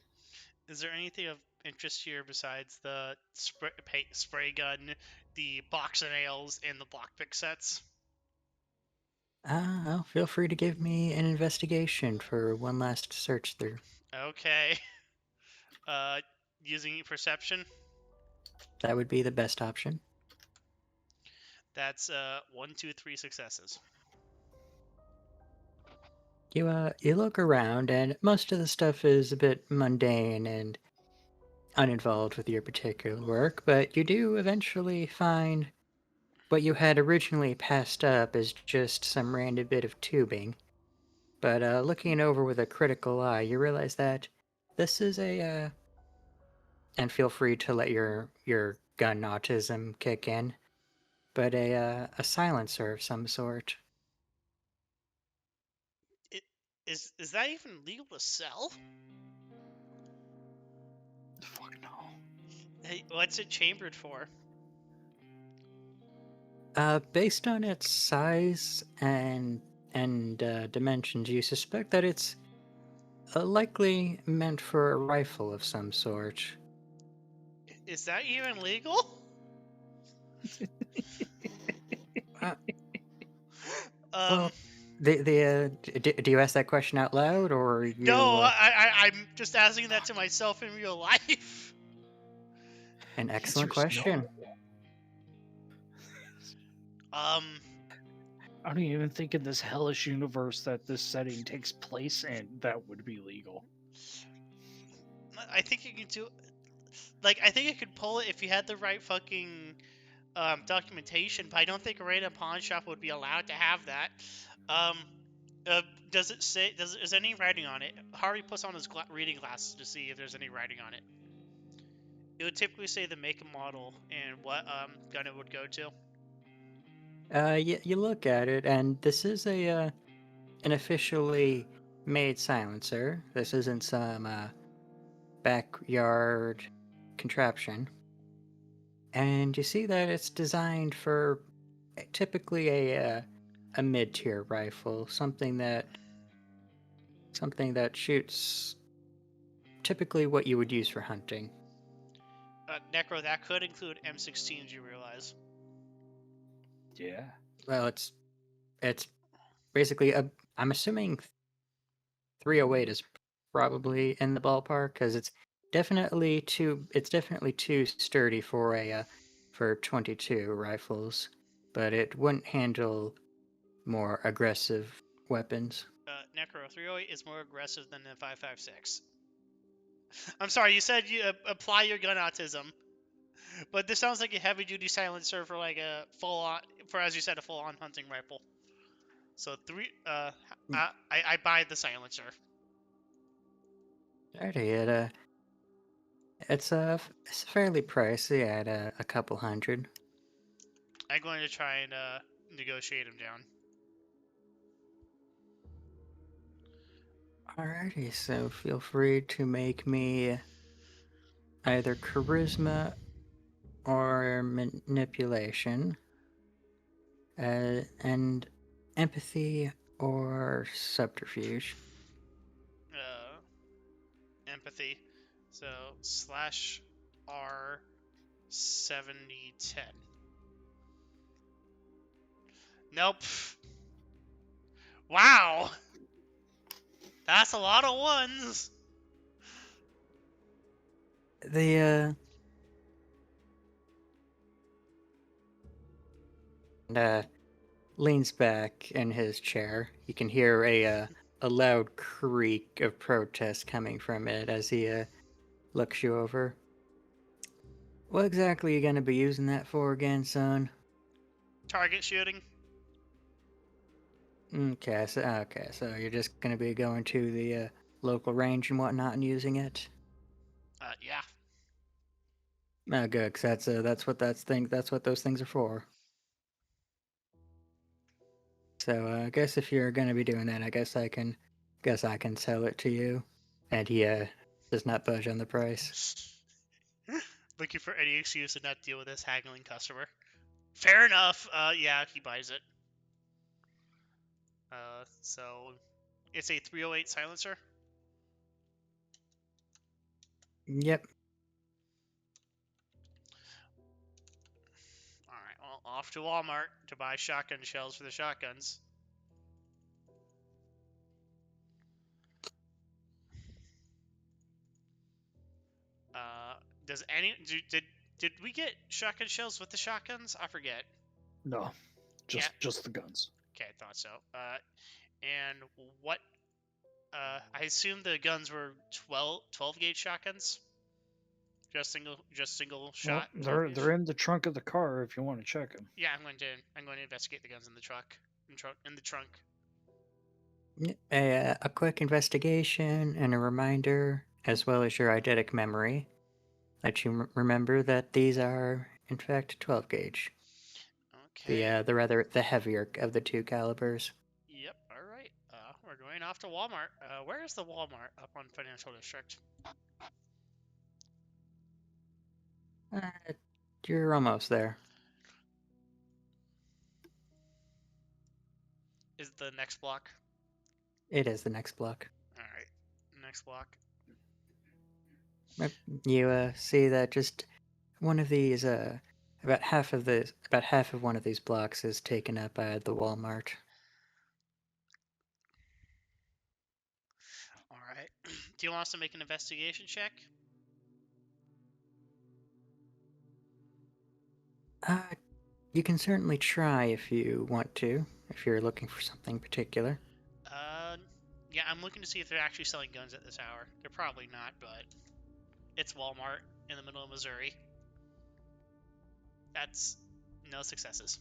Is there anything of interest here besides the spray gun, the box of nails, and the lockpick sets? Well, feel free to give me an investigation for one last search through. Okay. Using perception. That would be the best option. That's 1, 2, 3 successes. You look around, and most of the stuff is a bit mundane and uninvolved with your particular work, but you do eventually find what you had originally passed up as just some random bit of tubing. But looking over with a critical eye, you realize that this is a and feel free to let your gun autism kick in, but a silencer of some sort. Is that even legal to sell? Fuck no. Hey, what's it chambered for? Based on its size and dimensions, you suspect that it's likely meant for a rifle of some sort. Is that even legal? Well, do you ask that question out loud, or you? No, I'm just asking that to myself in real life. An excellent Answer's question. I don't even think in this hellish universe that this setting takes place in that would be legal. I think you can do. Like, I think you could pull it if you had the right fucking documentation, but I don't think a random pawn shop would be allowed to have that. Does it say? Is any writing on it? Harvey puts on his reading glasses to see if there's any writing on it. It would typically say the make and model and what gun it would go to. You look at it, and this is an officially made silencer. This isn't some backyard contraption. And you see that it's designed for typically a mid-tier rifle, something that shoots typically what you would use for hunting. Necro, that could include M16s, you realize. Yeah. Well, it's basically I'm assuming 308 is probably in the ballpark because it's definitely too sturdy for a for 22 rifles, but it wouldn't handle more aggressive weapons. Necro, 308 is more aggressive than the 5.56. I'm sorry, you said you apply your gun autism, but this sounds like a heavy-duty silencer for like a full-on, for as you said, a full-on hunting rifle. So I buy the silencer. Alrighty, it's fairly pricey at a couple hundred. I'm going to try and negotiate him down. Alrighty, so feel free to make me either charisma or manipulation, and empathy or subterfuge. Empathy. So /R 7010. Nope. Wow. That's a lot of ones. The leans back in his chair. You can hear a loud creak of protest coming from it as he looks you over. What exactly are you gonna be using that for again, son? Target shooting. Okay, so you're just gonna be going to the local range and whatnot and using it. Yeah. Oh, good, 'cause that's what those things are for. So I guess if you're gonna be doing that, I guess I can sell it to you. And he does not budge on the price. Looking for any excuse to not deal with this haggling customer. Fair enough. Yeah, he buys it. So it's a 308 silencer. Yep. All right. Well, off to Walmart to buy shotgun shells for the shotguns. Does any did we get shotgun shells with the shotguns? I forget. No, just the guns. Okay, I thought so. And what? I assume the guns were 12 gauge shotguns. Just single shot. Well, they're in the trunk of the car if you want to check them. Yeah, I'm going to investigate the guns in the truck. In the trunk. A quick investigation and a reminder, as well as your eidetic memory, let you remember that these are, in fact, 12 gauge. Okay. The heavier of the two calibers. Yep. All right. We're going off to Walmart. Where is the Walmart up on Financial District? You're almost there. Is the next block? It is the next block. All right. Next block. You see that just one of these, about half of one of these blocks is taken up by the Walmart. All right. Do you want us to make an investigation check? You can certainly try if you want to, if you're looking for something particular. Yeah, I'm looking to see if they're actually selling guns at this hour. They're probably not, but it's Walmart in the middle of Missouri. That's no successes.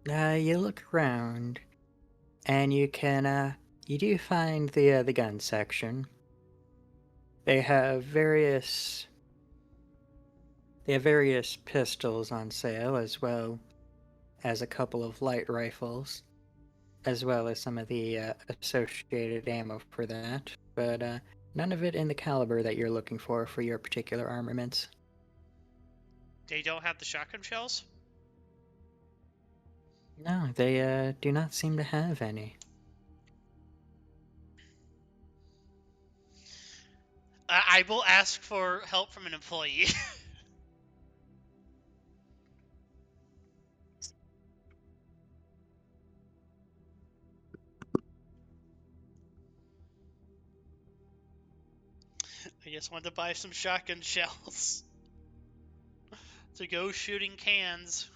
You look around, and you do find the gun section. They have various pistols on sale, as well as a couple of light rifles, as well as some of the associated ammo for that, but none of it in the caliber that you're looking for your particular armaments. They don't have the shotgun shells? No, they do not seem to have any. I I will ask for help from an employee. I just wanted to buy some shotgun shells to go shooting cans.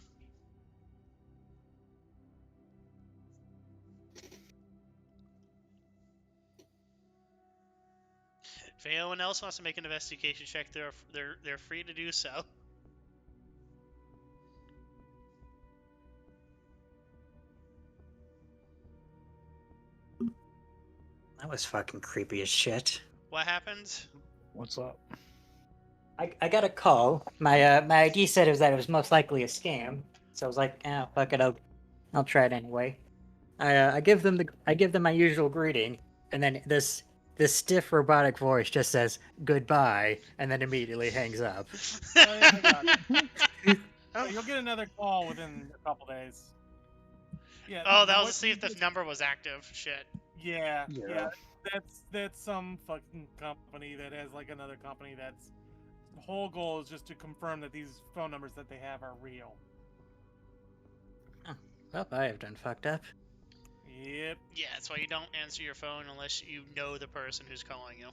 If anyone else wants to make an investigation check, they're free to do so. That was fucking creepy as shit. What happened? What's up? I got a call. My ID said that it was most likely a scam, so I was like, ah, fuck it, I'll try it anyway. I give them my usual greeting, and then this stiff robotic voice just says goodbye, and then immediately hangs up. Oh, yeah, I got it. Oh, you'll get another call within a couple days. Yeah. Oh, that was what to see you if the just- number was active. Shit. Yeah. Yeah. That's some fucking company that has like another company that's the whole goal is just to confirm that these phone numbers that they have are real. Well, I have done fucked up. Yep. Yeah, that's why you don't answer your phone unless you know the person who's calling you.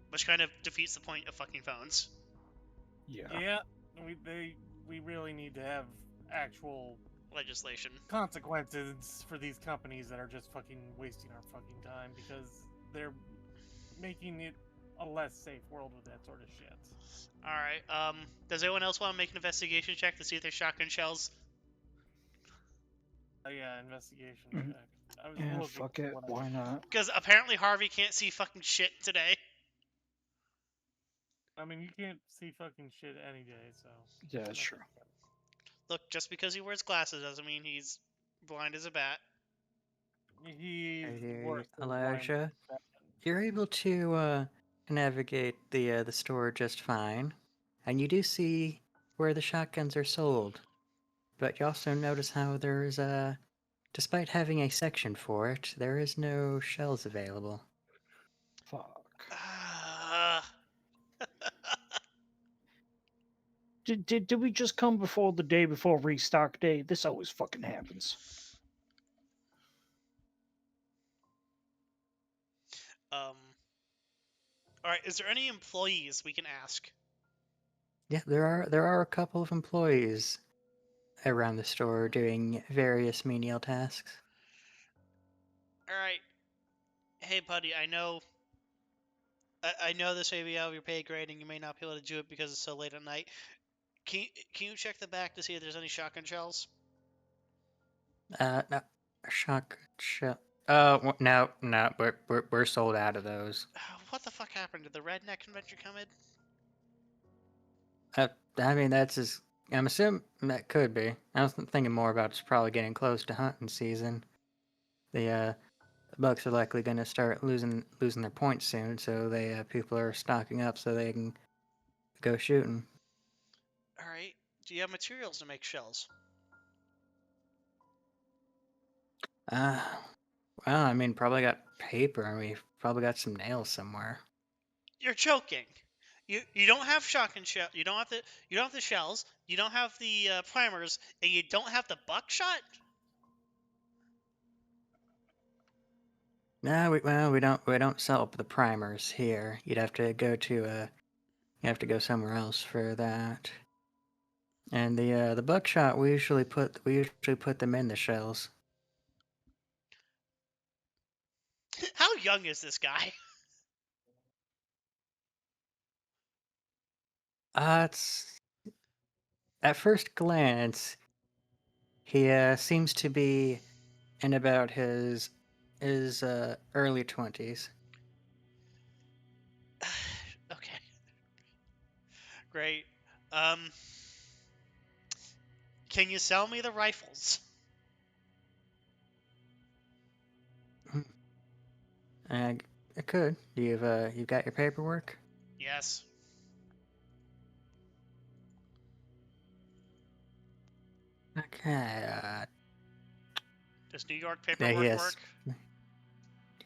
Which kind of defeats the point of fucking phones. Yeah. Yeah. We really need to have actual Legislation. consequences for these companies that are just fucking wasting our fucking time because they're making it a less safe world with that sort of shit. Alright, does anyone else want to make an investigation check to see if there's shotgun shells? Yeah, investigation Mhm. check. I was Yeah, looking fuck for it. what I- Why not? Because apparently Harvey can't see fucking shit today. I mean, you can't see fucking shit any day, so. Yeah, that's true. Look, just because he wears glasses doesn't mean he's blind as a bat. He's Hey, worse than blind. Elijah, you're able to navigate the store just fine, and you do see where the shotguns are sold. But you also notice how there is despite having a section for it, there is no shells available. Fuck. Did we just come before the day before restock day? This always fucking happens. Alright, is there any employees we can ask? Yeah, there are a couple of employees around the store doing various menial tasks. Alright. Hey, buddy, I know this may be out of your pay grade and you may not be able to do it because it's so late at night. Can you check the back to see if there's any shotgun shells? No, shell. No, we're sold out of those. What the fuck happened? Did the redneck convention come in? I mean, I'm assuming that could be. I was thinking more about it's probably getting close to hunting season. The Bucks are likely going to start losing their points soon, so people are stocking up so they can go shooting. Alright. Do you have materials to make shells? Well, I mean, probably got paper, and we've probably got some nails somewhere. You're joking. You don't have shotgun shell. You don't have the shells. You don't have the primers, and you don't have the buckshot. No, we don't sell the primers here. You'd have to go somewhere else for that. And the buckshot, we usually put them in the shells. How young is this guy? It's at first glance, he seems to be in about his early 20s. Okay. Great. Can you sell me the rifles? I could. You've got your paperwork? Yes. Okay. Does New York Yeah, paperwork yes. work?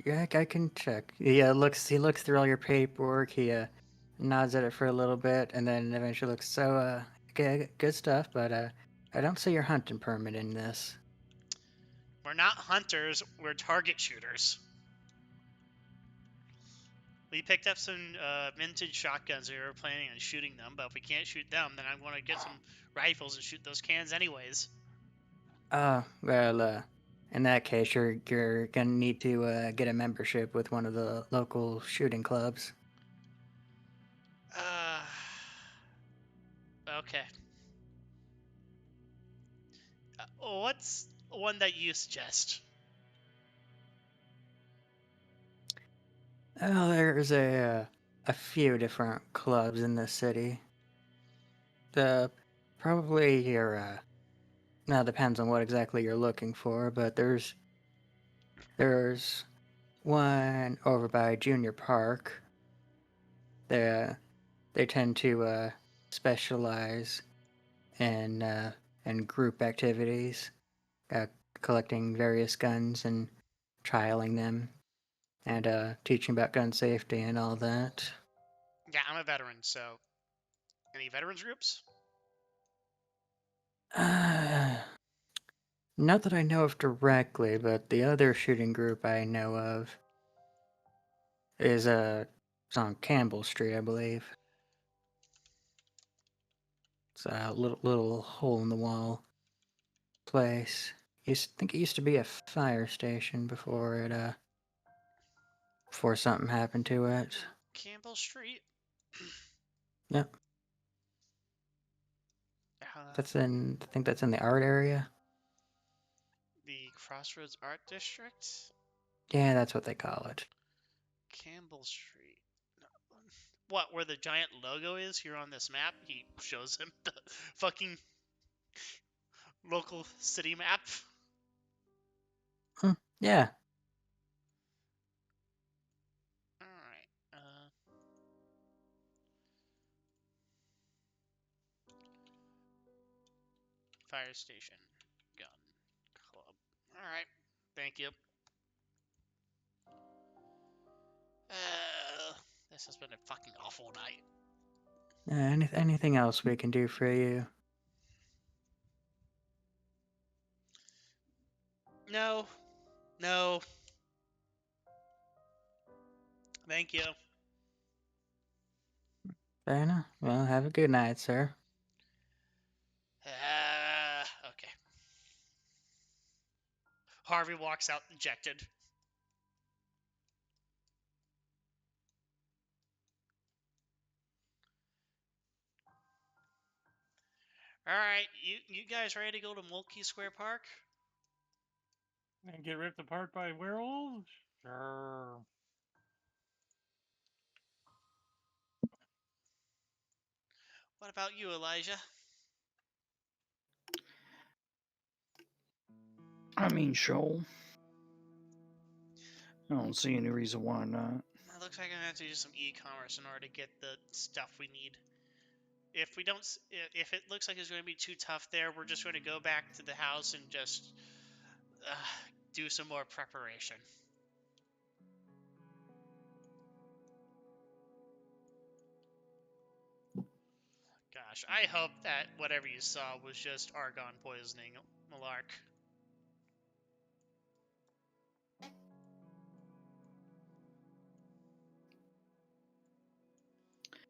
Yeah, I can check. He looks through all your paperwork. He nods at it for a little bit, and then eventually looks. So, good stuff. But I don't see your hunting permit in this. We're not hunters. We're target shooters. We picked up some vintage shotguns. We were planning on shooting them, but if we can't shoot them, then I'm going to get some rifles and shoot those cans anyways. Well, in that case, you're gonna need to get a membership with one of the local shooting clubs. Okay. What's one that you suggest? Oh, there's a few different clubs in this city. The probably your now depends on what exactly you're looking for, but there's one over by Junior Park. They they tend to specialize in group activities, uh, collecting various guns and trialing them, and teaching about gun safety and all that. Yeah, I'm a veteran, so any veterans groups? Uh, Not that I know of directly, but the other shooting group I know of is it's on Campbell Street, I believe. It's a little hole in the wall place. Think it used to be a fire station before something happened to it. Campbell Street. Yep, Uh, I think that's in the art area. the Crossroads Art District. Yeah, that's what they call it. Campbell Street. No. What? Where the giant logo is here on this map? He shows him the fucking local city map. Yeah. All right. Fire station. Gun club. All right. Thank you. This has been a fucking awful night. Anything else we can do for you? No. No. Thank you. Fair enough. Well, have a good night, sir. Okay. Harvey walks out dejected. All right, you guys ready to go to Mulkey Square Park? And get ripped apart by werewolves? Sure. What about you, Elijah? I mean, sure. I don't see any reason why not. It looks like I'm gonna have to do some e-commerce in order to get the stuff we need. If we don't, if it looks like it's going to be too tough there, we're just going to go back to the house and just do some more preparation. Gosh, I hope that whatever you saw was just argon poisoning, Millarc.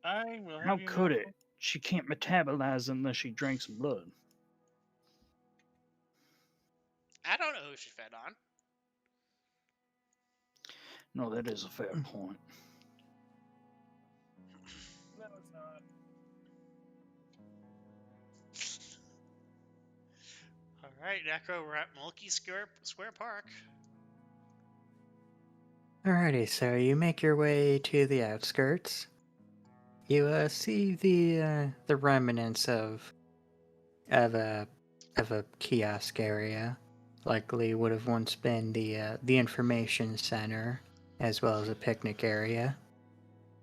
I will How have you could know. it? She can't metabolize unless she drank some blood. I don't know who she fed on. No, that is a fair point. No, it's not. All right, Necro, we're at Mulkey Square Park. Alrighty, so you make your way to the outskirts. You see the remnants of a kiosk area. Likely would have once been the information center, as well as a picnic area.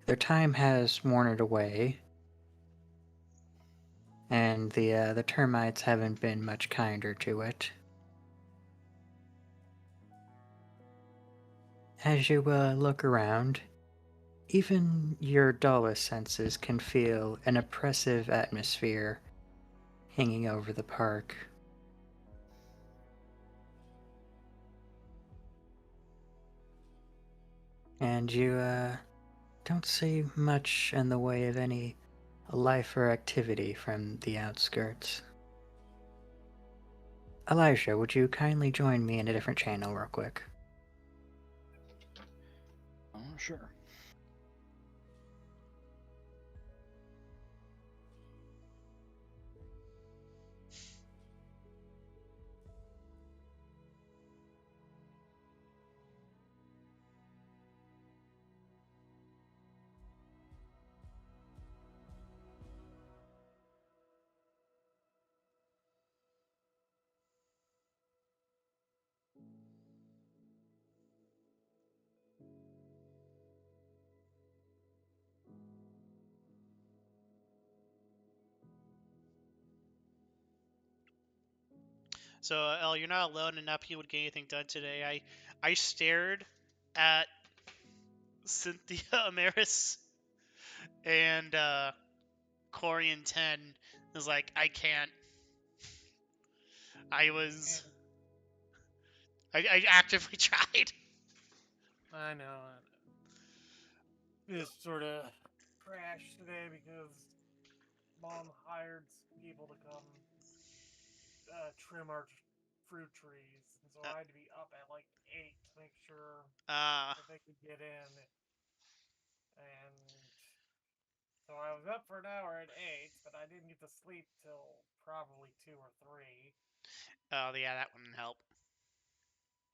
Their time has worn it away, and the termites haven't been much kinder to it. As you look around, even your dullest senses can feel an oppressive atmosphere hanging over the park. And you don't see much in the way of any life or activity from the outskirts. Elijah, would you kindly join me in a different channel real quick? Oh, sure. So, El, you're not alone, and not being able to get anything done today. I stared at Cynthia Amaris and Corian 10. Was like, I can't. I was. I actively tried. I know. Just sort of crashed today because Mom hired people to come trim our fruit trees, and so I had to be up at like 8 to make sure that they could get in. And so I was up for an hour at 8, but I didn't get to sleep till probably 2 or 3. Oh, yeah, that wouldn't help.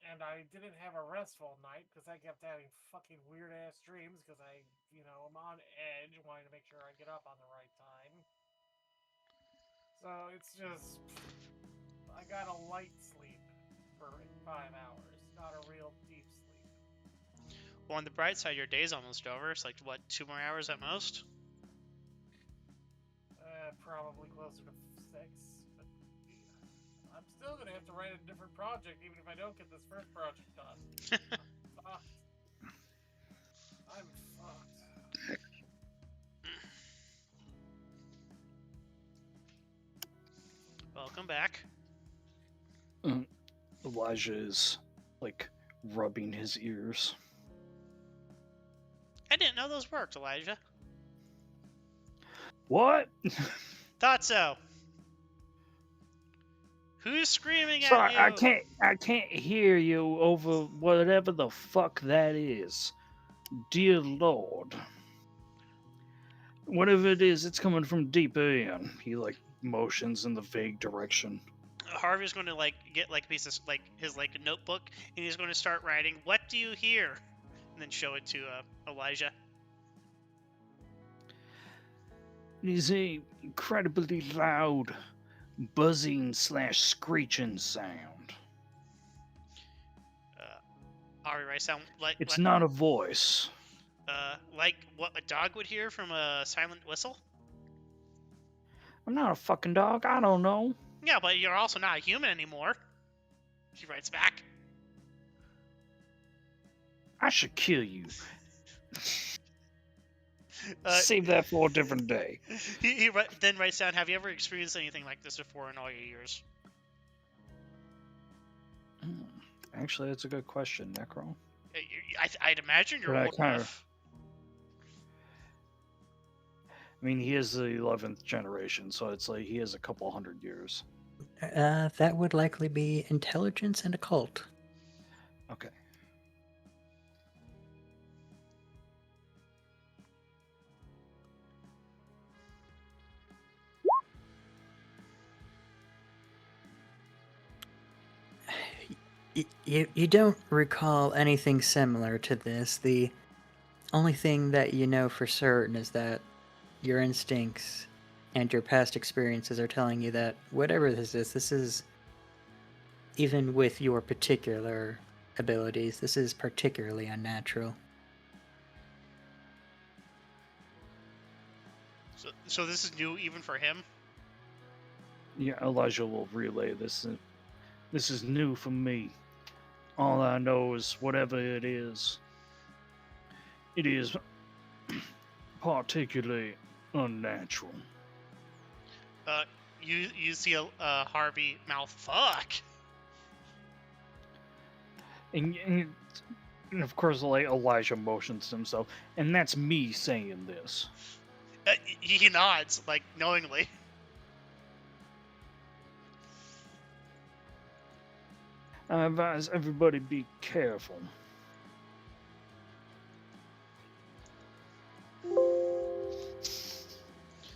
And I didn't have a restful night because I kept having fucking weird ass dreams because I'm on edge, wanting to make sure I get up on the right time. So it's just, I got a light sleep for 5 hours, not a real deep sleep. Well, on the bright side, your day's almost over. It's like, what, 2 more hours at most? Probably closer to 6, but I'm still gonna have to write a different project even if I don't get this first project done. I'm fucked. Welcome back. Elijah is like rubbing his ears. I didn't know those worked, Elijah. What? Thought so. Who's screaming Sorry, at you? I can't hear you over whatever the fuck that is. Dear Lord. Whatever it is, it's coming from deeper in. He like motions in the vague direction. Harvey's going to like get like a piece of like his like notebook, and he's going to start writing, "What do you hear?" and then show it to Elijah. It is a incredibly loud buzzing / screeching sound. Harvey writes down It's not a voice. like what a dog would hear from a silent whistle. I'm not a fucking dog. I don't know. Yeah, but you're also not a human anymore. She writes back. I should kill you. Save that for a different day. He then writes down, "Have you ever experienced anything like this before in all your years?" Actually, that's a good question, Necro. I'd imagine you're old enough. I mean, he is the 11th generation, so it's like he has a couple hundred years. That would likely be intelligence and occult. Okay. You don't recall anything similar to this. The only thing that you know for certain is that your instincts and your past experiences are telling you that whatever this is, even with your particular abilities, this is particularly unnatural. So this is new even for him? Yeah, Elijah will relay this. This is new for me. All I know is whatever it is particularly unnatural. You see a Harvey mouth. Fuck. And of course, like Elijah motions to himself, and that's me saying this. He nods like knowingly. I advise everybody be careful.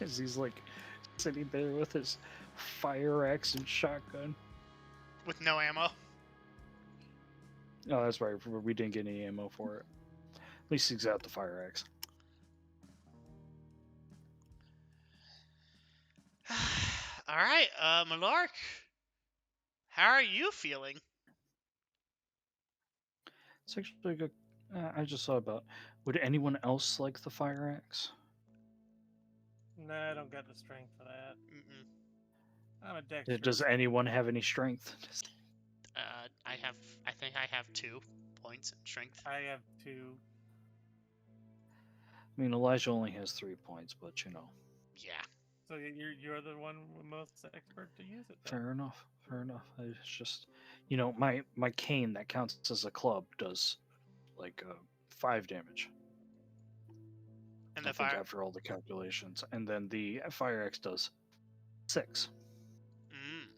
As he's like sitting there with his fire axe and shotgun. With no ammo. Oh, that's right. We didn't get any ammo for it. At least he's got the fire axe. All right, Millarc. How are you feeling? It's actually good. I just thought about. Would anyone else like the fire axe? Nah, I don't got the strength for that. Mm-mm. I'm a dexterous. Does anyone have any strength? I think I have 2 points in strength. I have 2. I mean, Elijah only has 3 points, but you know. Yeah. So you're the one most expert to use it. Then. Fair enough. Fair enough. It's just, you know, my cane that counts as a club does like 5 damage. And I the think fire. after all the calculations, and then the fire axe does 6. Mm.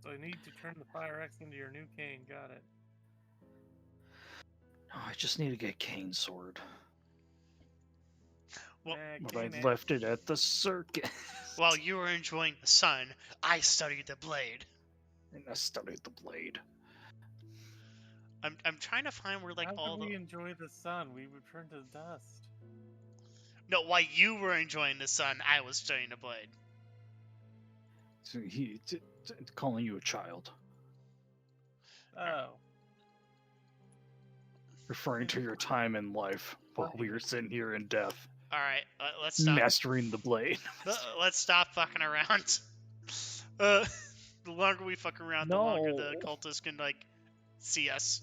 So you need to turn the fire axe into your new cane. Got it. Oh, I just need to get cane sword. Well, But I left it at the circus. While you were enjoying the sun, I studied the blade. And I studied the blade. I'm trying to find where like How all could we the. enjoy the sun? We would turn to dust. No, while you were enjoying the sun, I was studying the blade. So he calling you a child, Oh. referring to your time in life while we were sitting here in death, All right, let's stop. mastering the blade. Let's stop fucking around. The longer we fuck around, the longer the No. cultists can like see us.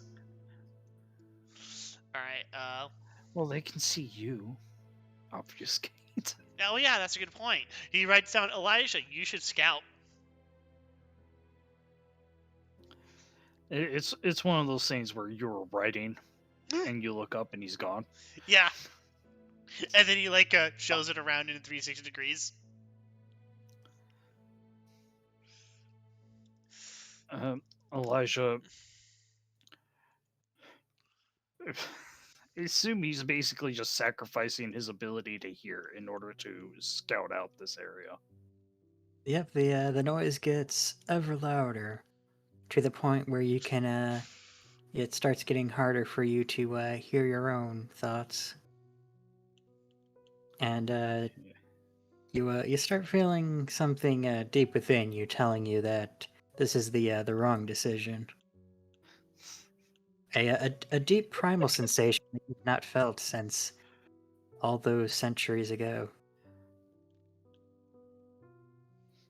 All right. Well, they can see you. Obfuscate. Oh yeah, that's a good point. He writes down, Elijah, you should scout. It's one of those things where you're writing, and you look up and he's gone. Yeah. And then he like shows it around in 360 degrees. Elijah. I assume he's basically just sacrificing his ability to hear in order to scout out this area. Yep, the noise gets ever louder to the point where you can it starts getting harder for you to hear your own thoughts. And you start feeling something deep within you telling you that this is the wrong decision. A deep primal sensation that you've not felt since all those centuries ago.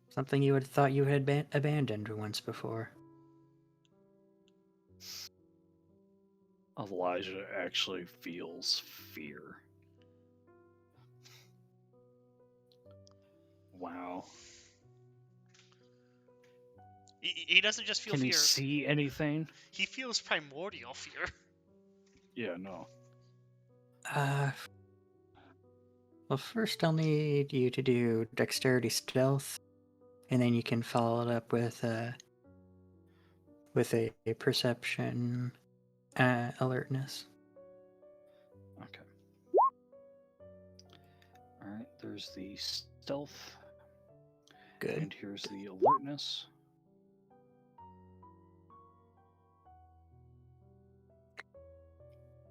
Something you had thought you had abandoned once before. Elijah actually feels fear. Wow. He doesn't just feel Can fear. he see anything? He feels primordial fear. Yeah, no. Well, first I'll need you to do dexterity stealth, and then you can follow it up with a perception alertness. Okay. Alright, there's the stealth. Good. And here's the alertness.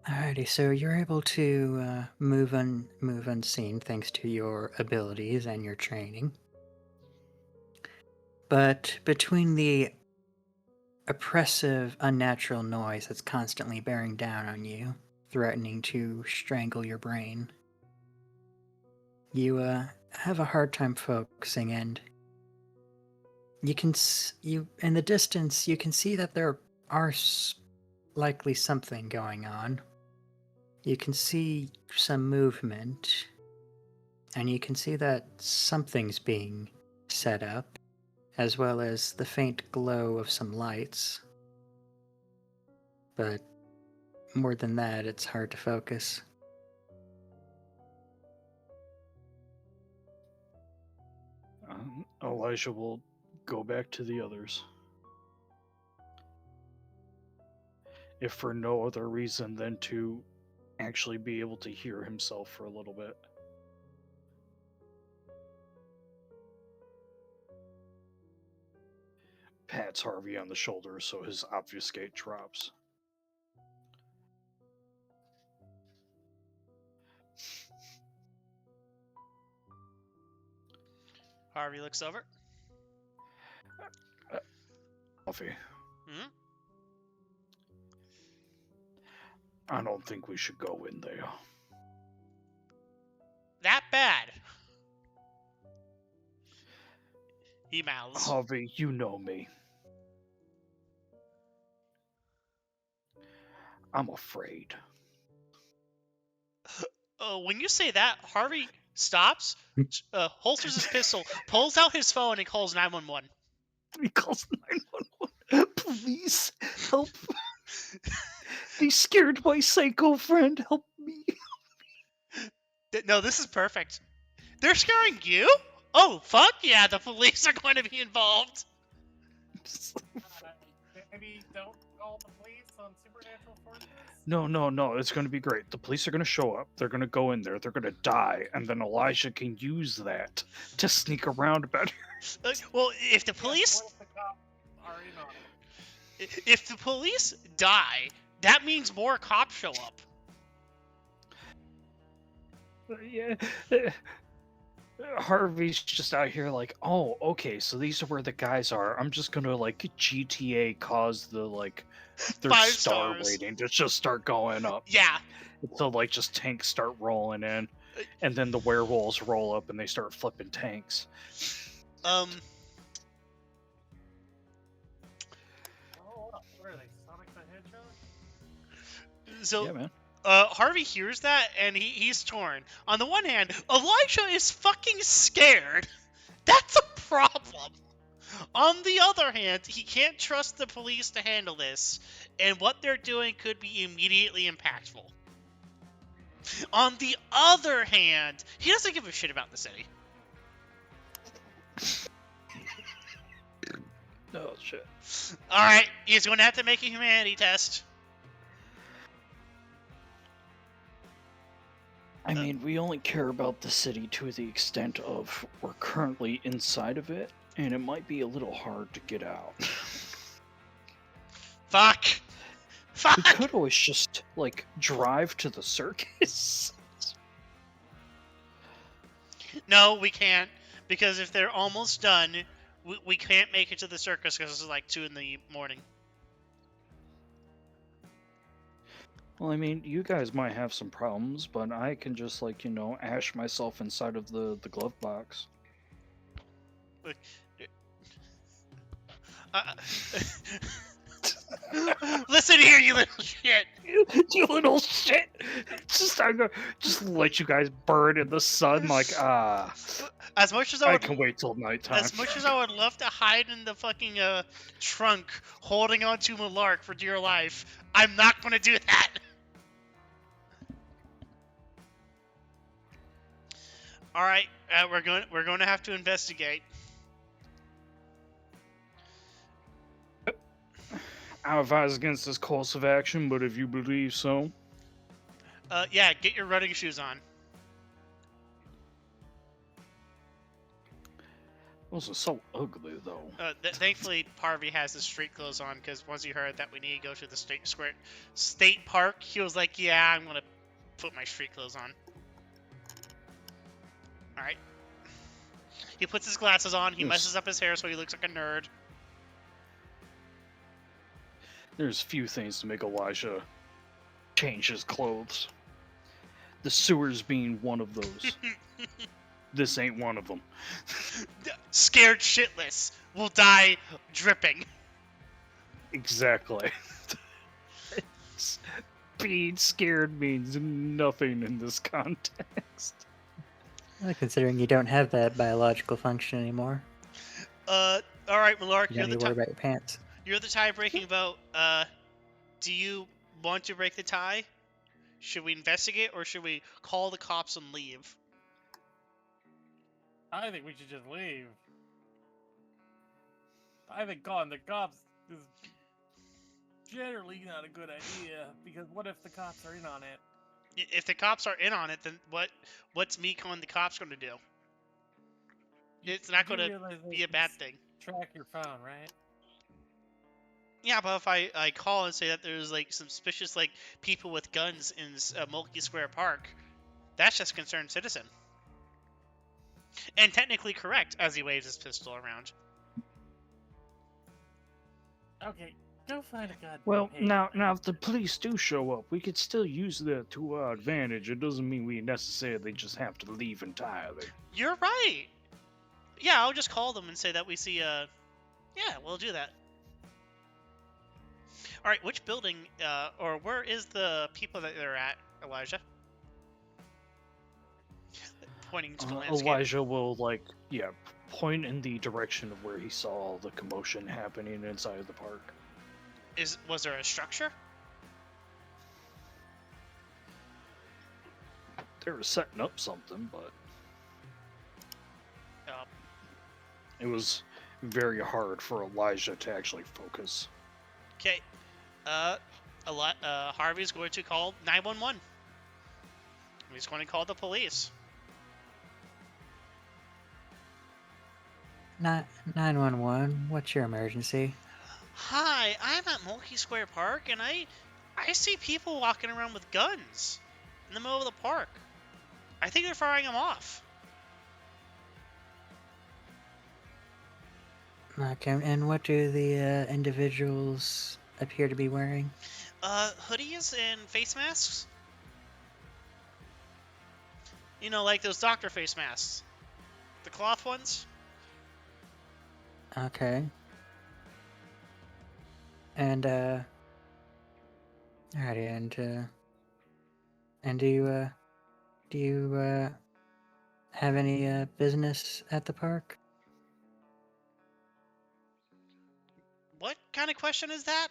Alrighty, so you're able to move unseen thanks to your abilities and your training. But between the oppressive, unnatural noise that's constantly bearing down on you, threatening to strangle your brain, you have a hard time focusing, and you in the distance you can see that there are are likely something going on. You can see some movement, and you can see that something's being set up, as well as the faint glow of some lights. But more than that, it's hard to focus. Elijah will go back to the others. If for no other reason than to actually be able to hear himself for a little bit. Pats Harvey on the shoulder so his obfuscate drops. Harvey looks over. Coffee. Hmm? I don't think we should go in there. That bad? He mouths. Harvey, you know me. I'm afraid. When you say that, Harvey stops, holsters his pistol, pulls out his phone, and calls 911. He calls 911. Please help. They scared my psycho friend. Help me. No, this is perfect. They're scaring you? Oh, fuck yeah, the police are going to be involved. Maybe don't call the police on supernatural forces? No. It's going to be great. The police are going to show up. They're going to go in there. They're going to die. And then Elijah can use that to sneak around better. Well, if the police... What if the cops are in on it? If the police die, that means more cops show up. Yeah. Harvey's just out here like, oh, okay, so these are where the guys are. I'm just gonna like GTA cause the like their 5 star stars. rating to just start going up. Yeah. So like just tanks start rolling in, and then the werewolves roll up and they start flipping tanks. Oh, what are they? Sonic the Hedgehog? So Yeah, man. Harvey hears that and he's torn. On the one hand, Elijah is fucking scared. That's a problem. On the other hand, he can't trust the police to handle this, and what they're doing could be immediately impactful. On the other hand, he doesn't give a shit about the city. Oh shit. Alright, he's going to have to make a humanity test. I mean, we only care about the city to the extent of we're currently inside of it, and it might be a little hard to get out. Fuck! We could always just, like, drive to the circus. No, we can't, because if they're almost done, we can't make it to the circus because it's like 2 in the morning. Well, I mean, you guys might have some problems, but I can just, like, you know, ash myself inside of the glove box. Listen here, you little shit! You little shit! I'm gonna just let you guys burn in the sun, like, As much as I can wait till nighttime. As much as I would love to hide in the fucking trunk, holding onto Millarc for dear life, I'm not gonna do that. All right, we're going to have to investigate. I advise against this course of action, but if you believe so. Yeah, get your running shoes on. Those are so ugly, though. Thankfully, Harvey has his street clothes on, because once he heard that we need to go to the state park, he was like, yeah, I'm going to put my street clothes on. Alright. He puts his glasses on, he messes up his hair so he looks like a nerd. There's few things to make Elijah change his clothes. The sewers being one of those. This ain't one of them. Scared shitless. Will die dripping. Exactly. Being scared means nothing in this context. Well, considering you don't have that biological function anymore, All right, Millarc, you don't need to worry about your pants. you're the tie-breaking vote. Do you want to break the tie? Should we investigate or should we call the cops and leave? I think we should just leave. I think calling the cops is generally not a good idea, because what if the cops are in on it? If the cops are in on it, then what's me calling the cops going to do? It's not You going to realize they be a can bad thing. track your phone, right? Yeah, but if I call and say that there's like suspicious like people with guns in Mulkey Square Park, that's just concerned citizen. And technically correct, as he waves his pistol around. Okay, go find a goddamn Well, pig. now if the police do show up, we could still use that to our advantage. It doesn't mean we necessarily just have to leave entirely. You're right. Yeah, I'll just call them and say that we see yeah, we'll do that. All right, which building or where is the people that they're at, Elijah? Pointing to the landscape. Elijah will point in the direction of where he saw the commotion happening inside of the park. Was there a structure? They were setting up something, but it was very hard for Elijah to actually focus. Okay. Harvey's going to call 911. He's going to call the police. 911, what's your emergency? Hi, I'm at Mulkey Square Park, and I see people walking around with guns in the middle of the park. I think they're firing them off. Okay, and what do the individuals appear to be wearing? Hoodies and face masks. You know, like those doctor face masks. The cloth ones. Okay. And, alrighty, and do you have any, business at the park? What kind of question is that?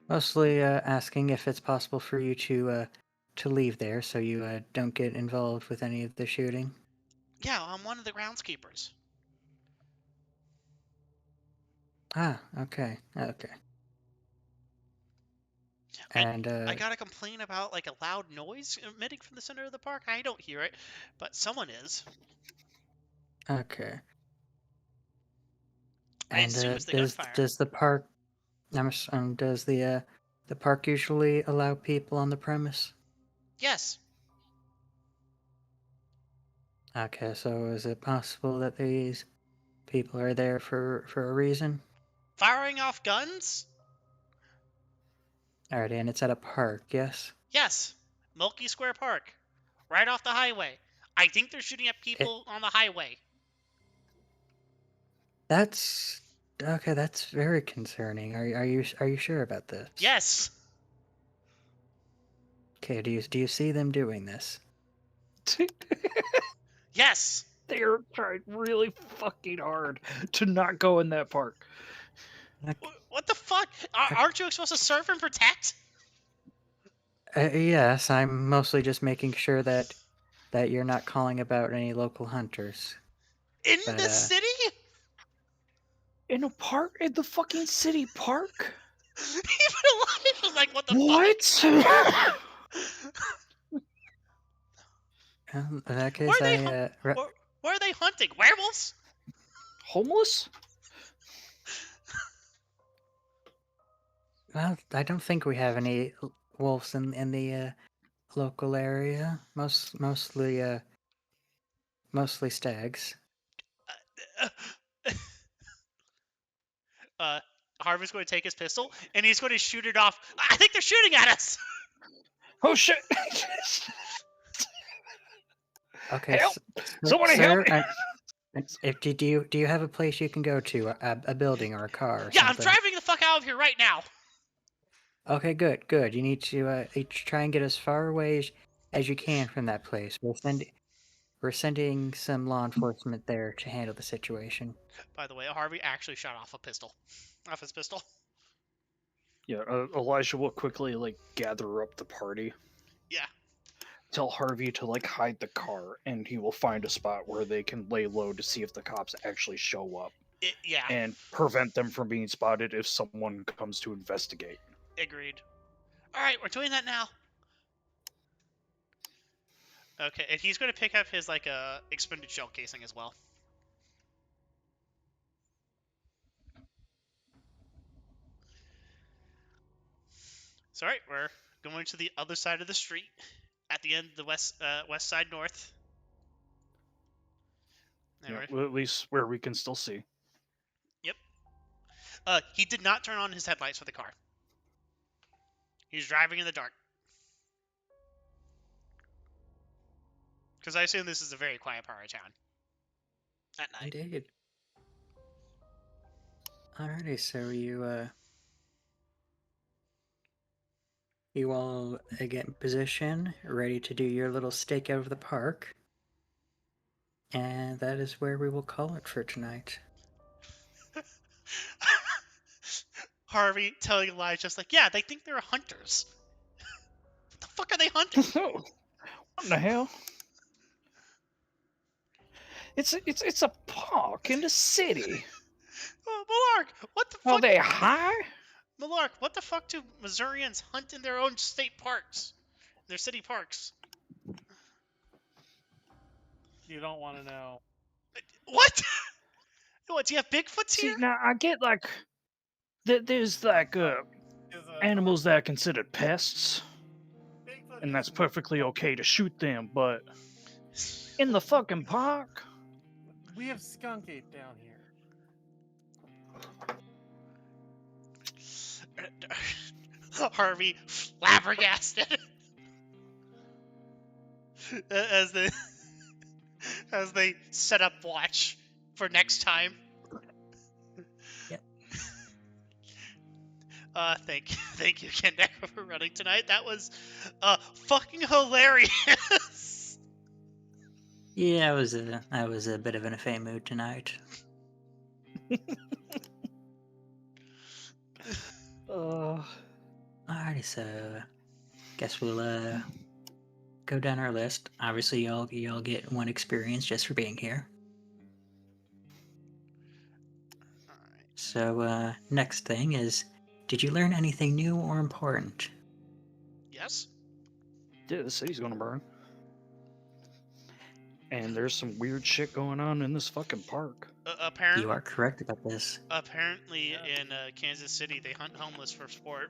Mostly, asking if it's possible for you to leave there so you, don't get involved with any of the shooting. Yeah, I'm one of the groundskeepers. Ah, okay, okay. I And, got a complaint about like a loud noise emitting from the center of the park. I don't hear it, but someone is. okay. I And, assume it's the gunfire. does the park, does the park usually allow people on the premise? Yes. Okay, so is it possible that these people are there for a reason? Firing off guns? Alrighty, and it's at a park, yes? Yes. Mulkey Square Park. Right off the highway. I think they're shooting at people on the highway. That's okay. That's very concerning. Are you sure about this? Yes. Okay. Do you see them doing this? Yes. They are trying really fucking hard to not go in that park. What the fuck? Aren't you supposed to serve and protect? Yes, I'm mostly just making sure that you're not calling about any local hunters. In But, the city? In a park? In the fucking city park? Even Elijah was like, what the fuck? In that case, Where are they hunting? Werewolves? Homeless? Well, I don't think we have any wolves in the local area. Mostly stags. Harvey's going to take his pistol and he's going to shoot it off. I think they're shooting at us. Oh shit! Okay, Help! Somebody help me! Do you have a place you can go to, a building or a car or Yeah, I'm something? driving the fuck out of here right now. Okay, good. You need to try and get as far away as you can from that place. We're sending some law enforcement there to handle the situation. By the way, Harvey actually shot off a pistol, off his pistol. Yeah, Elijah will quickly like gather up the party. Yeah. Tell Harvey to like hide the car, and he will find a spot where they can lay low to see if the cops actually show up Yeah. and prevent them from being spotted if someone comes to investigate. Agreed. All right, we're doing that now. Okay, and he's going to pick up his like expended shell casing as well. So, all right, we're going to the other side of the street, at the end of the west side north. Yeah, well, at least where we can still see. Yep. He did not turn on his headlights for the car. He's driving in the dark. Because I assume this is a very quiet part of town. At night. Indeed. Alrighty, so you all get in position, ready to do your little stakeout of the park. And that is where we will call it for tonight. Harvey telling Elijah just like, yeah, they think they're hunters. What the fuck are they hunting? What in the hell? It's a park in the city. Oh, Millarc, what the fuck? Are they high? Millarc, what the fuck do Missourians hunt in their own state parks? Their city parks? You don't want to know. What? What, do you have Bigfoots See, here? now I get like there's like animals that are considered pests, Bigfoot and is that's perfectly okay to shoot them, but in the fucking park, We have skunk ape down here. Harvey flabbergasted as they set up watch for next time. Yep. Thank you again, Necro, for running tonight. That was fucking hilarious. Yeah, I was a bit of in a fey mood tonight. Alrighty, so guess we'll go down our list. Obviously, y'all get one experience just for being here. Alright. So next thing is, did you learn anything new or important? Yes? yeah, the city's gonna burn. And there's some weird shit going on in this fucking park. Apparently, You are correct about this. apparently Yeah. in Kansas City, they hunt homeless for sport.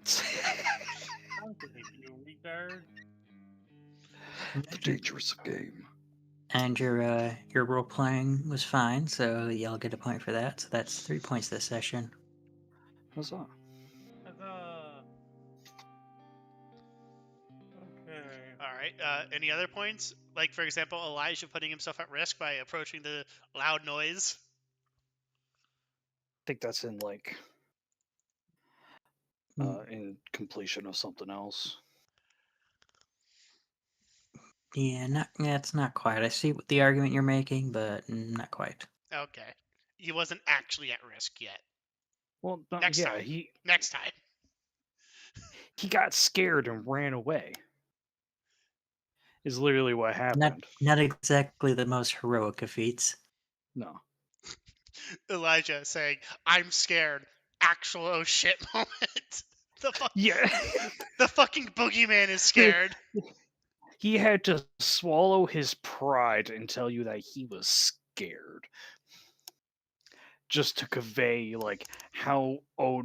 Skunk ape, you retard. The dangerous game. And your role playing was fine, so y'all get a point for that. So that's 3 points this session. Huzzah. Okay. Alright, any other points? Like, for example, Elijah putting himself at risk by approaching the loud noise. I think that's in like in completion of something else. Yeah, it's not quite. I see what the argument you're making, but not quite. Okay. He wasn't actually at risk yet. Well, Next yeah, time. he Next time. got scared and ran away. Is literally what happened. Not exactly the most heroic of feats. No. Elijah saying, I'm scared. Actual oh shit moment. Yeah. The fucking boogeyman is scared. He had to swallow his pride and tell you that he was scared. Just to convey like how oh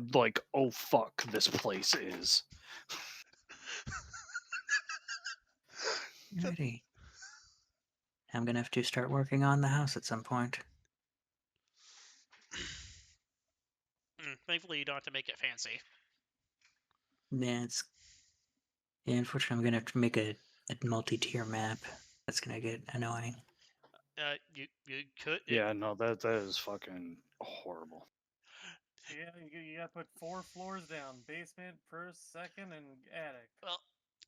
fuck this place is. Alrighty. I'm gonna have to start working on the house at some point. Thankfully, you don't have to make it fancy. Unfortunately, I'm gonna have to make a multi-tier map. That's gonna get annoying. You could. Yeah, no, that is fucking horrible. Yeah, you gotta put 4 floors down: basement, first, second, and attic. Well,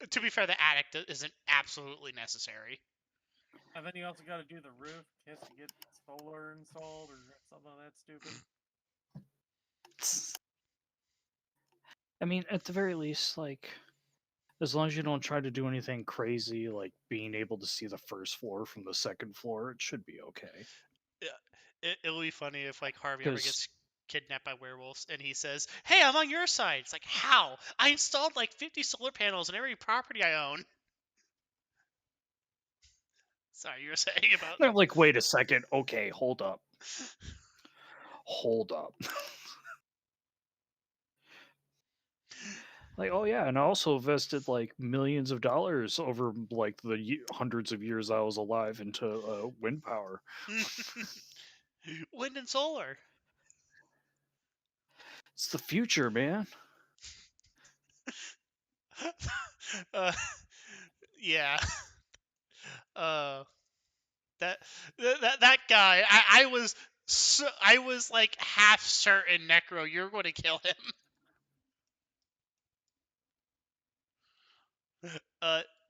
to be fair, the attic isn't absolutely necessary. And then you also gotta do the roof in case you get solar installed or something like that stupid. I mean, at the very least, like, as long as you don't try to do anything crazy, like being able to see the first floor from the second floor, it should be okay. Yeah, it'll be funny if like Harvey ever 'Cause- gets kidnapped by werewolves and he says, "Hey, I'm on your side." It's like, how? I installed like 50 solar panels on every property I own. Sorry, you were saying about. They're like, wait a second. Okay, hold up. Hold up. Like, oh yeah, and I also invested like millions of dollars over like the hundreds of years I was alive into wind power. Wind and solar. It's the future, man. uh, yeah. Uh, that guy. I was like half certain, Necro, you're going to kill him.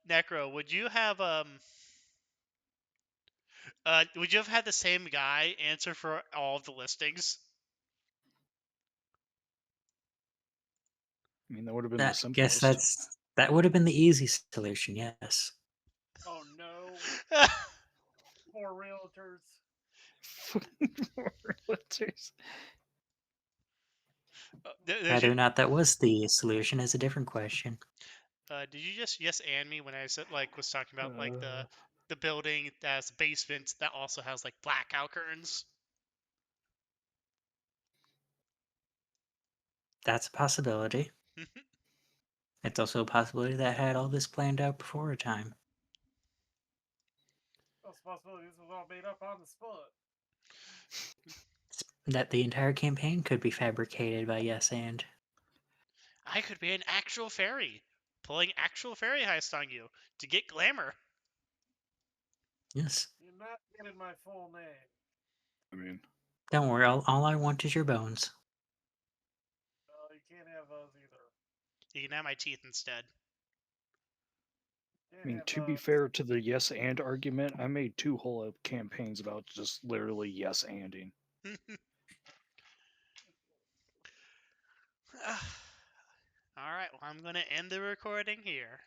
Necro, would you have had the same guy answer for all of the listings? I mean, that would have been the That guess simplest. that would have been the easy solution. Yes. Oh no, poor realtors. Realtors. Whether or not that was the solution is a different question. Did you just yes and me when I said like was talking about like Uh, the building that has a basement that also has like blackout curtains? That's a possibility. It's also a possibility that had all this planned out before a time. Those possibilities was all made up on the spot. That the entire campaign could be fabricated by Yes and. I could be an actual fairy, pulling actual fairy heist on you to get glamour. Yes. You're not getting my full name. I mean, Don't worry, all I want is your bones. Oh, you can't have those either. You can have my teeth instead. Can't I mean, have to be those. fair to the yes and argument, I made 2 whole campaigns about just literally yes anding. All right, well, I'm going to end the recording here.